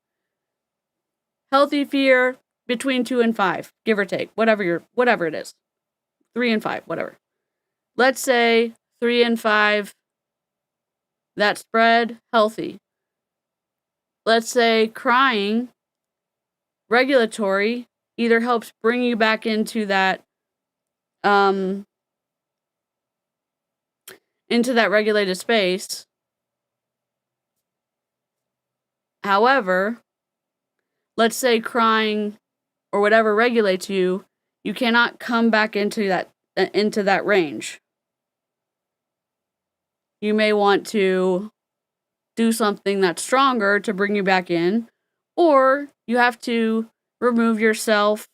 A: healthy fear between 2 and 5, give or take, whatever it is. 3 and 5, whatever. Let's say 3 and 5, that spread, healthy. Let's say crying, regulatory, either helps bring you back into that regulated space. However, let's say crying or whatever regulates you, you cannot come back into that range. You may want to do something that's stronger to bring you back in, or you have to remove yourself,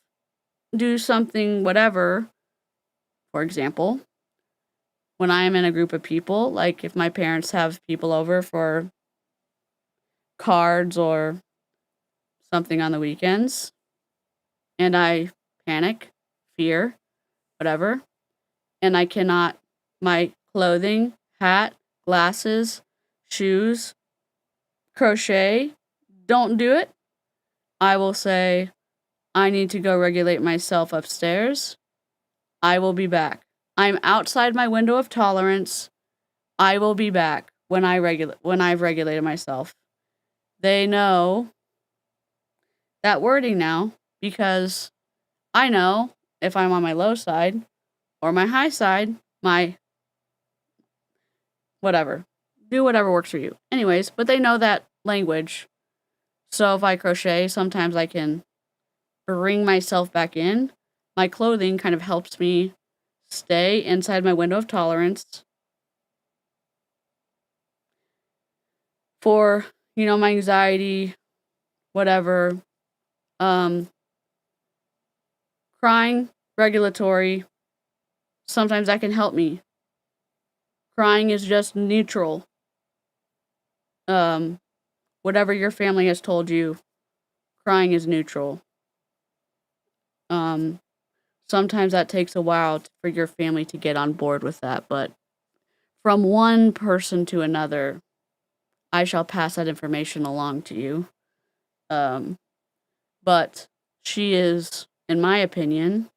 A: do something, whatever. For example, when I am in a group of people, like if my parents have people over for cards or something on the weekends, and I panic, fear, whatever, and I cannot, my clothing, hat, glasses, shoes, crochet, don't do it, I will say, I need to go regulate myself upstairs. I will be back. I'm outside my window of tolerance. I will be back when I've regulated myself. They know that wording now because I know if I'm on my low side or my high side, my whatever. Do whatever works for you. Anyways, but they know that language. So if I crochet, sometimes I can bring myself back in. My clothing kind of helps me stay inside my window of tolerance for, my anxiety, whatever. Crying, regulatory. Sometimes that can help me. Crying is just neutral. Whatever your family has told you, crying is neutral. sometimes that takes a while for your family to get on board with that. But from one person to another, I shall pass that information along to you. But she is, in my opinion,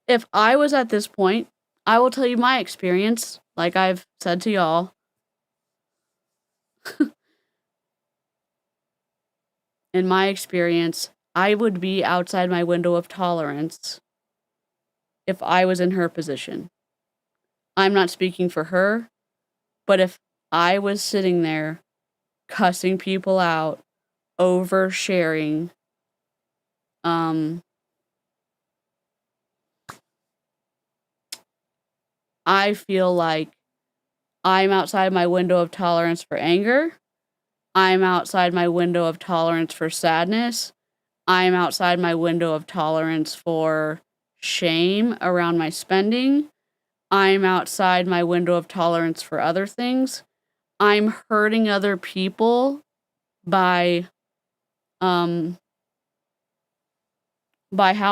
A: if I was at this point, I will tell you my experience, like I've said to y'all. In my experience, I would be outside my window of tolerance if I was in her position. I'm not speaking for her, but if I was sitting there cussing people out, oversharing, I feel like I'm outside my window of tolerance for anger. I'm outside my window of tolerance for sadness. I'm outside my window of tolerance for shame around my spending. I'm outside my window of tolerance for other things. I'm hurting other people by how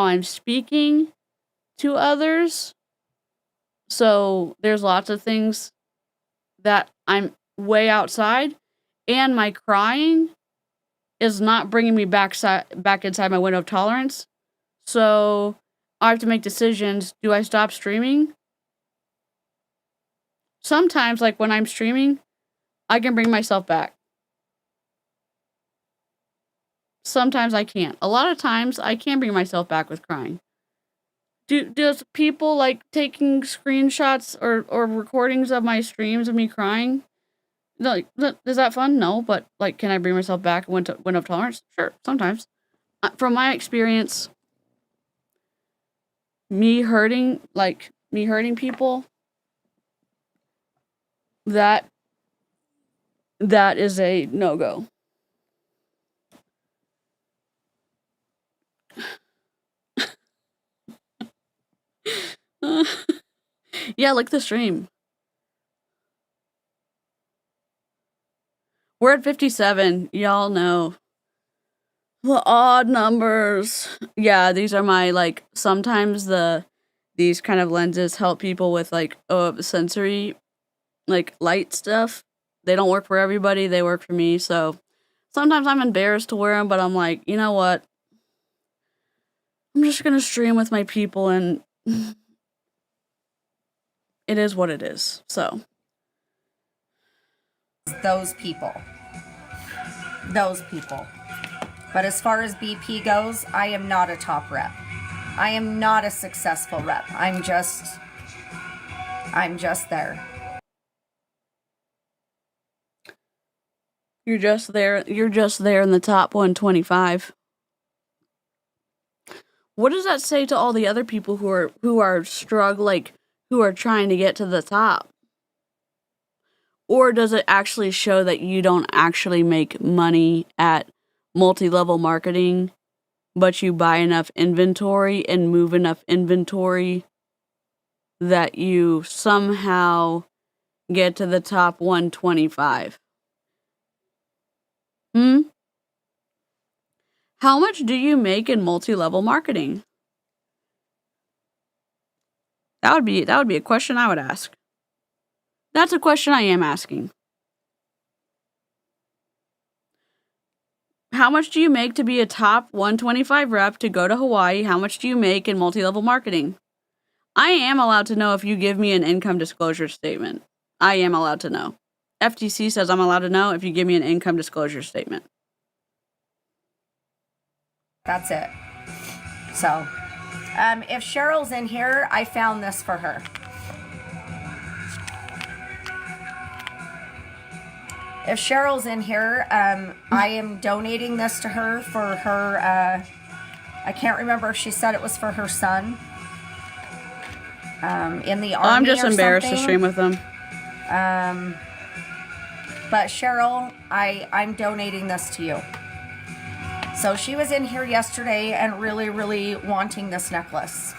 A: I'm speaking to others. So there's lots of things that I'm way outside, and my crying is not bringing me back inside my window of tolerance. So I have to make decisions. Do I stop streaming? Sometimes, like when I'm streaming, I can bring myself back. Sometimes I can't. A lot of times I can bring myself back with crying. Does people like taking screenshots or recordings of my streams of me crying? Like, is that fun? No, but like, can I bring myself back window of tolerance? Sure, sometimes. From my experience, me hurting people, that is a no-go. Yeah, like the stream. We're at 57. Y'all know. The odd numbers. Yeah, these are my, like, sometimes these kind of lenses help people with, like, sensory, like, light stuff. They don't work for everybody. They work for me. So sometimes I'm embarrassed to wear them, but I'm like, you know what? I'm just going to stream with my people, and it is what it is. So.
B: Those people. But as far as BP goes, I am not a top rep. I am not a successful rep. I'm just there.
A: You're just there in the top 125. What does that say to all the other people who are struggling, who are trying to get to the top? Or does it actually show that you don't actually make money at multi-level marketing, but you buy enough inventory and move enough inventory that you somehow get to the top 125? How much do you make in multi-level marketing? That would be a question I would ask. That's a question I am asking. How much do you make to be a top 125 rep to go to Hawaii? How much do you make in multi-level marketing? I am allowed to know if you give me an income disclosure statement. I am allowed to know. FTC says I'm allowed to know if you give me an income disclosure statement.
B: That's it. So, if Cheryl's in here, I found this for her. If Cheryl's in here, I am donating this to her for her, I can't remember if she said it was for her son. In the army.
A: I'm just embarrassed to stream with them.
B: But Cheryl, I'm donating this to you. So she was in here yesterday and really, really wanting this necklace.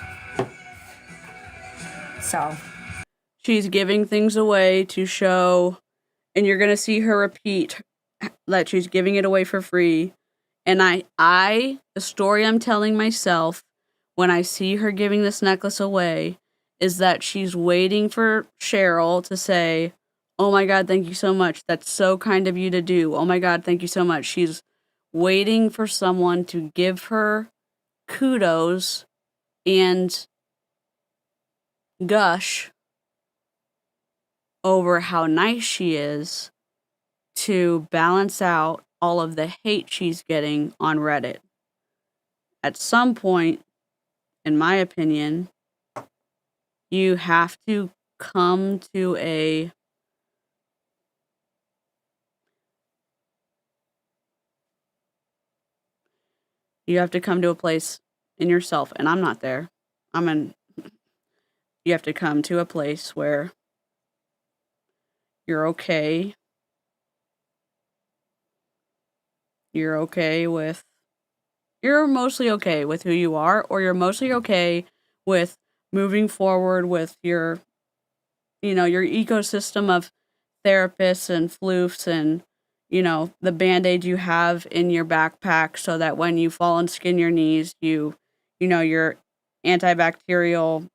B: So.
A: She's giving things away to show, and you're going to see her repeat that she's giving it away for free. And the story I'm telling myself when I see her giving this necklace away is that she's waiting for Cheryl to say, oh my God, thank you so much. That's so kind of you to do. Oh my God, thank you so much. She's waiting for someone to give her kudos and gush over how nice she is to balance out all of the hate she's getting on Reddit. At some point, in my opinion, you have to come to a place in yourself, and I'm not there. You have to come to a place where you're okay. You're mostly okay with who you are, or you're mostly okay with moving forward with your ecosystem of therapists and floofs and, the Band-Aid you have in your backpack so that when you fall and skin your knees, your antibacterial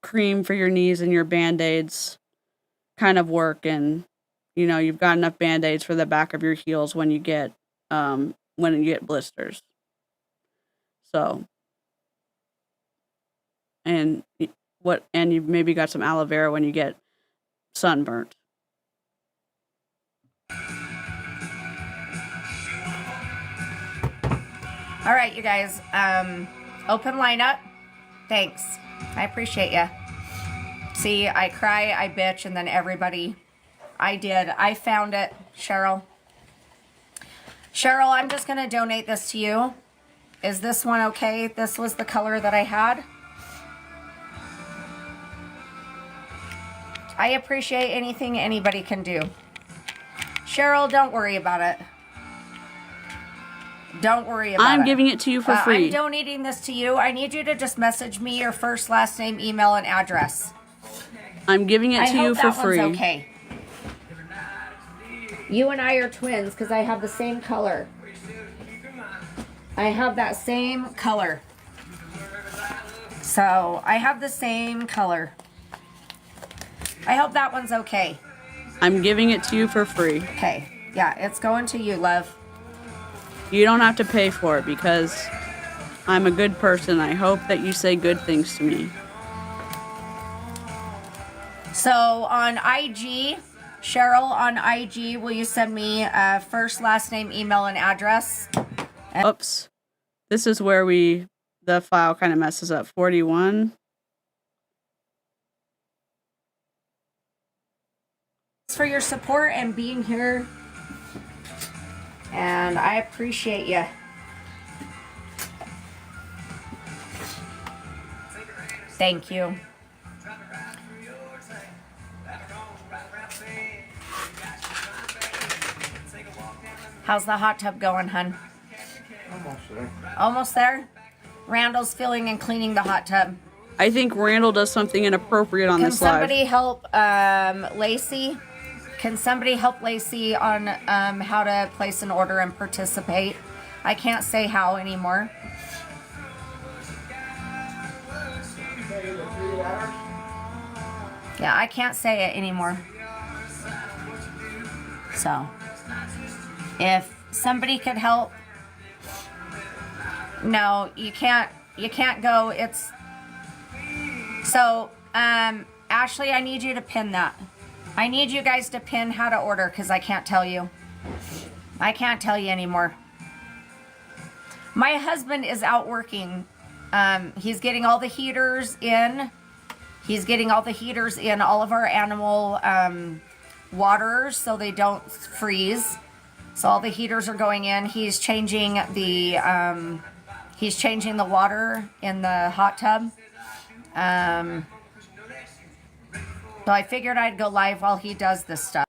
A: cream for your knees and your Band-Aids kind of work, and, you've got enough Band-Aids for the back of your heels when you get blisters. So, and you've maybe got some aloe vera when you get sunburnt.
B: All right, you guys. Open lineup. Thanks. I appreciate you. See, I cry, I bitch, and then everybody. I found it, Cheryl. Cheryl, I'm just going to donate this to you. Is this one okay? This was the color that I had. I appreciate anything anybody can do. Cheryl, don't worry about it. Don't worry about it.
A: I'm giving it to you for free.
B: I'm donating this to you. I need you to just message me your first, last name, email, and address.
A: I'm giving it to you for free.
B: One's okay. You and I are twins because I have the same color. I have that same color. So I have the same color. I hope that one's okay.
A: I'm giving it to you for free.
B: Okay. Yeah, it's going to you, love.
A: You don't have to pay for it because I'm a good person. I hope that you say good things to me.
B: So on IG, Cheryl, on IG, will you send me first, last name, email, and address?
A: Oops. This is where the file kind of messes up. 41.
B: Thanks for your support and being here. And I appreciate you. Thank you. How's the hot tub going, hun?
C: Almost there.
B: Almost there? Randall's filling and cleaning the hot tub.
A: I think Randall does something inappropriate on this live.
B: Can somebody help Lacey? Can somebody help Lacey on how to place an order and participate? I can't say how anymore. Yeah, I can't say it anymore. So, if somebody could help. No, you can't go. It's so, Ashley, I need you to pin that. I need you guys to pin how to order because I can't tell you. I can't tell you anymore. My husband is out working. He's getting all the heaters in. He's getting all the heaters in all of our animal waterers so they don't freeze. So all the heaters are going in. He's changing the water in the hot tub. So I figured I'd go live while he does this stuff.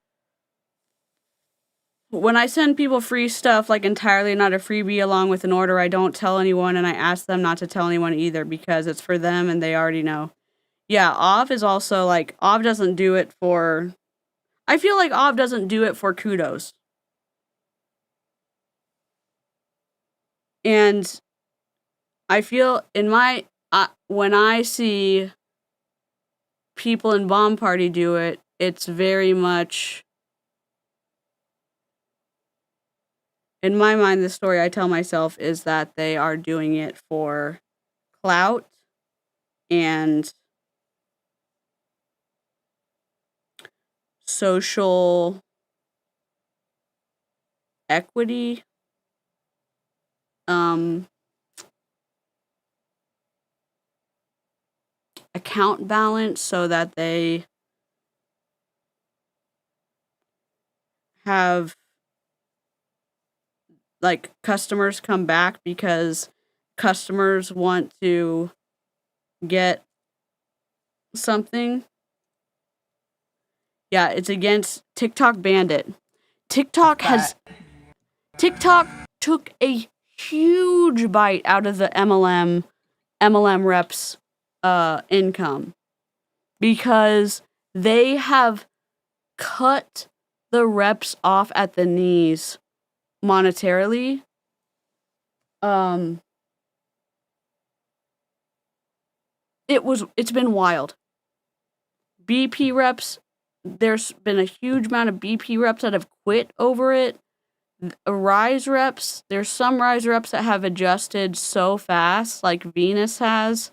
A: When I send people free stuff, like entirely not a freebie along with an order, I don't tell anyone, and I ask them not to tell anyone either because it's for them and they already know. Yeah, Ov is also like, Ov doesn't do it for... I feel like Ov doesn't do it for kudos. And I feel in my when I see people in Bomb Party do it, it's very much, in my mind, the story I tell myself is that they are doing it for clout and social equity, account balance, so that they have like customers come back because customers want to get something. Yeah, it's against TikTok banned it. TikTok took a huge bite out of the MLM reps income, because they have cut the reps off at the knees monetarily. It's been wild. BP reps, there's been a huge amount of BP reps that have quit over it. Rise reps, there's some Rise reps that have adjusted so fast, like Venus has.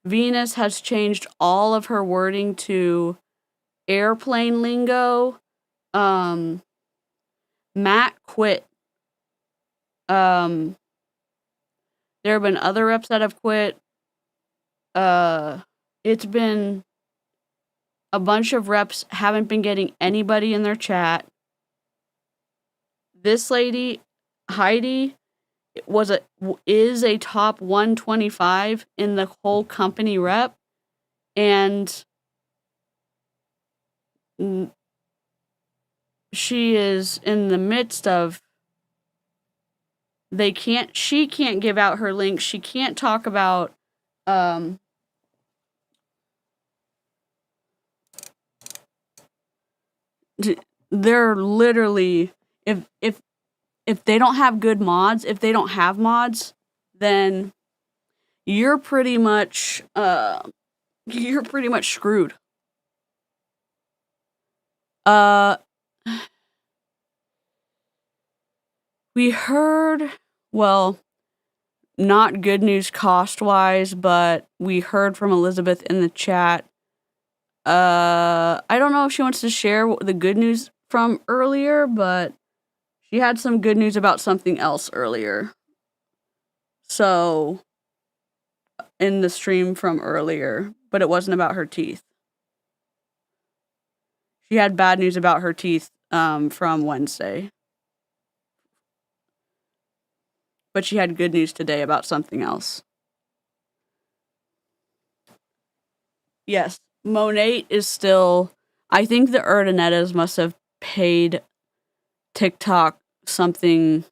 A: Venus has changed all of her wording to airplane lingo. Matt quit. There have been other reps that have quit. It's been a bunch of reps haven't been getting anybody in their chat. This lady, Heidi, is a top 125 in the whole company rep, and she is in the midst of, she can't give out her links. She can't talk about they're literally, if they don't have good mods, if they don't have mods, then you're pretty much screwed. We heard, well, not good news cost-wise, but we heard from Elizabeth in the chat. I don't know if she wants to share the good news from earlier, but she had some good news about something else earlier. So, in the stream from earlier, but it wasn't about her teeth. She had bad news about her teeth from Wednesday. But she had good news today about something else. Yes, Monet is still, I think the Erdonettas must have paid TikTok something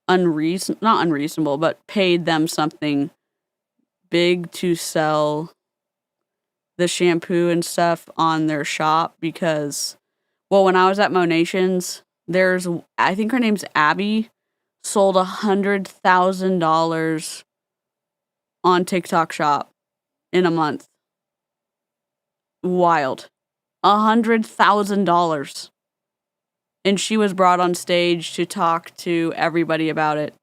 A: not unreasonable, but paid them something big to sell the shampoo and stuff on their shop, because, well, when I was at Monations, I think her name's Abby, sold $100,000 on TikTok shop in a month. Wild. $100,000. And she was brought on stage to talk to everybody about it.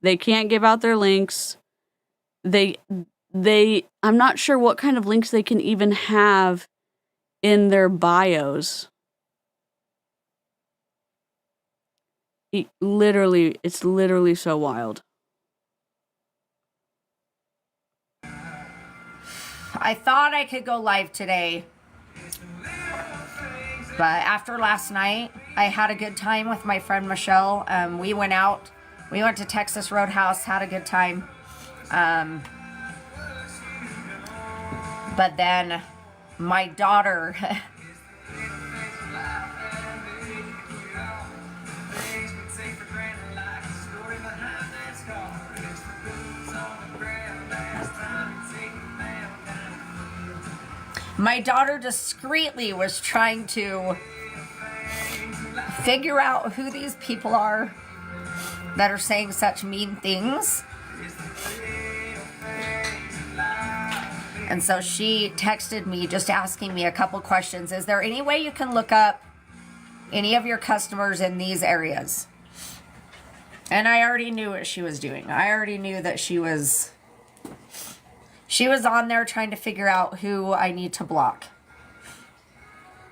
A: They can't give out their links. I'm not sure what kind of links they can even have in their bios. It's literally so wild.
B: I thought I could go live today, but after last night, I had a good time with my friend Michelle. We went out. We went to Texas Roadhouse, had a good time. But then my daughter... My daughter discreetly was trying to figure out who these people are that are saying such mean things. And so she texted me just asking me a couple questions. Is there any way you can look up any of your customers in these areas? And I already knew what she was doing. I already knew that she was on there trying to figure out who I need to block.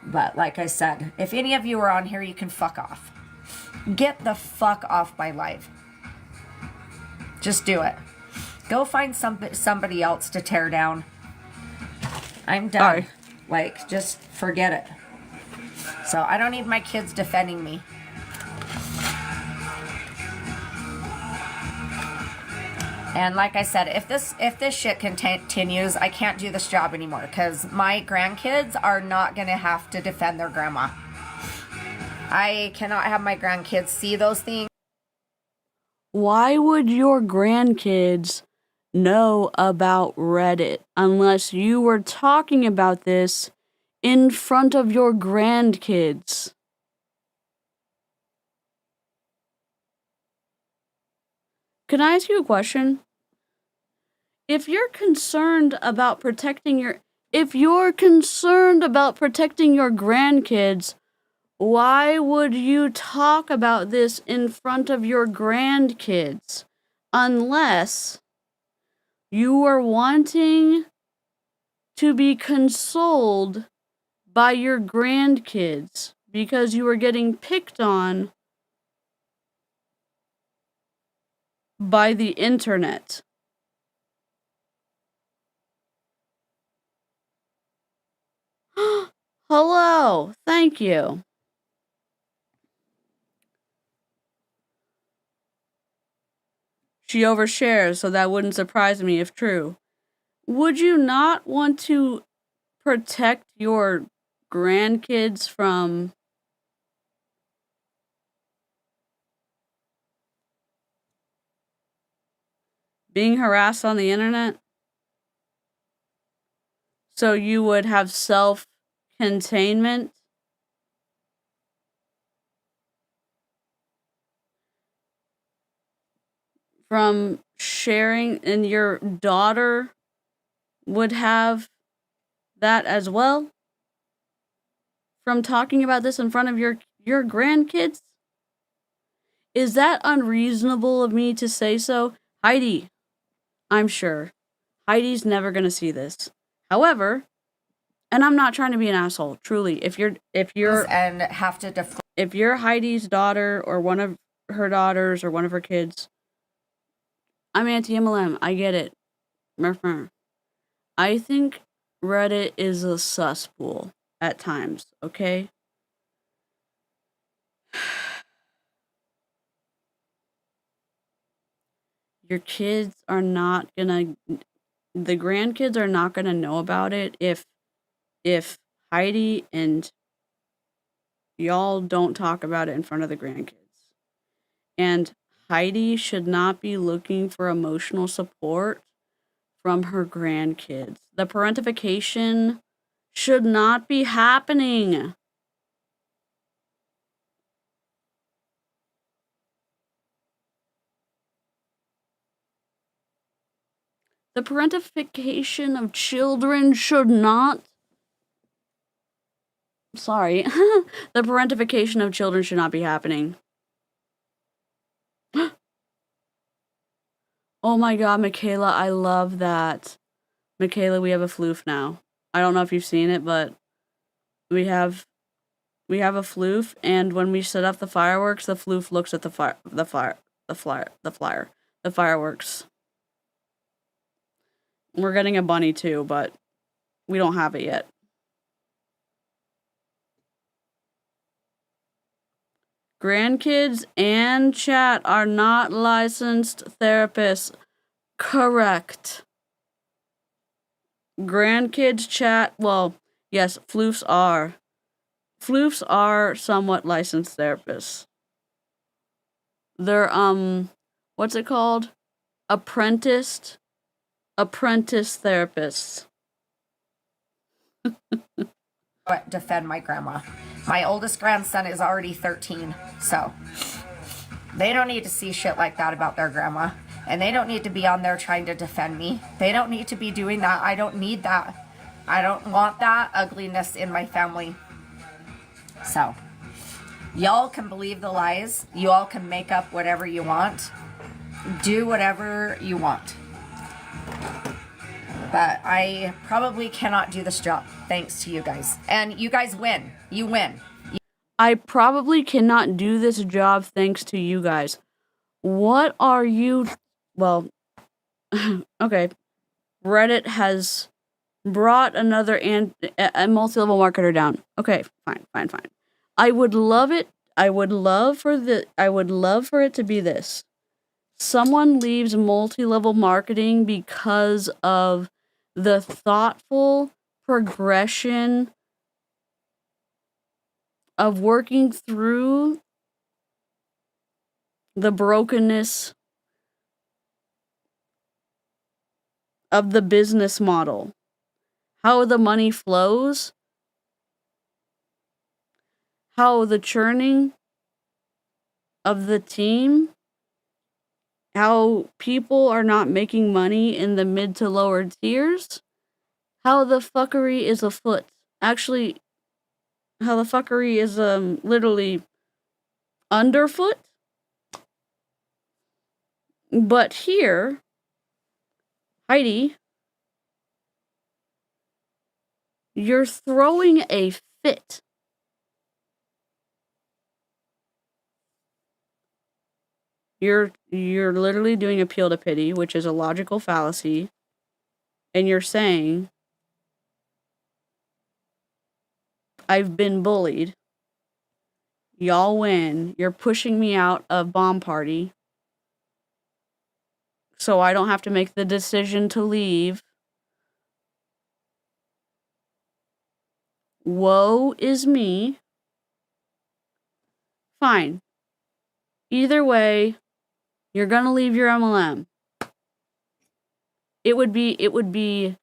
B: But like I said, if any of you are on here, you can fuck off. Get the fuck off my life. Just do it. Go find somebody else to tear down. I'm done.
A: Sorry.
B: Like, just forget it. So I don't need my kids defending me. And like I said, if this shit continues, I can't do this job anymore because my grandkids are not going to have to defend their grandma. I cannot have my grandkids see those things.
A: Why would your grandkids know about Reddit unless you were talking about this in front of your grandkids? Can I ask you a question? If you're concerned about protecting your grandkids, why would you talk about this in front of your grandkids? Unless you were wanting to be consoled by your grandkids because you were getting picked on by the internet. Hello, thank you. She overshares, so that wouldn't surprise me if true. Would you not want to protect your grandkids from being harassed on the internet? So you would have self-containment? From sharing, and your daughter would have that as well? From talking about this in front of your grandkids? Is that unreasonable of me to say so? Heidi, I'm sure. Heidi's never gonna see this. However, and I'm not trying to be an asshole, truly. If you're
B: and have to
A: if you're Heidi's daughter or one of her daughters or one of her kids, I'm anti-MLM. I get it. I think Reddit is a cesspool at times, okay? Your kids are not gonna... The grandkids are not gonna know about it if Heidi and y'all don't talk about it in front of the grandkids. And Heidi should not be looking for emotional support from her grandkids. The parentification should not be happening. The parentification of children should not... Sorry. The parentification of children should not be happening. Oh my god, Michaela, I love that. Michaela, we have a floof now. I don't know if you've seen it, but we have a floof, and when we set up the fireworks, the floof looks at the fireworks. We're getting a bunny too, but we don't have it yet. Grandkids and chat are not licensed therapists. Correct. Grandkids chat, well, yes, floofs are. Floofs are somewhat licensed therapists. They're, what's it called? Apprentice therapists.
B: defend my grandma. My oldest grandson is already 13, so they don't need to see shit like that about their grandma. And they don't need to be on there trying to defend me. They don't need to be doing that. I don't need that. I don't want that ugliness in my family. So, y'all can believe the lies. You all can make up whatever you want. Do whatever you want. But I probably cannot do this job thanks to you guys. And you guys win. You win.
A: I probably cannot do this job thanks to you guys. What are you... Well, okay. Reddit has brought another a multi-level marketer down. Okay, fine. I would love it. I would love for it to be this. Someone leaves multi-level marketing because of the thoughtful progression of working through the brokenness of the business model, how the money flows, how the churning of the team, how people are not making money in the mid to lower tiers, how the fuckery is afoot. Actually, how the fuckery is literally underfoot. But here, Heidi, you're throwing a fit. You're literally doing appeal to pity, which is a logical fallacy, and you're saying, I've been bullied. Y'all win. You're pushing me out of bomb party, so I don't have to make the decision to leave. Woe is me. Fine. Either way, you're gonna leave your MLM. It would be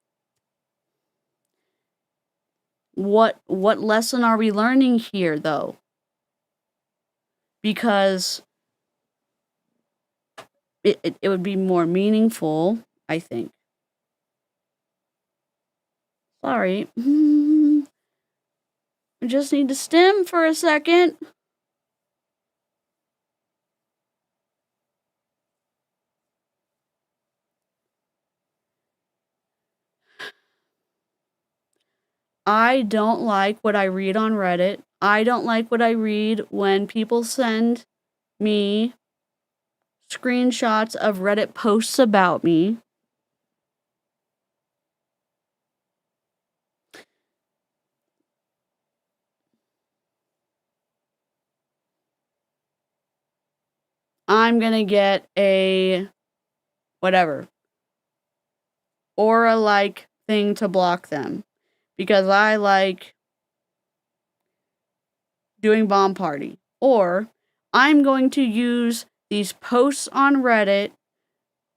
A: what lesson are we learning here, though? Because it would be more meaningful, I think. Sorry. I just need to stim for a second. I don't like what I read on Reddit. I don't like what I read when people send me screenshots of Reddit posts about me. I'm gonna get a whatever aura-like thing to block them because I like doing bomb party. Or I'm going to use these posts on Reddit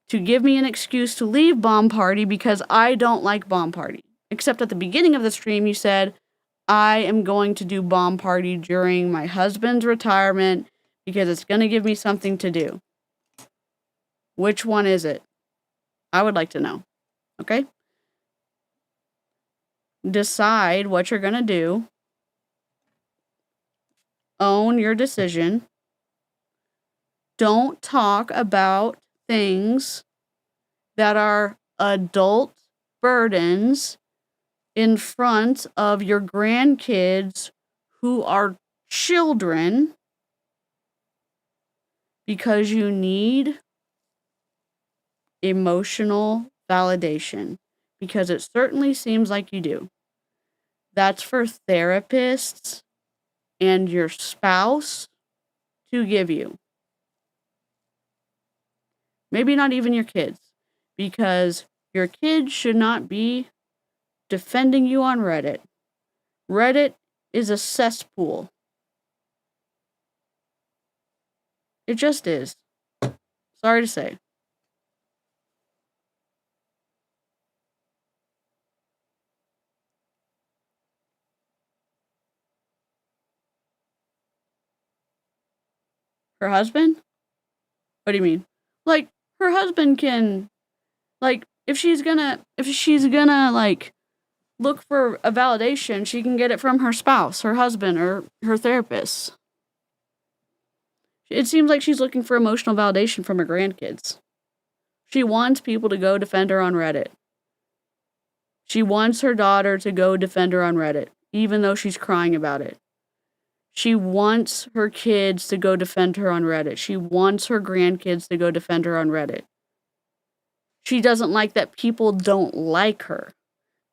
A: to give me an excuse to leave bomb party because I don't like bomb party. Except at the beginning of the stream you said, I am going to do bomb party during my husband's retirement because it's going to give me something to do. Which one is it? I would like to know. Okay? Decide what you're going to do. Own your decision. Don't talk about things that are adult burdens in front of your grandkids who are children because you need emotional validation, because it certainly seems like you do. That's for therapists and your spouse to give you. Maybe not even your kids, because your kids should not be defending you on Reddit. Reddit is a cesspool. It just is. Sorry to say. Her husband? What do you mean? Like, her husband can, like, if she's gonna, like, look for a validation, she can get it from her spouse, her husband, or her therapist. It seems like she's looking for emotional validation from her grandkids. She wants people to go defend her on Reddit. She wants her daughter to go defend her on Reddit, even though she's crying about it. She wants her kids to go defend her on Reddit. She wants her grandkids to go defend her on Reddit. She doesn't like that people don't like her,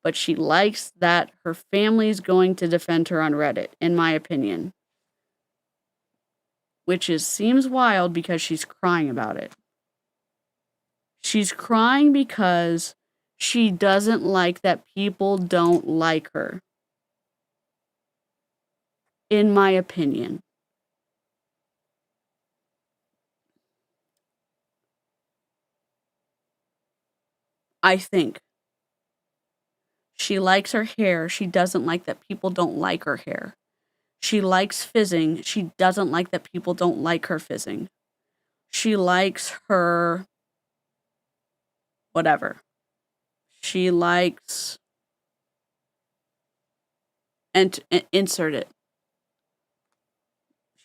A: but she likes that her family's going to defend her on Reddit, in my opinion. Which seems wild because she's crying about it. She's crying because she doesn't like that people don't like her. In my opinion. I think. She likes her hair. She doesn't like that people don't like her hair. She likes fizzing. She doesn't like that people don't like her fizzing. She likes her whatever. She likes and insert it.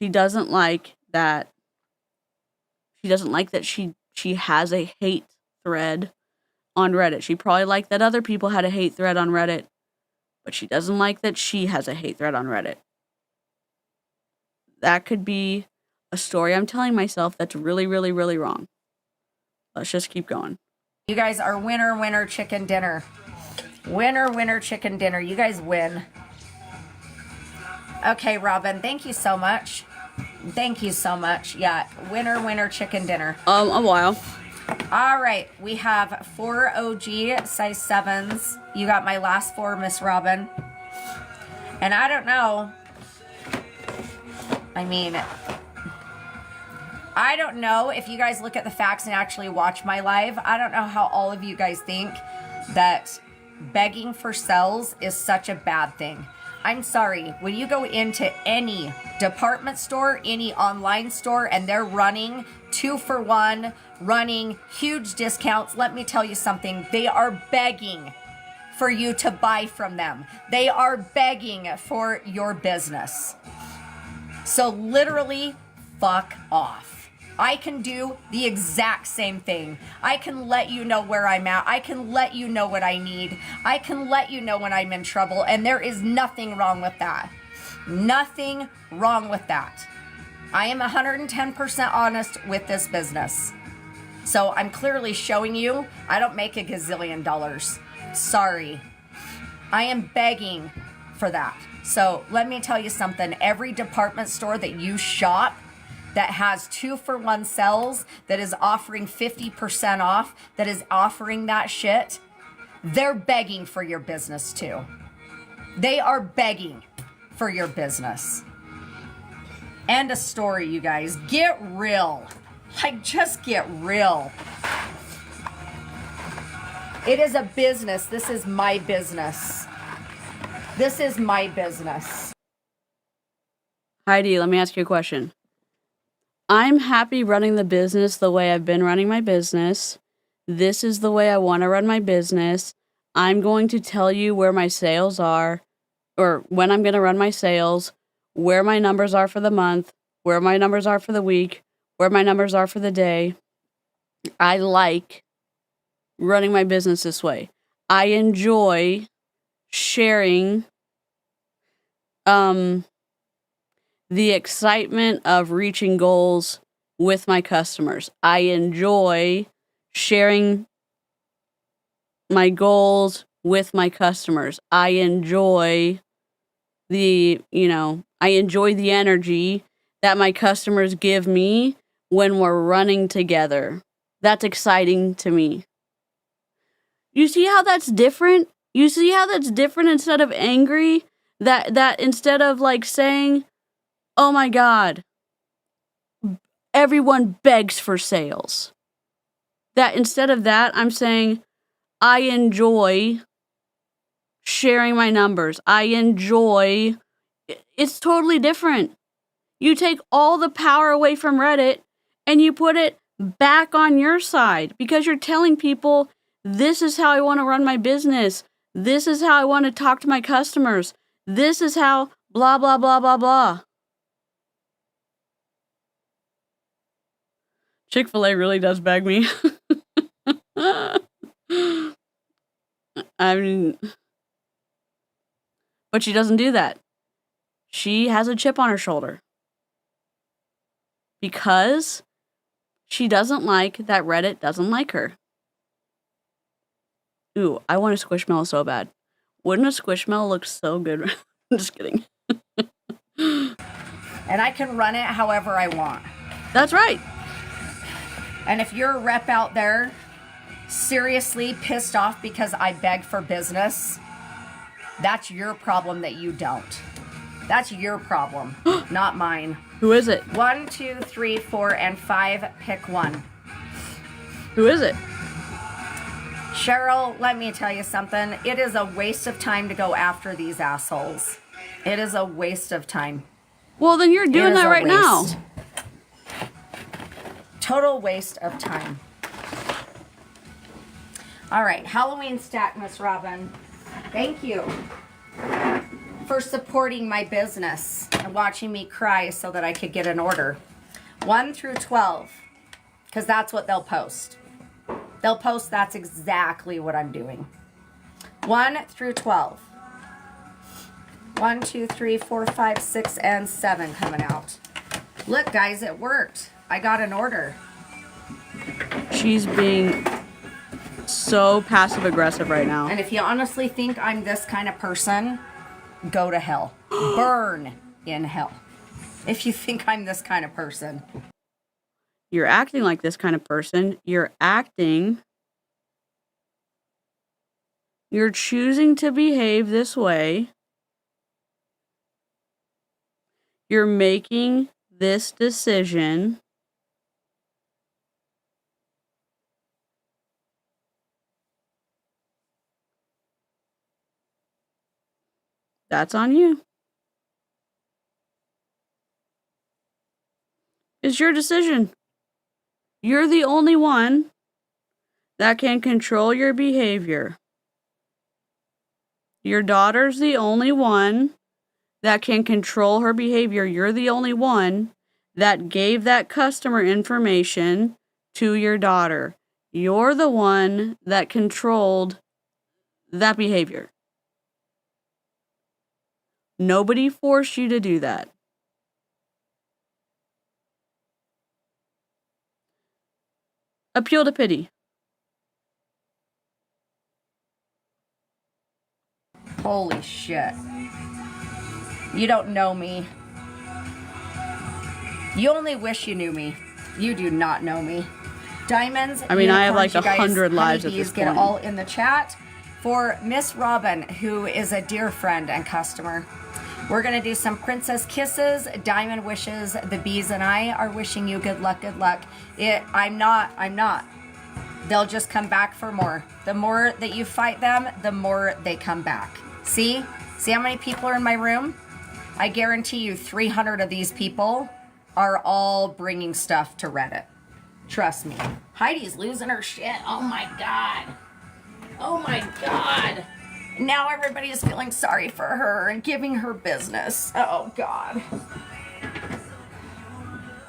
A: She doesn't like that. She doesn't like that she has a hate thread on Reddit. She probably liked that other people had a hate thread on Reddit, but she doesn't like that she has a hate thread on Reddit. That could be a story I'm telling myself that's really, really, really wrong. Let's just keep going.
B: You guys are winner, winner, chicken dinner. Winner, winner, chicken dinner. You guys win. Okay, Robin, thank you so much. Thank you so much. Yeah, winner, winner, chicken dinner.
A: A while.
B: All right, we have 4 OG size 7s. You got my last 4, Miss Robin. And I don't know. I mean, I don't know if you guys look at the facts and actually watch my live. I don't know how all of you guys think that begging for sales is such a bad thing. I'm sorry, when you go into any department store, any online store, and they're running 2-for-1, running huge discounts, let me tell you something. They are begging for you to buy from them. They are begging for your business. So literally, fuck off. I can do the exact same thing. I can let you know where I'm at. I can let you know what I need. I can let you know when I'm in trouble, and there is nothing wrong with that. Nothing wrong with that. I am 110% honest with this business. So I'm clearly showing you I don't make a gazillion dollars. Sorry. I am begging for that. So let me tell you something. Every department store that you shop that has 2-for-1 sales, that is offering 50% off, that is offering that shit, they're begging for your business too. They are begging for your business. End of story, you guys. Get real. Like, just get real. It is a business. This is my business. This is my business.
A: Heidi, let me ask you a question. I'm happy running the business the way I've been running my business. This is the way I want to run my business. I'm going to tell you where my sales are, or when I'm going to run my sales, where my numbers are for the month, where my numbers are for the week, where my numbers are for the day. I like running my business this way. I enjoy sharing the excitement of reaching goals with my customers. I enjoy sharing my goals with my customers. I enjoy the energy that my customers give me when we're running together. That's exciting to me. You see how that's different? You see how that's different instead of angry? That instead of like saying, oh my God, everyone begs for sales. That instead of that, I'm saying, I enjoy sharing my numbers. It's totally different. You take all the power away from Reddit and you put it back on your side because you're telling people, this is how I want to run my business. This is how I want to talk to my customers. This is how blah, blah, blah, blah, blah. Chick-fil-A really does beg me. I mean, but she doesn't do that. She has a chip on her shoulder. Because she doesn't like that Reddit doesn't like her. Ooh, I want a Squishmallow so bad. Wouldn't a Squishmallow look so good? I'm just kidding.
B: And I can run it however I want.
A: That's right.
B: And if you're a rep out there seriously pissed off because I beg for business, that's your problem that you don't. That's your problem, not mine.
A: Who is it?
B: 1, 2, 3, 4, and 5. Pick one.
A: Who is it?
B: Cheryl, let me tell you something. It is a waste of time to go after these assholes. It is a waste of time.
A: Well, then you're doing that right now.
B: Total waste of time. All right, Halloween stack, Miss Robin. Thank you for supporting my business and watching me cry so that I could get an order. 1 through 12, because that's what they'll post. They'll post that's exactly what I'm doing. 1 through 12. 1, 2, 3, 4, 5, 6, and 7 coming out. Look, guys, it worked. I got an order.
A: She's being so passive aggressive right now.
B: And if you honestly think I'm this kind of person, go to hell. Burn in hell. If you think I'm this kind of person.
A: You're acting like this kind of person. You're choosing to behave this way. You're making this decision. That's on you. It's your decision. You're the only one that can control your behavior. Your daughter's the only one that can control her behavior. You're the only one that gave that customer information to your daughter. You're the one that controlled that behavior. Nobody forced you to do that. Appeal to pity.
B: Holy shit. You don't know me. You only wish you knew me. You do not know me. Diamonds.
A: I mean, I have like
B: unicorns,
A: 100 lives at this
B: honeybees, get
A: point.
B: all in the chat for Miss Robin, who is a dear friend and customer. We're going to do some princess kisses, diamond wishes. The bees and I are wishing you good luck, good luck. I'm not. They'll just come back for more. The more that you fight them, the more they come back. See? See how many people are in my room? I guarantee you 300 of these people are all bringing stuff to Reddit. Trust me. Heidi's losing her shit. Oh my God. Oh my God. Now everybody is feeling sorry for her and giving her business. Oh God.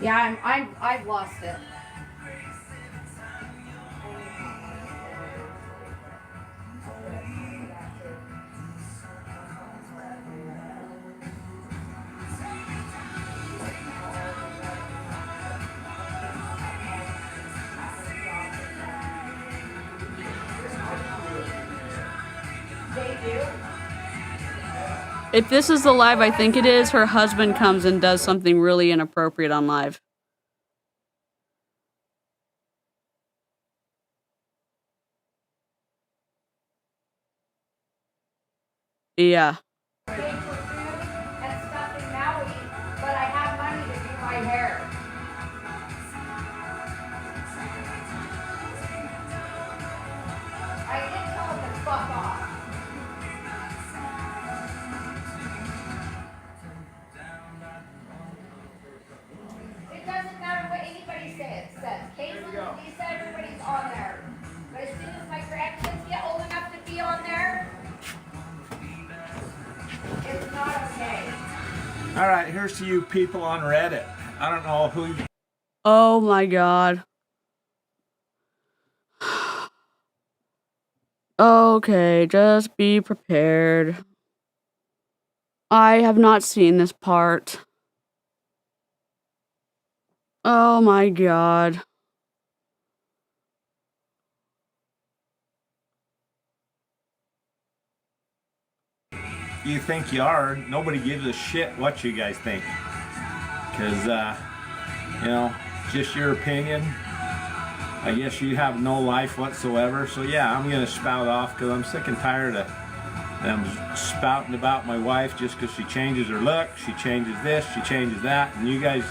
B: Yeah, I've lost it.
A: If this is the live I think it is, her husband comes and does something really inappropriate on live. Yeah.
B: And stuff in Maui, but I have money to do my hair. I did tell him to fuck off. Reddit says. Caitlin, Lisa, everybody's on there. But as soon as my grandkids get old enough to be on there, it's not okay.
C: All right, here's to you people on Reddit. I don't know who.
A: Oh my god. Okay, just be prepared. I have not seen this part. Oh my god.
C: You think you are. Nobody gives a shit what you guys think. Because, you know, just your opinion. I guess you have no life whatsoever. So yeah, I'm going to spout off because I'm sick and tired of them spouting about my wife just because she changes her look, she changes this, she changes that, and you guys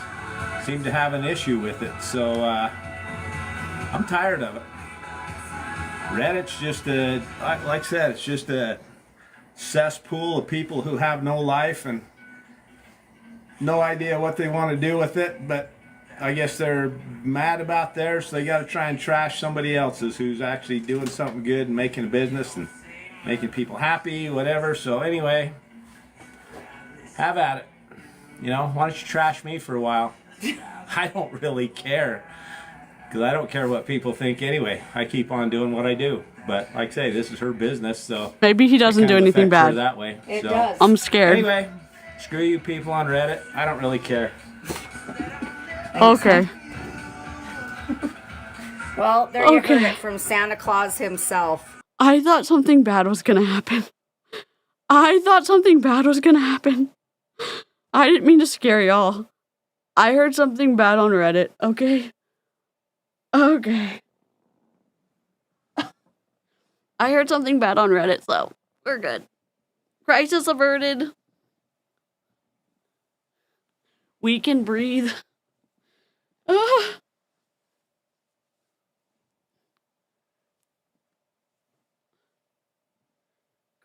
C: seem to have an issue with it. So I'm tired of it. Reddit's just a, like I said, it's just a cesspool of people who have no life and no idea what they want to do with it, but I guess they're mad about theirs, so they got to try and trash somebody else's who's actually doing something good and making a business and making people happy, whatever. So anyway, have at it. You know, why don't you trash me for a while? I don't really care, because I don't care what people think anyway. I keep on doing what I do. But like I say, this is her business, so
A: maybe he doesn't do anything bad
C: that way.
B: It
C: so,
B: does.
A: I'm scared.
C: Anyway, screw you people on Reddit. I don't really care.
A: Okay.
B: Well, there you heard it from Santa Claus himself.
A: I thought something bad was gonna happen. I didn't mean to scare y'all. I heard something bad on Reddit, okay? Okay. I heard something bad on Reddit, so we're good. Crisis averted. We can breathe. Ugh.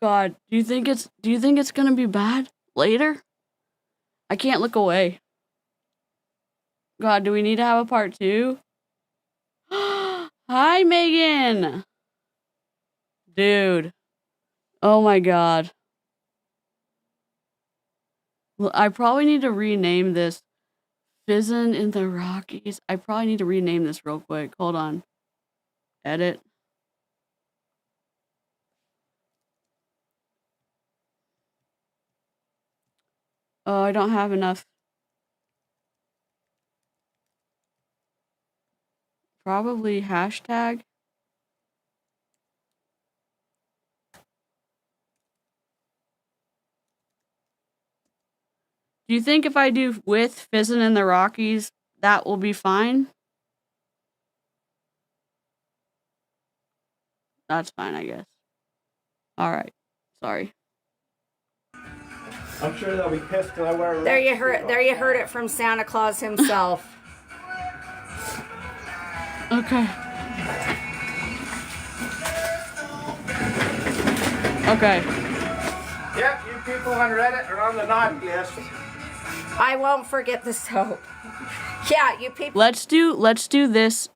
A: God, do you think it's gonna be bad later? I can't look away. God, do we need to have a part 2? Hi, Megan. Dude. Oh my god. Well, I probably need to rename this fizzinintherockies. I probably need to rename this real quick. Hold on. Edit. Oh, I don't have enough. Probably hashtag. Do you think if I do with Fizzin' in the Rockies, that will be fine? That's fine, I guess. Alright. Sorry.
C: I'm sure they'll be pissed because I wear a
B: There you heard it from Santa Claus himself.
A: Okay. Okay.
C: Yep, you people on Reddit are on the naughty list.
B: I won't forget the soap. Yeah, you people.
A: Let's do this,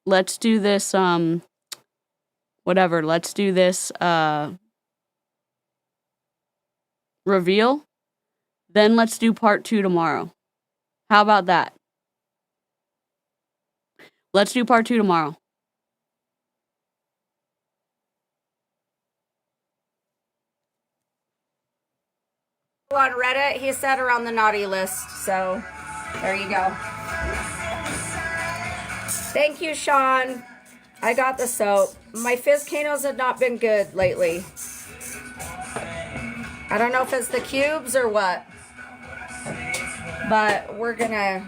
A: whatever, let's do this, reveal. Then let's do part 2 tomorrow. How about that? Let's do part 2 tomorrow.
B: On Reddit, he said are on the naughty list, so there you go. Thank you, Sean. I got the soap. My fizz-canos have not been good lately. I don't know if it's the cubes or what, but we're gonna,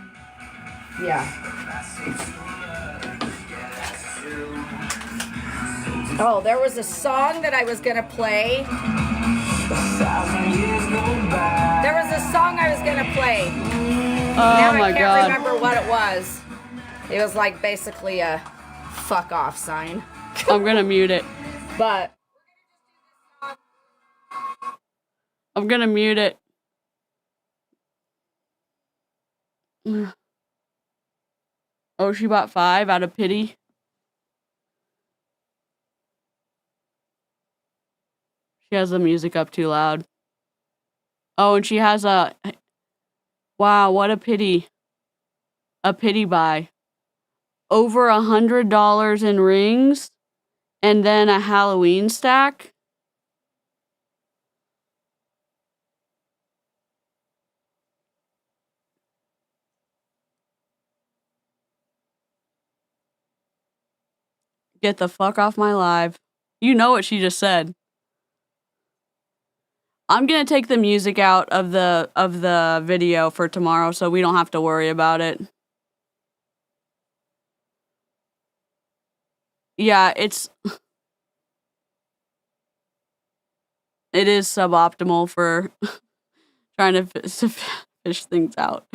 B: yeah. Oh, there was a song that I was gonna play. There was a song I was gonna play. Now
A: my
B: I can't
A: God.
B: remember what it was. It was like basically a fuck off sign.
A: I'm gonna mute it.
B: But
A: I'm gonna mute it. Oh, she bought 5 out of pity. She has the music up too loud. Oh, and she has a... Wow, what a pity. A pity buy. Over $100 in rings. And then a Halloween stack. Get the fuck off my live. You know what she just said. I'm gonna take the music out of the video for tomorrow so we don't have to worry about it. Yeah, it is suboptimal for trying to fish things out.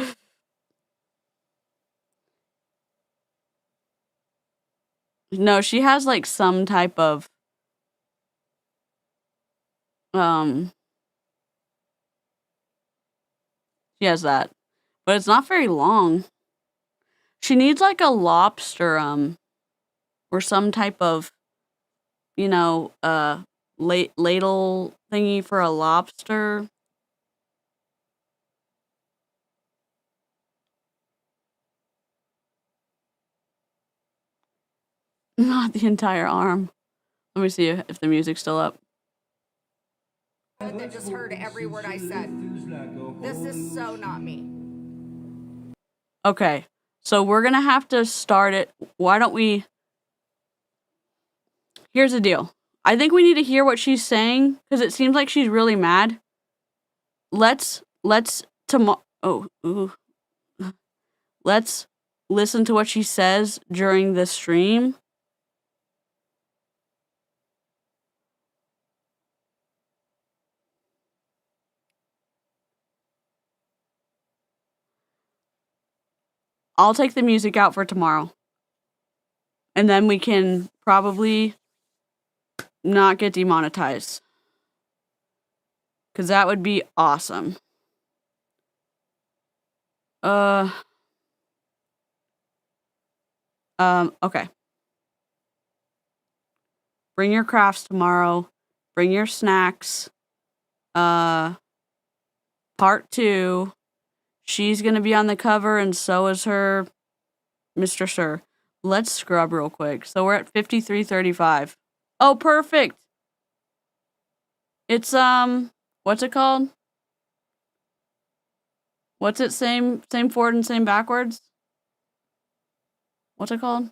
A: No, she has like some type of she has that. But it's not very long. She needs like a lobster or some type of, you know, ladle thingy for a lobster. Not the entire arm. Let me see if the music's still up.
B: That just heard every word I said. This is so not me.
A: Okay, so we're gonna have to start it. Why don't we... Here's the deal. I think we need to hear what she's saying, because it seems like she's really mad. Let's tomorrow... Oh, ooh. Let's listen to what she says during the stream. I'll take the music out for tomorrow. And then we can probably not get demonetized. Because that would be awesome. Okay. Bring your crafts tomorrow. Bring your snacks. Part 2. She's gonna be on the cover, and so is her Mr. Sir. Let's scrub real quick. So we're at 53:35. Oh, perfect. It's what's it called? What's it same forward and same backwards? What's it called?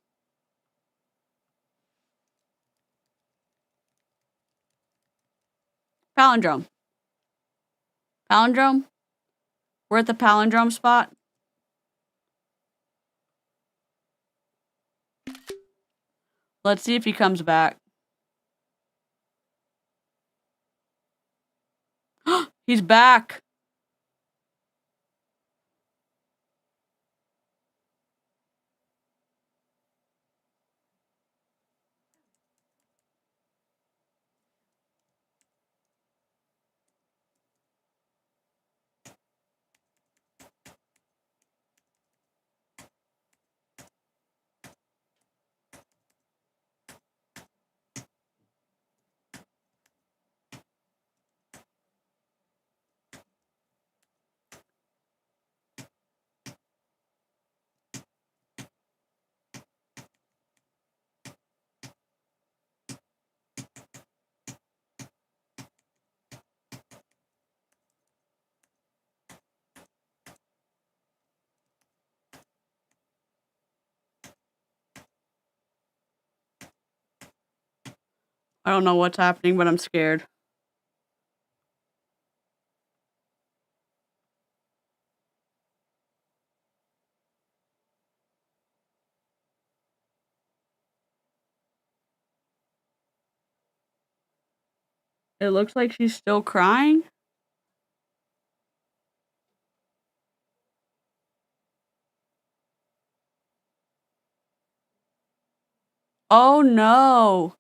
A: Palindrome. Palindrome? We're at the palindrome spot. Let's see if he comes back. He's back. I don't know what's happening, but I'm scared. It looks like she's still crying. Oh no.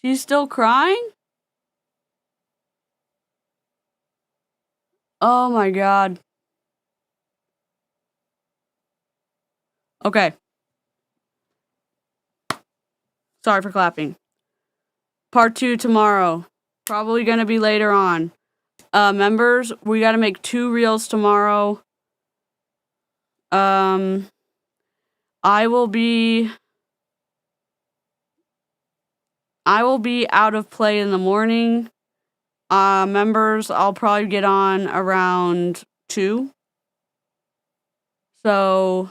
A: She's still crying? Oh my god. Okay. Sorry for clapping. Part 2 tomorrow. Probably going to be later on. Members, we got to make 2 reels tomorrow. I will be out of play in the morning. Members, I'll probably get on around 2. So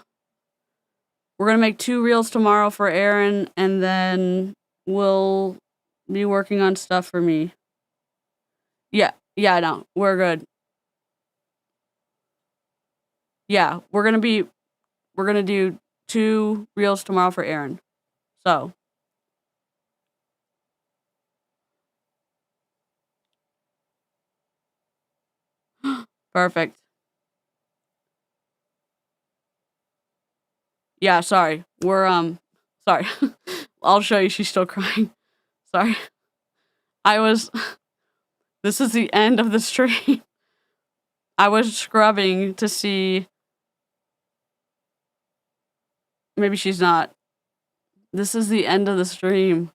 A: we're going to make 2 reels tomorrow for Aaron, and then we'll be working on stuff for me. Yeah, no, we're good. Yeah, we're going to do 2 reels tomorrow for Aaron. So. Perfect. Yeah, sorry. We're, sorry. I'll show you, she's still crying. Sorry. This is the end of the stream. I was scrubbing to see. Maybe she's not. This is the end of the stream.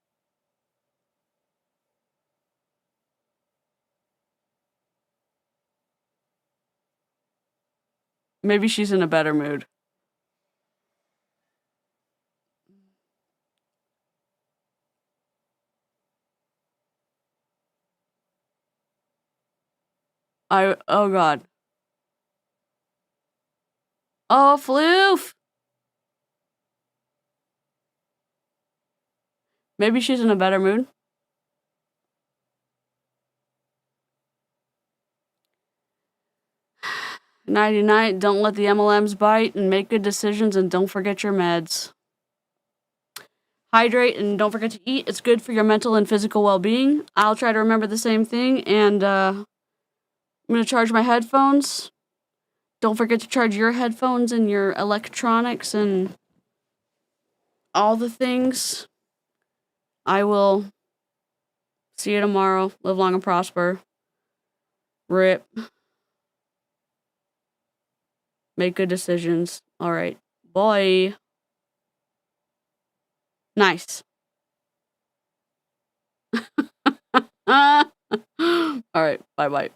A: Maybe she's in a better mood. Oh God. Oh, floof. Maybe she's in a better mood. Nighty night. Don't let the MLMs bite, and make good decisions, and don't forget your meds. Hydrate and don't forget to eat. It's good for your mental and physical well-being. I'll try to remember the same thing, and I'm going to charge my headphones. Don't forget to charge your headphones and your electronics and all the things. I will see you tomorrow. Live long and prosper. RIP. Make good decisions. All right. Bye. Nice. All right. Bye-bye.